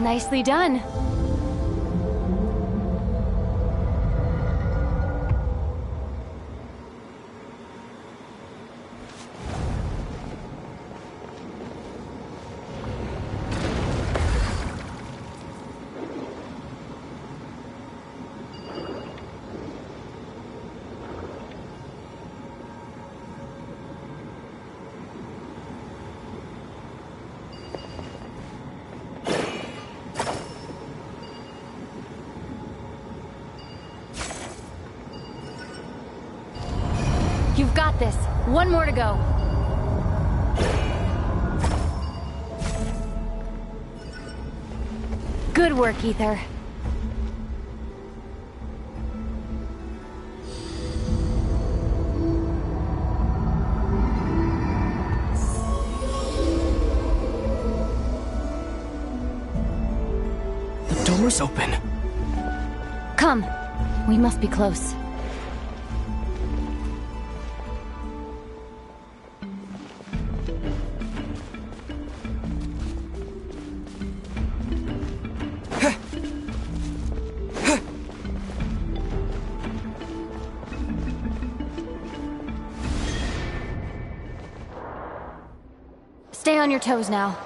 Nicely done. You've got this. One more to go. Good work, Ether. The door's open. Come. We must be close. Stay on your toes now.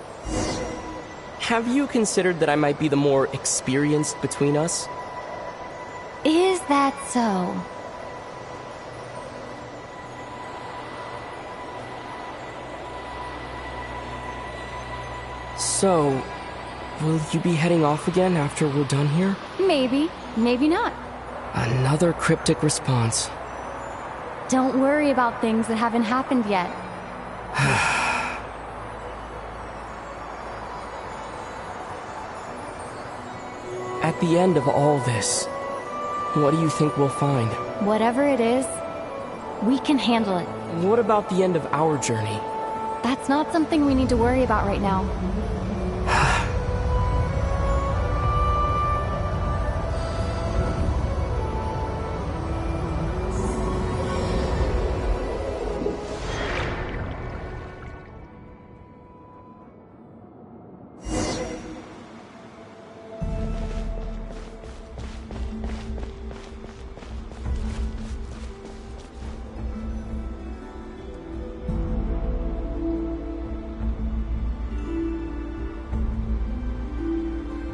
Have you considered that I might be the more experienced between us? Is that so? So, will you be heading off again after we're done here? Maybe, maybe not. Another cryptic response. Don't worry about things that haven't happened yet. At the end of all this, what do you think we'll find? Whatever it is, we can handle it. What about the end of our journey? That's not something we need to worry about right now.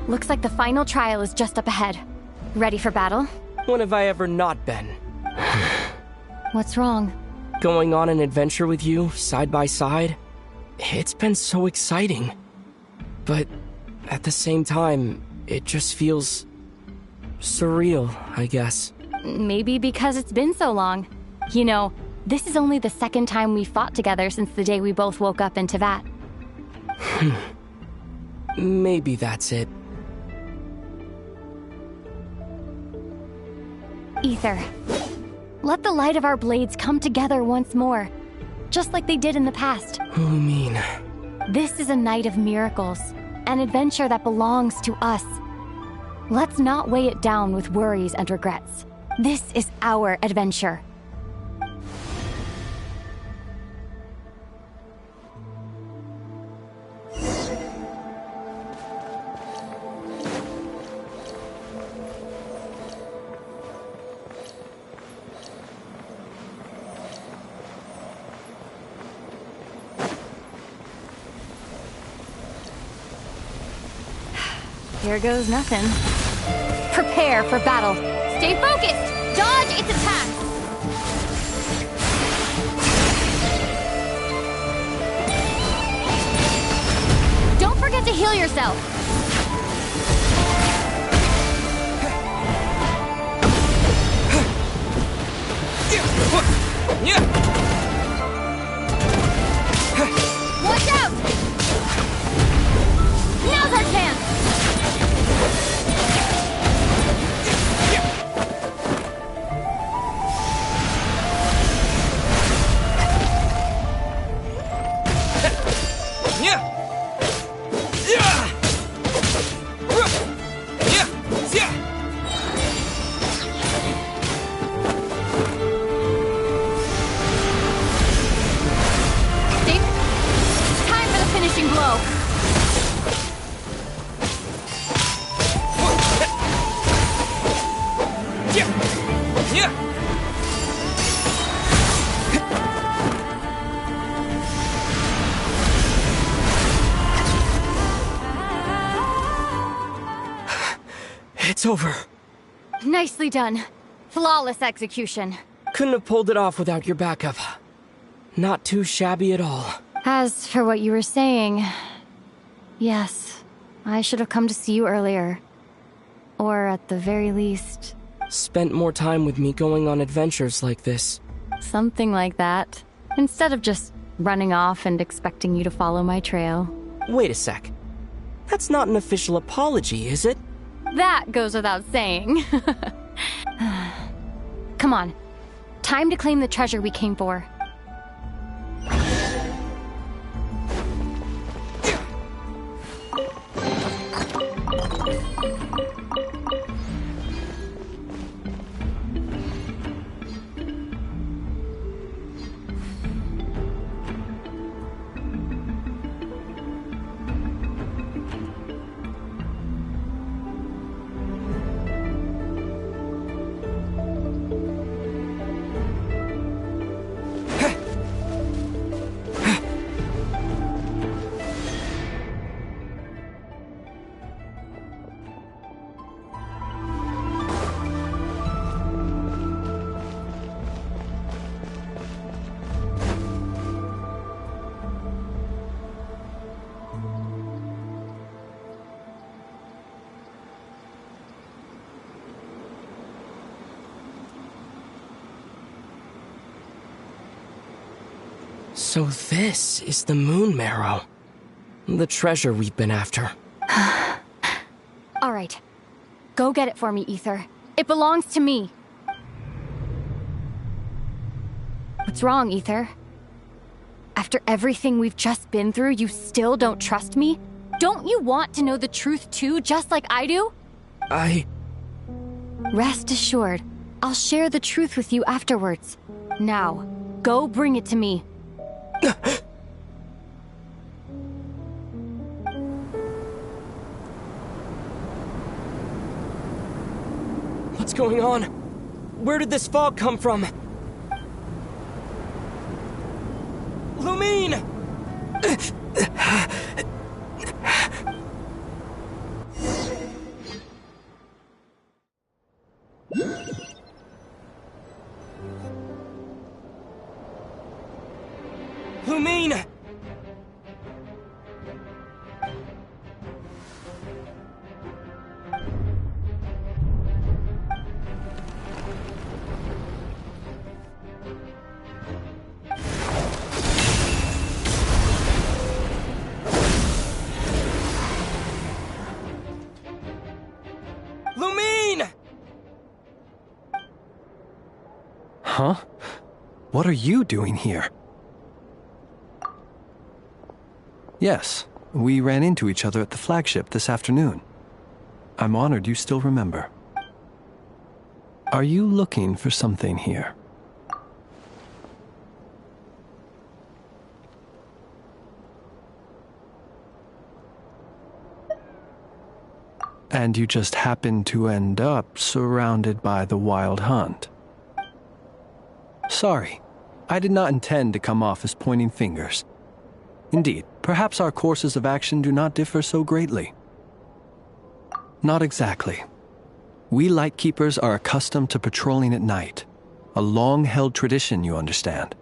Looks like the final trial is just up ahead. Ready for battle? When have I ever not been? What's wrong? Going on an adventure with you, side by side? It's been so exciting. But at the same time, It just feels surreal, I guess. Maybe because it's been so long. You know, this is only the second time we fought together since the day we both woke up in Teyvat. Maybe that's it. Ether, let the light of our blades come together once more, just like they did in the past. Lumine. This is a night of miracles, an adventure that belongs to us. Let's not weigh it down with worries and regrets. This is our adventure. Here goes nothing. Prepare for battle. Stay focused! Dodge its attacks! Don't forget to heal yourself! Watch out! Now's our chance! It's over. Nicely done. Flawless execution. Couldn't have pulled it off without your backup. Not too shabby at all. As for what you were saying, yes, I should have come to see you earlier. Or at the very least... Spent more time with me going on adventures like this. Something like that. Instead of just running off and expecting you to follow my trail. Wait a sec. That's not an official apology, is it? That goes without saying. Come on. Time to claim the treasure we came for. So this is the Moon Marrow. The treasure we've been after. All right. Go get it for me, Ether. It belongs to me. What's wrong, Ether? After everything we've just been through, you still don't trust me? Don't you want to know the truth too, just like I do? Rest assured, I'll share the truth with you afterwards. Now, go bring it to me. What's going on? Where did this fog come from? Lumine! Lumine! Huh? What are you doing here? Yes, we ran into each other at the flagship this afternoon. I'm honored you still remember. Are you looking for something here? And you just happened to end up surrounded by the Wild Hunt. Sorry, I did not intend to come off as pointing fingers. Indeed, perhaps our courses of action do not differ so greatly. Not exactly. We Lightkeepers are accustomed to patrolling at night. A long-held tradition, you understand.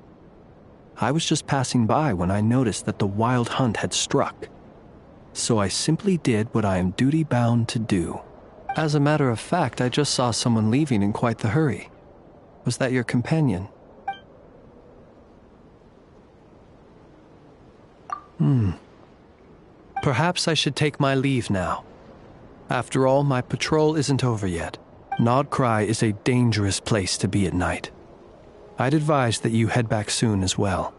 I was just passing by when I noticed that the Wild Hunt had struck. So I simply did what I am duty-bound to do. As a matter of fact, I just saw someone leaving in quite the hurry. Was that your companion? Perhaps I should take my leave now. After all, my patrol isn't over yet. Krai is a dangerous place to be at night. I'd advise that you head back soon as well.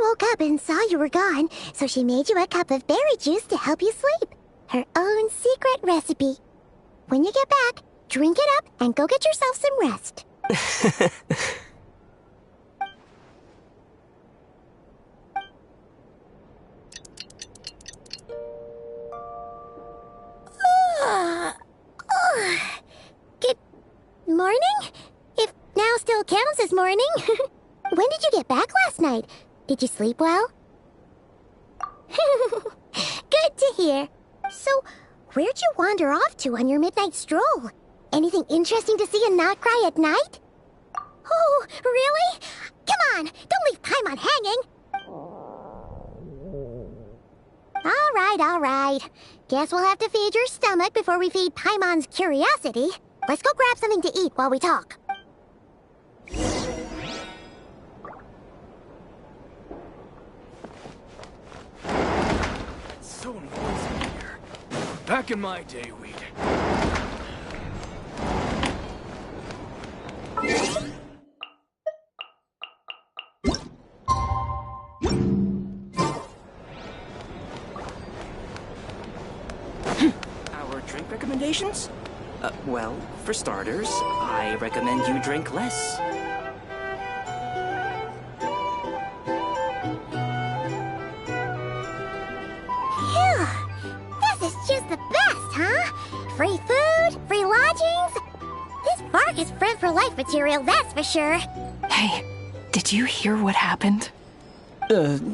Woke up and saw you were gone, so she made you a cup of berry juice to help you sleep. Her own secret recipe. When you get back, drink it up and go get yourself some rest. Good morning? If now still counts as morning. When did you get back last night? Did you sleep well? Good to hear. So, where'd you wander off to on your midnight stroll? Anything interesting to see in Krai at night? Oh, really? Come on, don't leave Paimon hanging. All right. Guess we'll have to feed your stomach before we feed Paimon's curiosity. Let's go grab something to eat while we talk. So noisy here. Back in my day, we'd... Our drink recommendations? Well, for starters, I recommend you drink less. This is just the best, huh? Free food, free lodgings. This bark is friend for life material, that's for sure. Hey, did you hear what happened?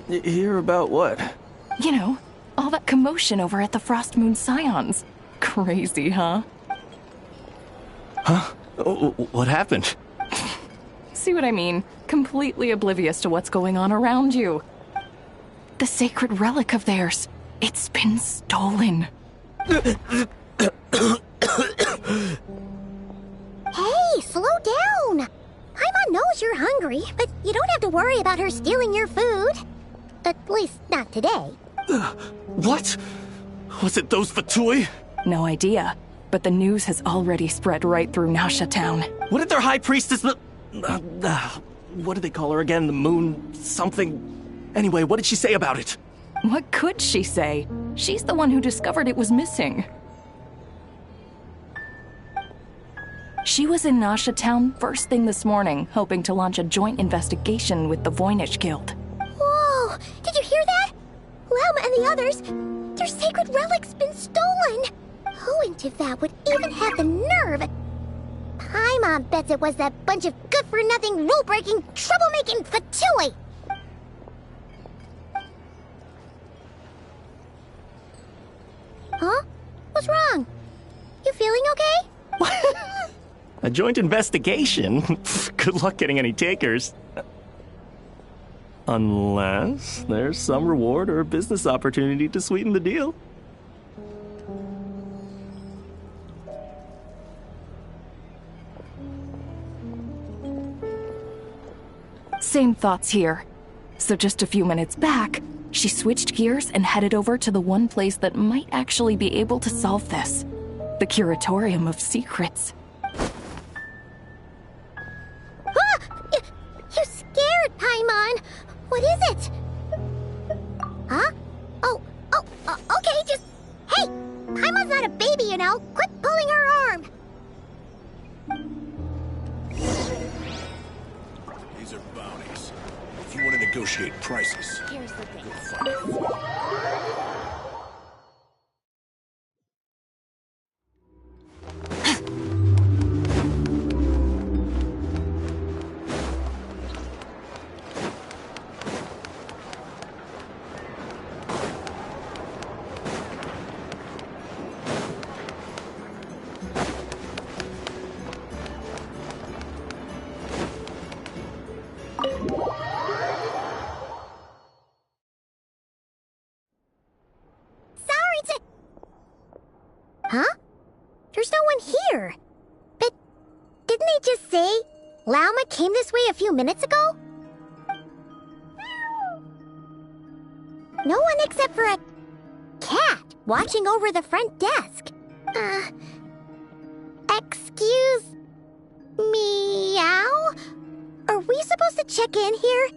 Hear about what? You know, all that commotion over at the Frost Moon Scions. Crazy, huh? Huh? What happened? See what I mean? Completely oblivious to what's going on around you. The sacred relic of theirs. It's been stolen. Hey, slow down. Paimon knows you're hungry, but you don't have to worry about her stealing your food. At least not today. What? Was it those Fatui? No idea, but the news has already spread right through Nasha Town. What did their high priestess... what did they call her again? The moon... something... Anyway, what did she say about it? What could she say? She's the one who discovered it was missing. She was in Nasha Town first thing this morning, hoping to launch a joint investigation with the Voynich Guild. Whoa! Did you hear that? Lauma and the others, their sacred relic's been stolen! Who in Tivat would even have the nerve? Paimon bets it was that bunch of good-for-nothing, rule-breaking, troublemaking Fatui! Huh? What's wrong? You feeling okay? A joint investigation? Good luck getting any takers. Unless there's some reward or a business opportunity to sweeten the deal. Same thoughts here. So just a few minutes back, she switched gears and headed over to the one place that might actually be able to solve this. The Curatorium of Secrets. You scared, Paimon! What is it? Huh? Okay, just... Hey! Paimon's not a baby, you know! Quit pulling her arm! These are bounties. If you want to negotiate prices, here's the thing. go find Huh? There's no one here. But didn't they just say Lauma came this way a few minutes ago? No one except for a cat watching over the front desk. Excuse... meow? Are we supposed to check in here?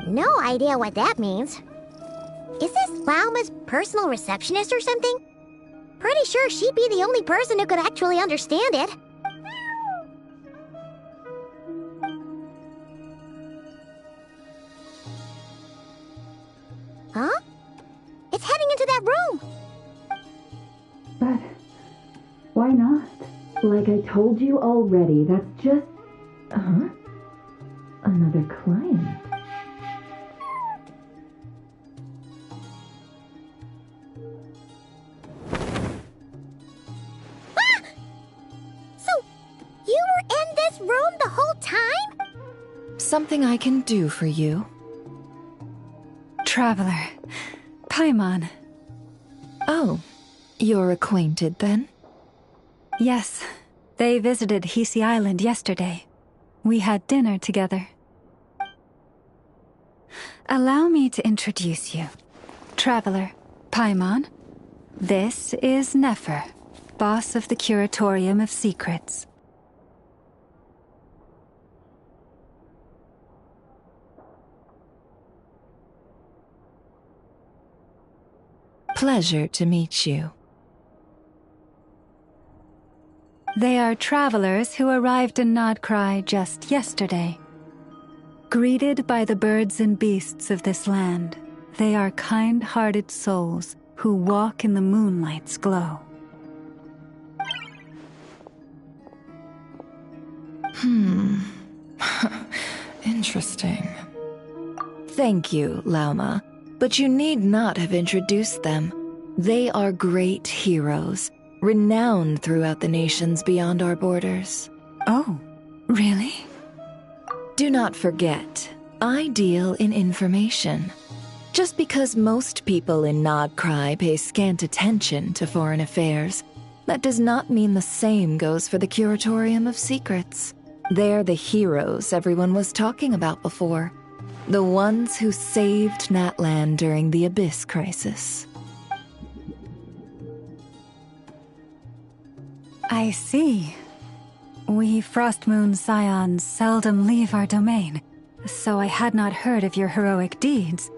No idea what that means. Is this Lauma's personal receptionist or something? Pretty sure she'd be the only person who could actually understand it. Huh? It's heading into that room! But why not? Like I told you already, that's just... Another client. Room the whole time? Something I can do for you? Traveler. Paimon. Oh, you're acquainted then? Yes. They visited Hisi Island yesterday. We had dinner together. Allow me to introduce you. Traveler, Paimon. This is Nefer, boss of the Curatorium of Secrets. Pleasure to meet you. They are travelers who arrived in Krai just yesterday. Greeted by the birds and beasts of this land, they are kind-hearted souls who walk in the moonlight's glow. Interesting. Thank you, Lauma. But you need not have introduced them. They are great heroes, renowned throughout the nations beyond our borders. Oh, really? Do not forget, I deal in information. Just because most people in Krai pay scant attention to foreign affairs, that does not mean the same goes for the Curatorium of Secrets. They're the heroes everyone was talking about before. The ones who saved Natlan during the Abyss crisis. I see. We Frostmoon Scions seldom leave our domain, so I had not heard of your heroic deeds.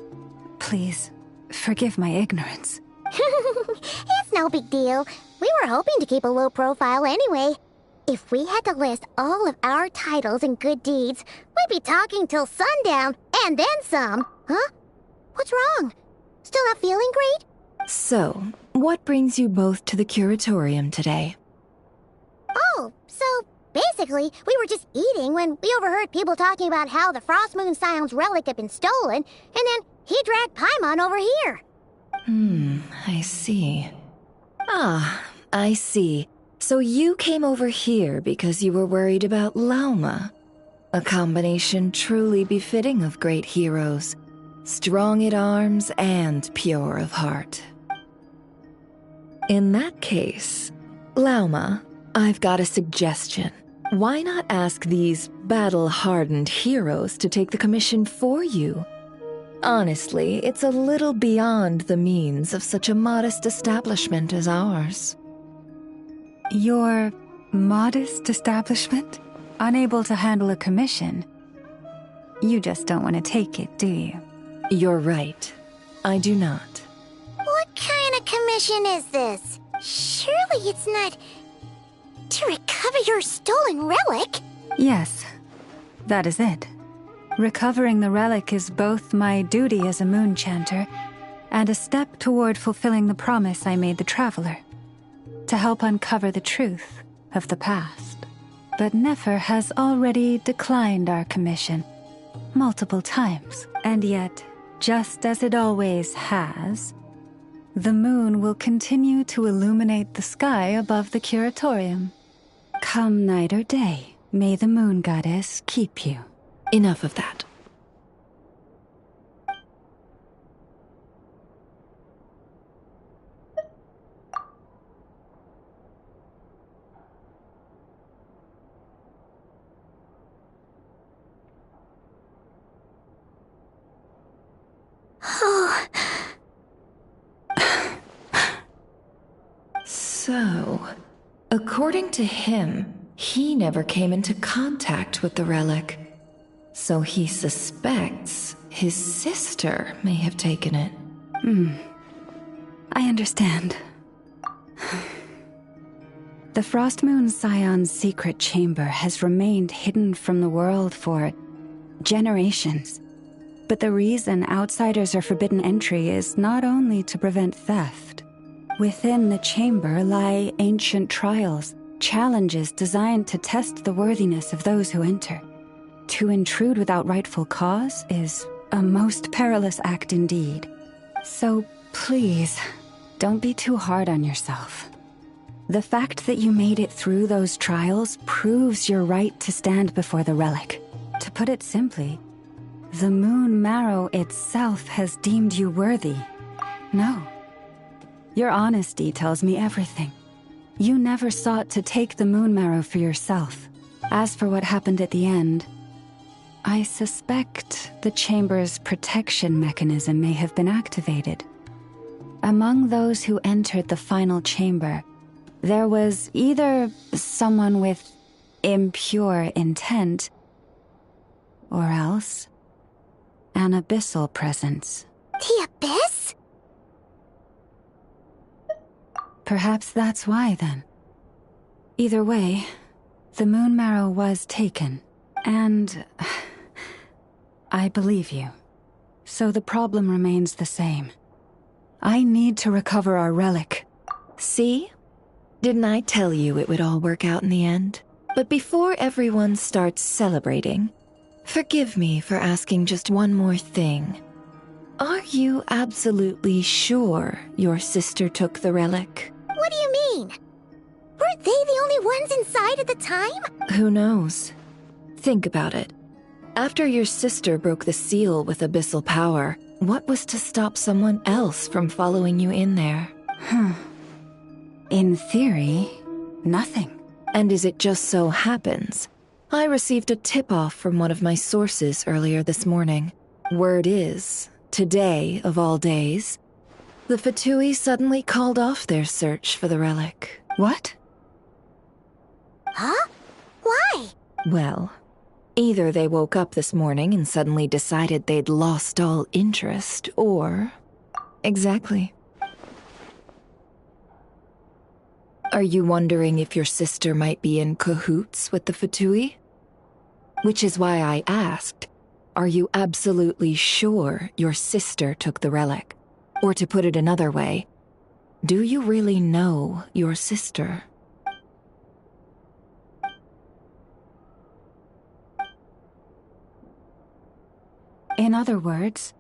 Please, forgive my ignorance. It's no big deal. We were hoping to keep a low profile anyway. If we had to list all of our titles and good deeds, we'd be talking till sundown, and then some. Huh? What's wrong? Still not feeling great? So, what brings you both to the Curatorium today? Oh, so basically, we were just eating when we overheard people talking about how the Frostmoon Scion's relic had been stolen, and then he dragged Paimon over here. I see. Ah, I see. So you came over here because you were worried about Lauma. A combination truly befitting of great heroes. Strong at arms and pure of heart. In that case, Lauma, I've got a suggestion. Why not ask these battle-hardened heroes to take the commission for you? Honestly, it's a little beyond the means of such a modest establishment as ours. Your modest establishment? Unable to handle a commission? You just don't want to take it, do you? You're right. I do not. What kind of commission is this? Surely it's not to recover your stolen relic? Yes, that is it. Recovering the relic is both my duty as a moon chanter and a step toward fulfilling the promise I made the Traveler, to help uncover the truth of the past. But Nefer has already declined our commission multiple times, and yet, just as it always has, the moon will continue to illuminate the sky above the Curatorium. Come night or day, may the moon goddess keep you. Enough of that. So, according to him, he never came into contact with the relic. So he suspects his sister may have taken it. I understand. The Frostmoon Scion's secret chamber has remained hidden from the world for generations. But the reason outsiders are forbidden entry is not only to prevent theft. Within the chamber lie ancient trials, challenges designed to test the worthiness of those who enter. To intrude without rightful cause is a most perilous act indeed. So please, don't be too hard on yourself. The fact that you made it through those trials proves your right to stand before the relic. To put it simply, the Moon Marrow itself has deemed you worthy. No. Your honesty tells me everything. You never sought to take the Moon Marrow for yourself. As for what happened at the end, I suspect the chamber's protection mechanism may have been activated. Among those who entered the final chamber, there was either someone with impure intent, or else an abyssal presence. The Abyss? Perhaps that's why, then. Either way, the Moon Marrow was taken, and I believe you. So the problem remains the same. I need to recover our relic. See? Didn't I tell you it would all work out in the end? But before everyone starts celebrating, forgive me for asking just one more thing. Are you absolutely sure your sister took the relic? What do you mean? Weren't they the only ones inside at the time? Who knows? Think about it. After your sister broke the seal with abyssal power, what was to stop someone else from following you in there? In theory, nothing. And as it just so happens, I received a tip-off from one of my sources earlier this morning. Word is, today of all days, the Fatui suddenly called off their search for the relic. What? Huh? Why? Well, either they woke up this morning and suddenly decided they'd lost all interest, or... Exactly. Are you wondering if your sister might be in cahoots with the Fatui? Which is why I asked, are you absolutely sure your sister took the relic? Or to put it another way, do you really know your sister? In other words,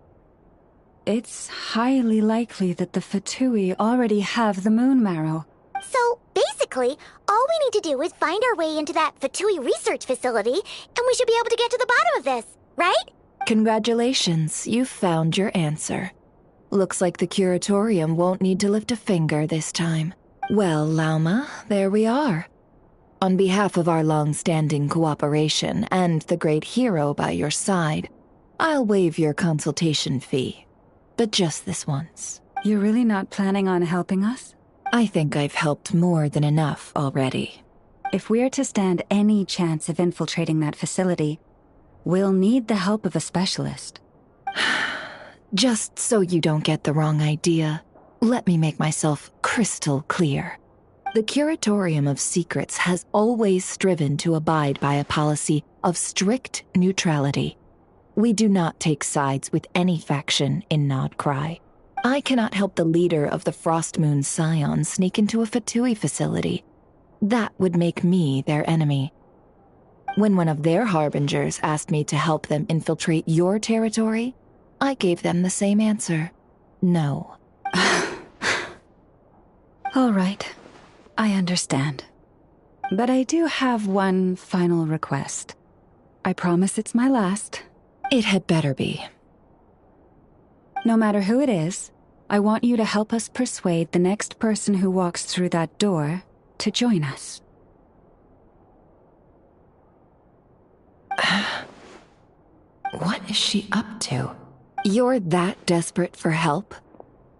it's highly likely that the Fatui already have the moon marrow. So, basically, all we need to do is find our way into that Fatui research facility, and we should be able to get to the bottom of this, right? Congratulations, you've found your answer. Looks like the curatorium won't need to lift a finger this time. Well, Lauma, there we are. On behalf of our long-standing cooperation and the great hero by your side, I'll waive your consultation fee. But just this once. You're really not planning on helping us? I think I've helped more than enough already. If we're to stand any chance of infiltrating that facility, we'll need the help of a specialist. Just so you don't get the wrong idea, let me make myself crystal clear. The Curatorium of Secrets has always striven to abide by a policy of strict neutrality. We do not take sides with any faction in Krai. I cannot help the leader of the Frostmoon Scions sneak into a Fatui facility. That would make me their enemy. When one of their harbingers asked me to help them infiltrate your territory, I gave them the same answer. No. All right. I understand. But I do have one final request. I promise it's my last. It had better be. No matter who it is, I want you to help us persuade the next person who walks through that door to join us. What is she up to? You're that desperate for help?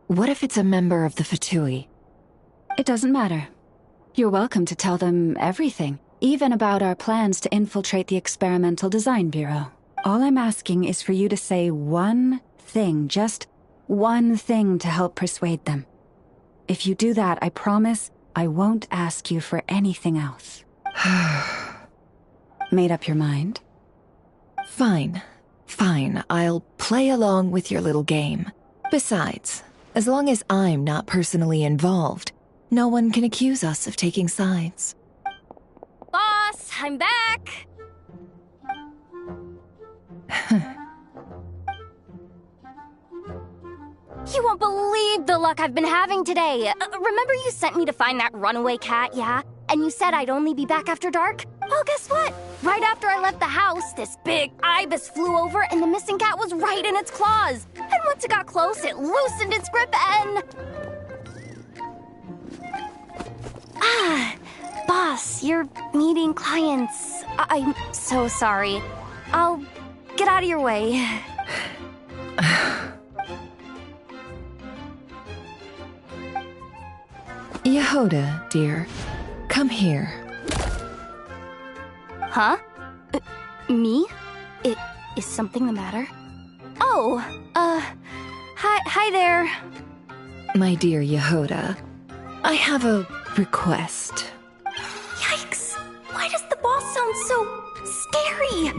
What if it's a member of the Fatui? It doesn't matter. You're welcome to tell them everything, even about our plans to infiltrate the Experimental Design Bureau. All I'm asking is for you to say one thing, just one thing to help persuade them. If you do that, I promise I won't ask you for anything else. Made up your mind? Fine. Fine, I'll play along with your little game. Besides, as long as I'm not personally involved, no one can accuse us of taking sides. Boss, I'm back! You won't believe the luck I've been having today. Remember you sent me to find that runaway cat, yeah? And you said I'd only be back after dark? Well, guess what? Right after I left the house, this big ibis flew over and the missing cat was right in its claws. And once it got close, it loosened its grip and... Boss, you're meeting clients. I'm so sorry. I'll get out of your way. Yehoda, dear, come here. Huh? Me? Is something the matter? Oh, hi there. My dear Yehoda, I have a request. Yikes! Why does the boss sound so scary?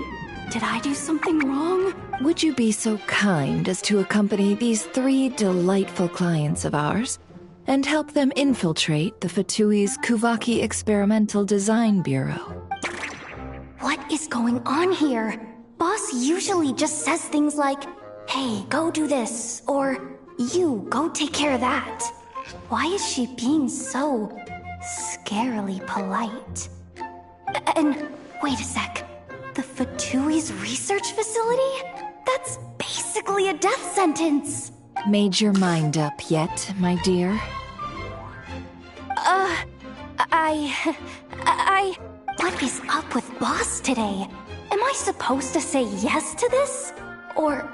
Did I do something wrong? Would you be so kind as to accompany these 3 delightful clients of ours and help them infiltrate the Fatui's Kuvaki Experimental Design Bureau? What is going on here? Boss usually just says things like, hey, go do this, or you, go take care of that. Why is she being so scarily polite? And wait a sec, the Fatui's research facility? That's basically a death sentence. Made your mind up yet, my dear? What is up with Boss today? Am I supposed to say yes to this? Or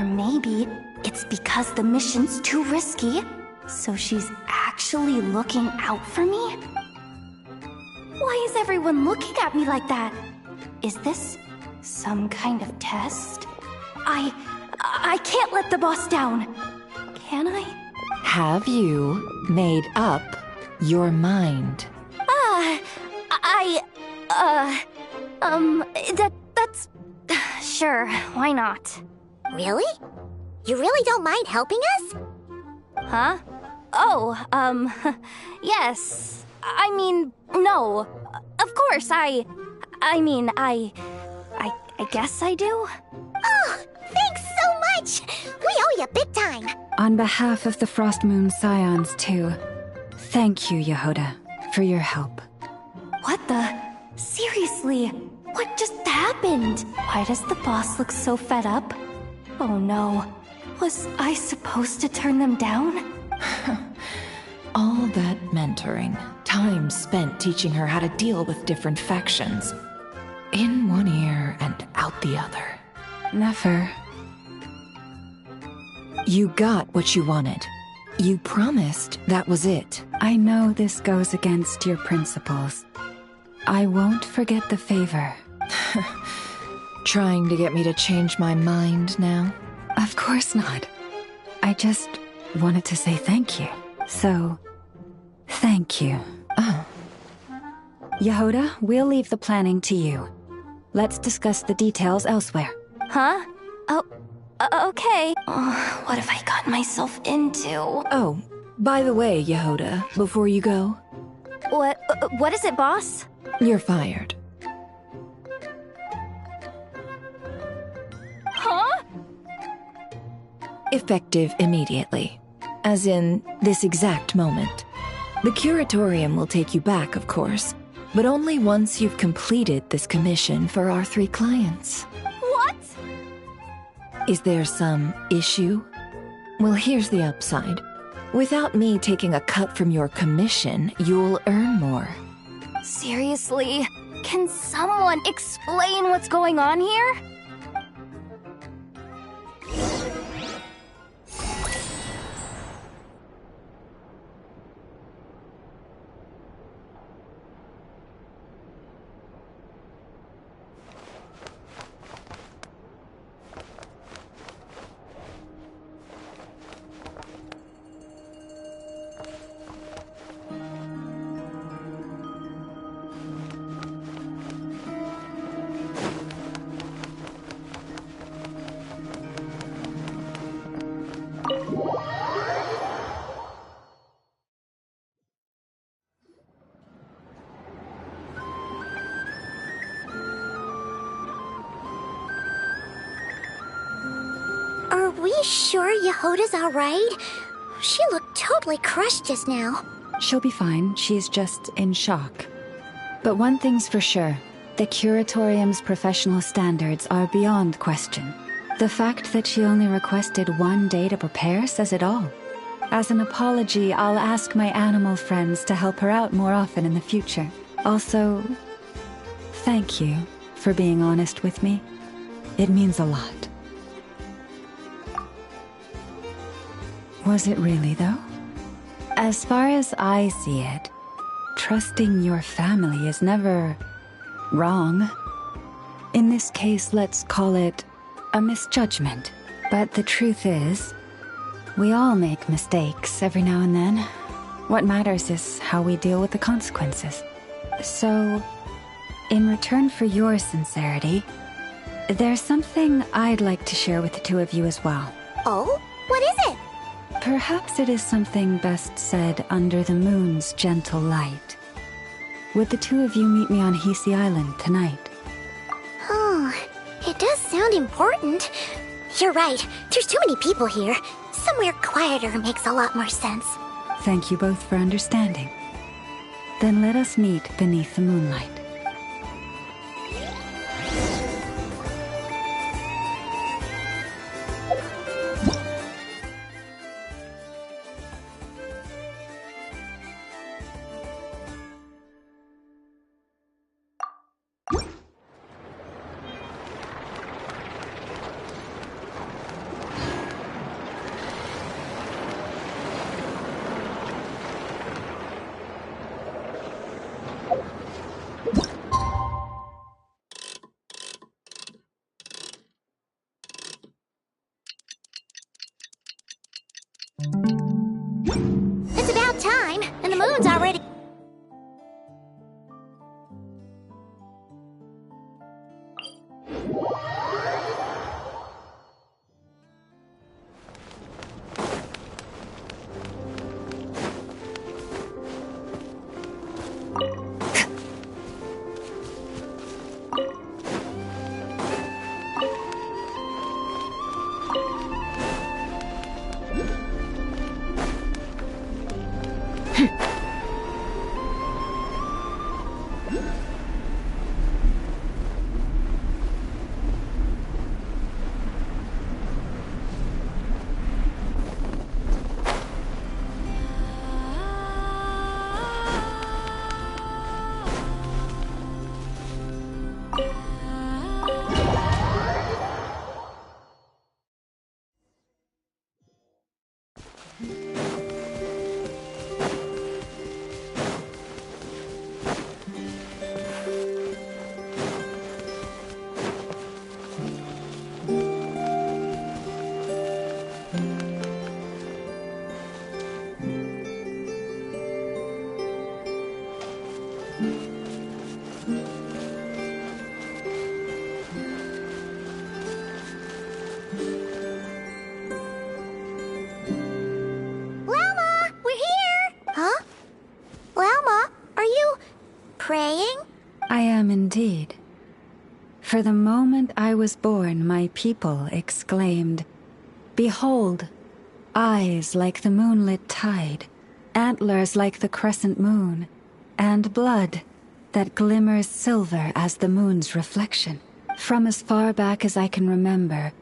maybe it's because the mission's too risky, so she's actually looking out for me? Why is everyone looking at me like that? Is this some kind of test? I can't let the boss down. Can I? Have you made up your mind? That's... Sure, why not? Really? You really don't mind helping us? Huh? Oh, yes. I mean, no. Of course, I guess I do. Oh, thanks so much! We owe you big time! On behalf of the Frost Moon Scions, too, thank you, Yehoda, for your help. What the? Seriously, what just happened? Why does the boss look so fed up? Oh no, was I supposed to turn them down? All that mentoring, time spent teaching her how to deal with different factions. In one ear and out the other. Never. You got what you wanted. You promised that was it. I know this goes against your principles. I won't forget the favor. Trying to get me to change my mind now? Of course not. I just wanted to say thank you. So, thank you. Oh. Yehoda, we'll leave the planning to you. Let's discuss the details elsewhere. Huh? Oh, okay. What have I gotten myself into? Oh, by the way, Yehoda, before you go... What is it, boss? You're fired. Huh? Effective immediately. As in, this exact moment. The curatorium will take you back, of course, but only once you've completed this commission for our 3 clients. What? Is there some issue? Well, here's the upside. Without me taking a cut from your commission, you'll earn more. Seriously? Can someone explain what's going on here? Are we sure Yehoda's alright? She looked totally crushed just now. She'll be fine. She's just in shock. But one thing's for sure. The curatorium's professional standards are beyond question. The fact that she only requested 1 day to prepare says it all. As an apology, I'll ask my animal friends to help her out more often in the future. Also, thank you for being honest with me. It means a lot. Was it really, though? As far as I see it, trusting your family is never wrong. In this case, let's call it a misjudgment. But the truth is, we all make mistakes every now and then. What matters is how we deal with the consequences. So, in return for your sincerity, there's something I'd like to share with the 2 of you as well. Oh? What is it? Perhaps it is something best said under the moon's gentle light. Would the 2 of you meet me on Hisi Island tonight? Oh, it does sound important. You're right, there's too many people here. Somewhere quieter makes a lot more sense. Thank you both for understanding. Then let us meet beneath the moonlight. Llama, we're here! Huh? Llama, are you praying? I am indeed. For the moment I was born, my people exclaimed, "Behold, eyes like the moonlit tide, antlers like the crescent moon, and blood that glimmers silver as the moon's reflection." From as far back as I can remember,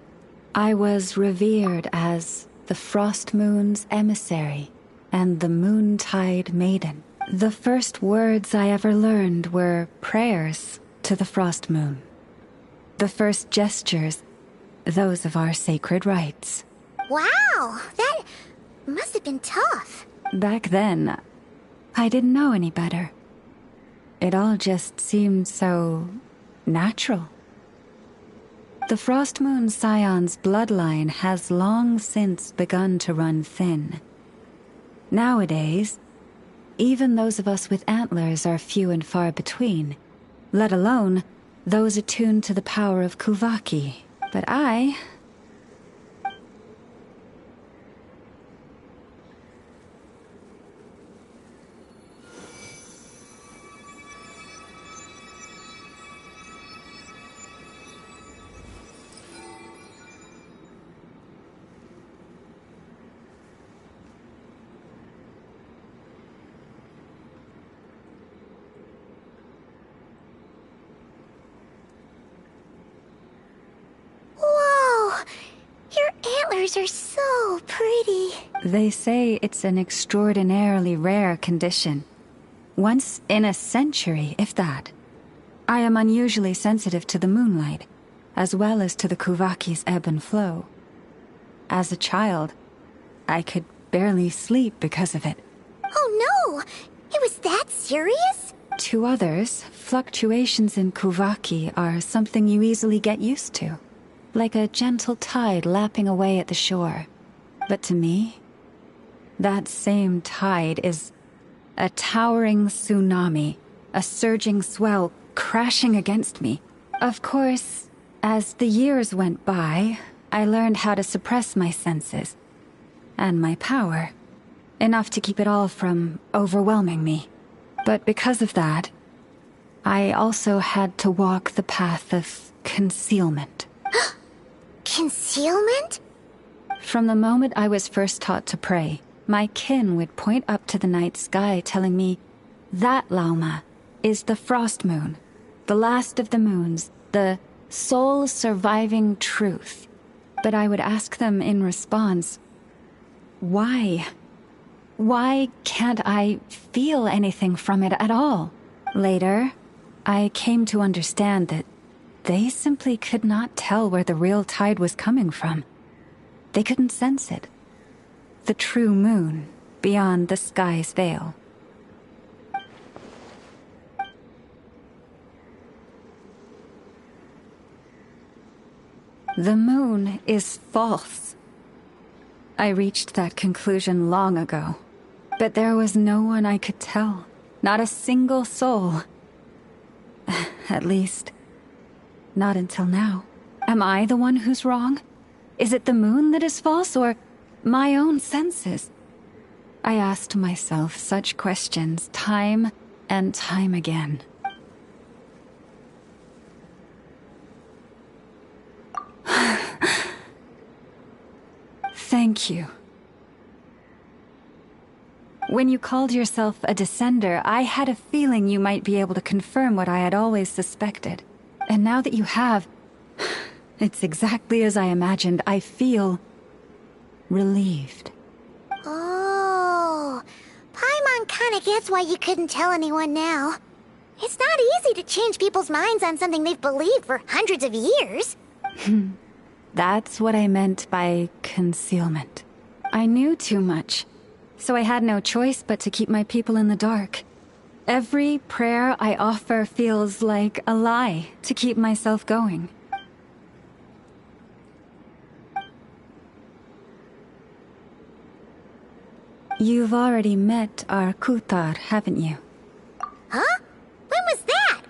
I was revered as the Frost Moon's emissary and the Moontide Maiden. The first words I ever learned were prayers to the Frost Moon. The first gestures, those of our sacred rites. Wow, that must have been tough. Back then, I didn't know any better. It all just seemed so natural. The Frost Moon Scion's bloodline has long since begun to run thin. Nowadays, even those of us with antlers are few and far between, let alone those attuned to the power of Kuvaki. But I... Whoa! Your antlers are so pretty. They say it's an extraordinarily rare condition. Once in a century, if that. I am unusually sensitive to the moonlight, as well as to the Kuvaki's ebb and flow. As a child, I could barely sleep because of it. Oh no! It was that serious? To others, fluctuations in Kuvaki are something you easily get used to, like a gentle tide lapping away at the shore. But to me, that same tide is a towering tsunami, a surging swell crashing against me. Of course, as the years went by, I learned how to suppress my senses and my power, enough to keep it all from overwhelming me. But because of that, I also had to walk the path of concealment. Concealment? From the moment I was first taught to pray, my kin would point up to the night sky telling me, "That Lauma is the Frost Moon, the last of the moons, the sole surviving truth." But I would ask them in response, why? Why can't I feel anything from it at all? Later, I came to understand that they simply could not tell where the real tide was coming from. They couldn't sense it. The true moon beyond the sky's veil. The moon is false. I reached that conclusion long ago, but there was no one I could tell, not a single soul. At least, not until now. Am I the one who's wrong? Is it the moon that is false, or my own senses? I asked myself such questions time and time again. Thank you. When you called yourself a descender, I had a feeling you might be able to confirm what I had always suspected. And now that you have, it's exactly as I imagined. I feel relieved. Oh, Paimon kinda gets why you couldn't tell anyone now. It's not easy to change people's minds on something they've believed for hundreds of years. That's what I meant by concealment. I knew too much, so I had no choice but to keep my people in the dark. Every prayer I offer feels like a lie to keep myself going. You've already met our Kutar, haven't you? Huh? When was that?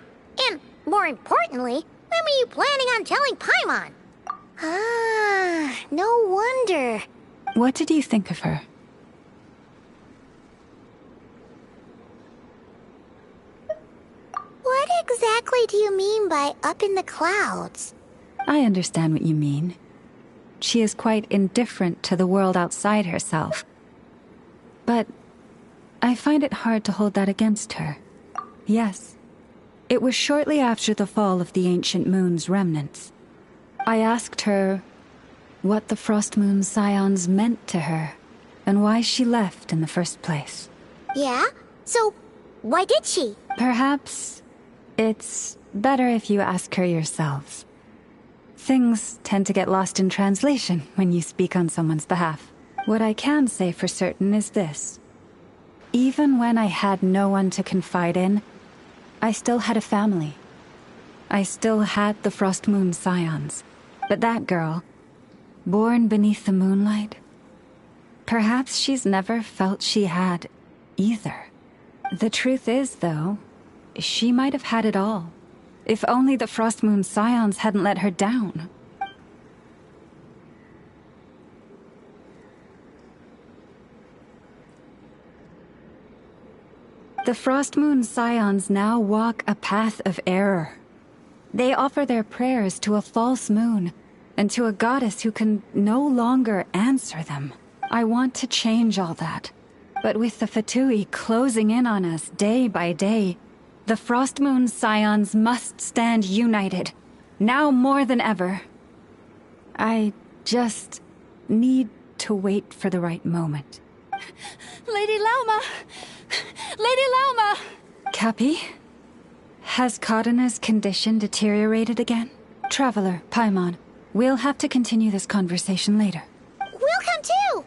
And more importantly, when were you planning on telling Paimon? Ah, no wonder. What did you think of her? What exactly do you mean by up in the clouds? I understand what you mean. She is quite indifferent to the world outside herself. But I find it hard to hold that against her. Yes, it was shortly after the fall of the ancient moon's remnants. I asked her what the Frost Moon Scions meant to her, and why she left in the first place. Yeah? So, why did she? Perhaps it's better if you ask her yourselves. Things tend to get lost in translation when you speak on someone's behalf. What I can say for certain is this. Even when I had no one to confide in, I still had a family. I still had the Frost Moon Scions. But that girl, born beneath the moonlight, perhaps she's never felt she had either. The truth is, though, she might have had it all, if only the Frost Moon Scions hadn't let her down. The Frost Moon Scions now walk a path of error. They offer their prayers to a false moon, and to a goddess who can no longer answer them. I want to change all that. But with the Fatui closing in on us day by day, the Frost Moon Scions must stand united, now more than ever. I just need to wait for the right moment. Lady Lauma! Lady Lauma! Cappy? Has Karina's condition deteriorated again? Traveler, Paimon, we'll have to continue this conversation later. We'll come too!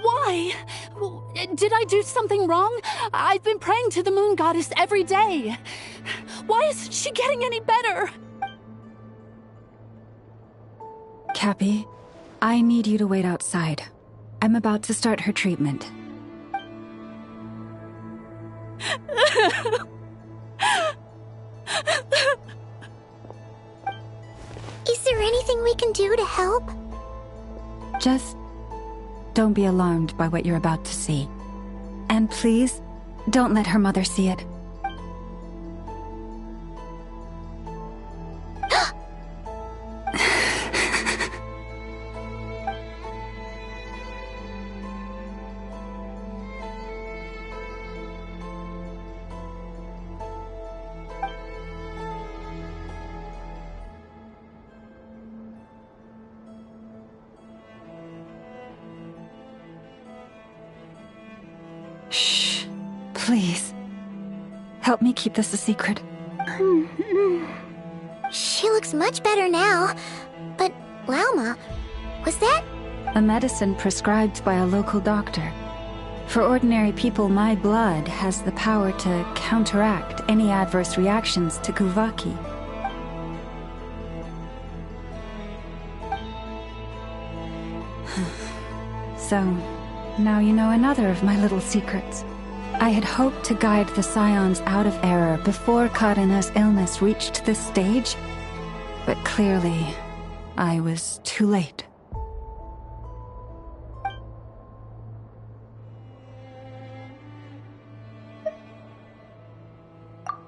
Why? Did I do something wrong? I've been praying to the moon goddess every day. Why isn't she getting any better? Cappy, I need you to wait outside. I'm about to start her treatment. Is there anything we can do to help? Just don't be alarmed by what you're about to see. And please, don't let her mother see it. Shh. Please. Help me keep this a secret. She looks much better now. But, Lauma, was that? A medicine prescribed by a local doctor. For ordinary people, my blood has the power to counteract any adverse reactions to Kuvaki. So, now you know another of my little secrets. I had hoped to guide the Scions out of error before Karina's illness reached this stage, but clearly, I was too late.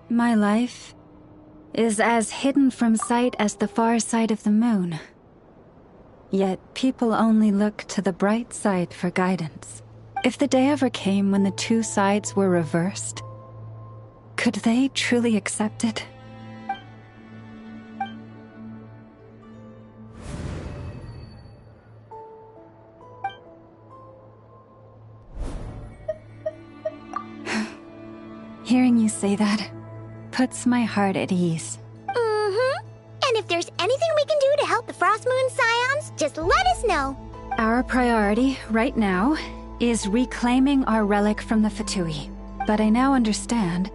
My life is as hidden from sight as the far side of the moon. Yet people only look to the bright side for guidance. If the day ever came when the two sides were reversed, could they truly accept it? say that puts my heart at ease. Mm-hmm. And if there's anything we can do to help the Frost Moon Scions, just let us know. Our priority right now is reclaiming our relic from the Fatui. But I now understand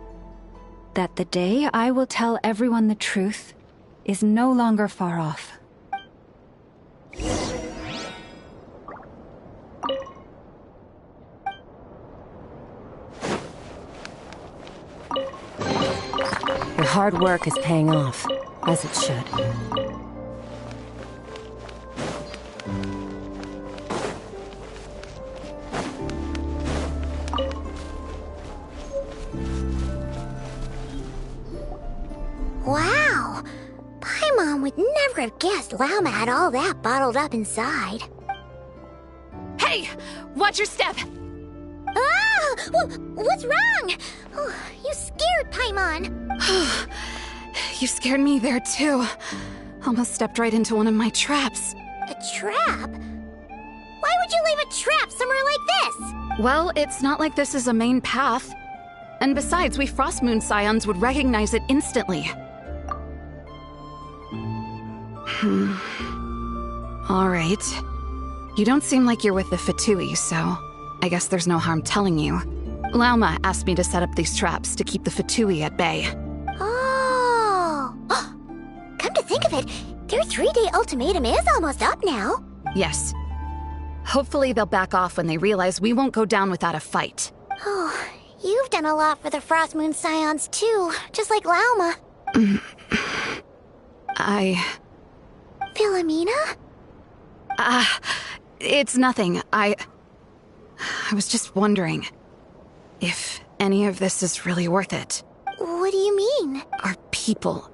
that the day I will tell everyone the truth is no longer far off. Your hard work is paying off, as it should. Wow! Paimon would never have guessed Lauma had all that bottled up inside. Hey! Watch your step! Ah! What's wrong? Oh, you scared Paimon. You scared me there too. Almost stepped right into one of my traps. A trap? Why would you leave a trap somewhere like this? Well, it's not like this is a main path. And besides, we Frost Moon Scions would recognize it instantly. Alright. You don't seem like you're with the Fatui, so I guess there's no harm telling you. Lauma asked me to set up these traps to keep the Fatui at bay. Oh! Come to think of it, their 3-day ultimatum is almost up now. Yes. Hopefully they'll back off when they realize we won't go down without a fight. Oh, you've done a lot for the Frost Moon Scions too, just like Lauma. Philomena? It's nothing. I was just wondering if any of this is really worth it. What do you mean? Our people.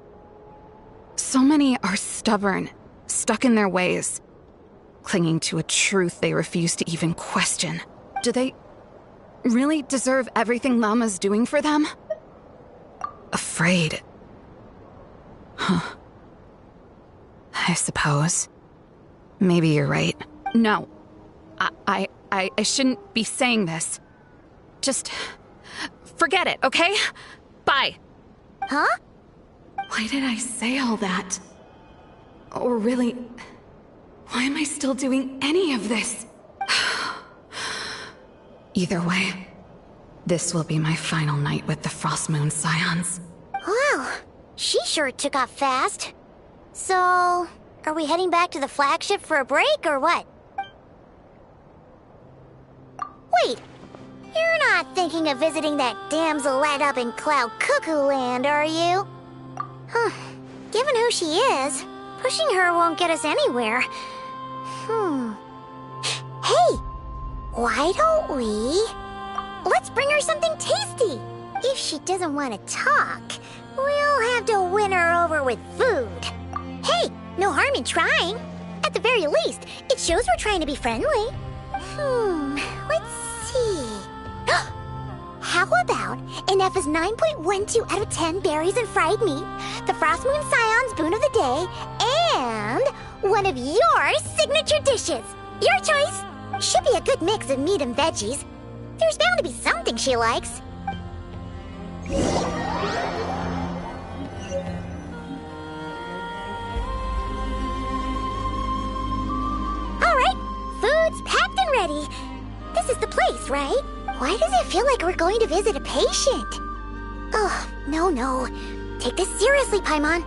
So many are stubborn, stuck in their ways, clinging to a truth they refuse to even question. Do they really deserve everything Lauma's doing for them? Afraid. Huh. I suppose. Maybe you're right. No. I shouldn't be saying this. Just forget it, okay? Bye. Huh? Why did I say all that? Or really, why am I still doing any of this? Either way, this will be my final night with the Frost Moon Scions. Wow, she sure took off fast. So, are we heading back to the flagship for a break, or what? Wait, you're not thinking of visiting that damselette up in Cloud Cuckoo Land, are you? Huh, given who she is, pushing her won't get us anywhere. Hey, why don't we... Let's bring her something tasty. If she doesn't want to talk, we'll have to win her over with food. Hey, no harm in trying. At the very least, it shows we're trying to be friendly. Let's see. How about Ineffa's 9.12 out of 10 berries and fried meat, the Frost Moon Scion's boon of the day, and one of your signature dishes. Your choice. Should be a good mix of meat and veggies. There's bound to be something she likes. Alright, food's packed and ready. This is the place, right? Why does it feel like we're going to visit a patient? Oh, no. Take this seriously, Paimon.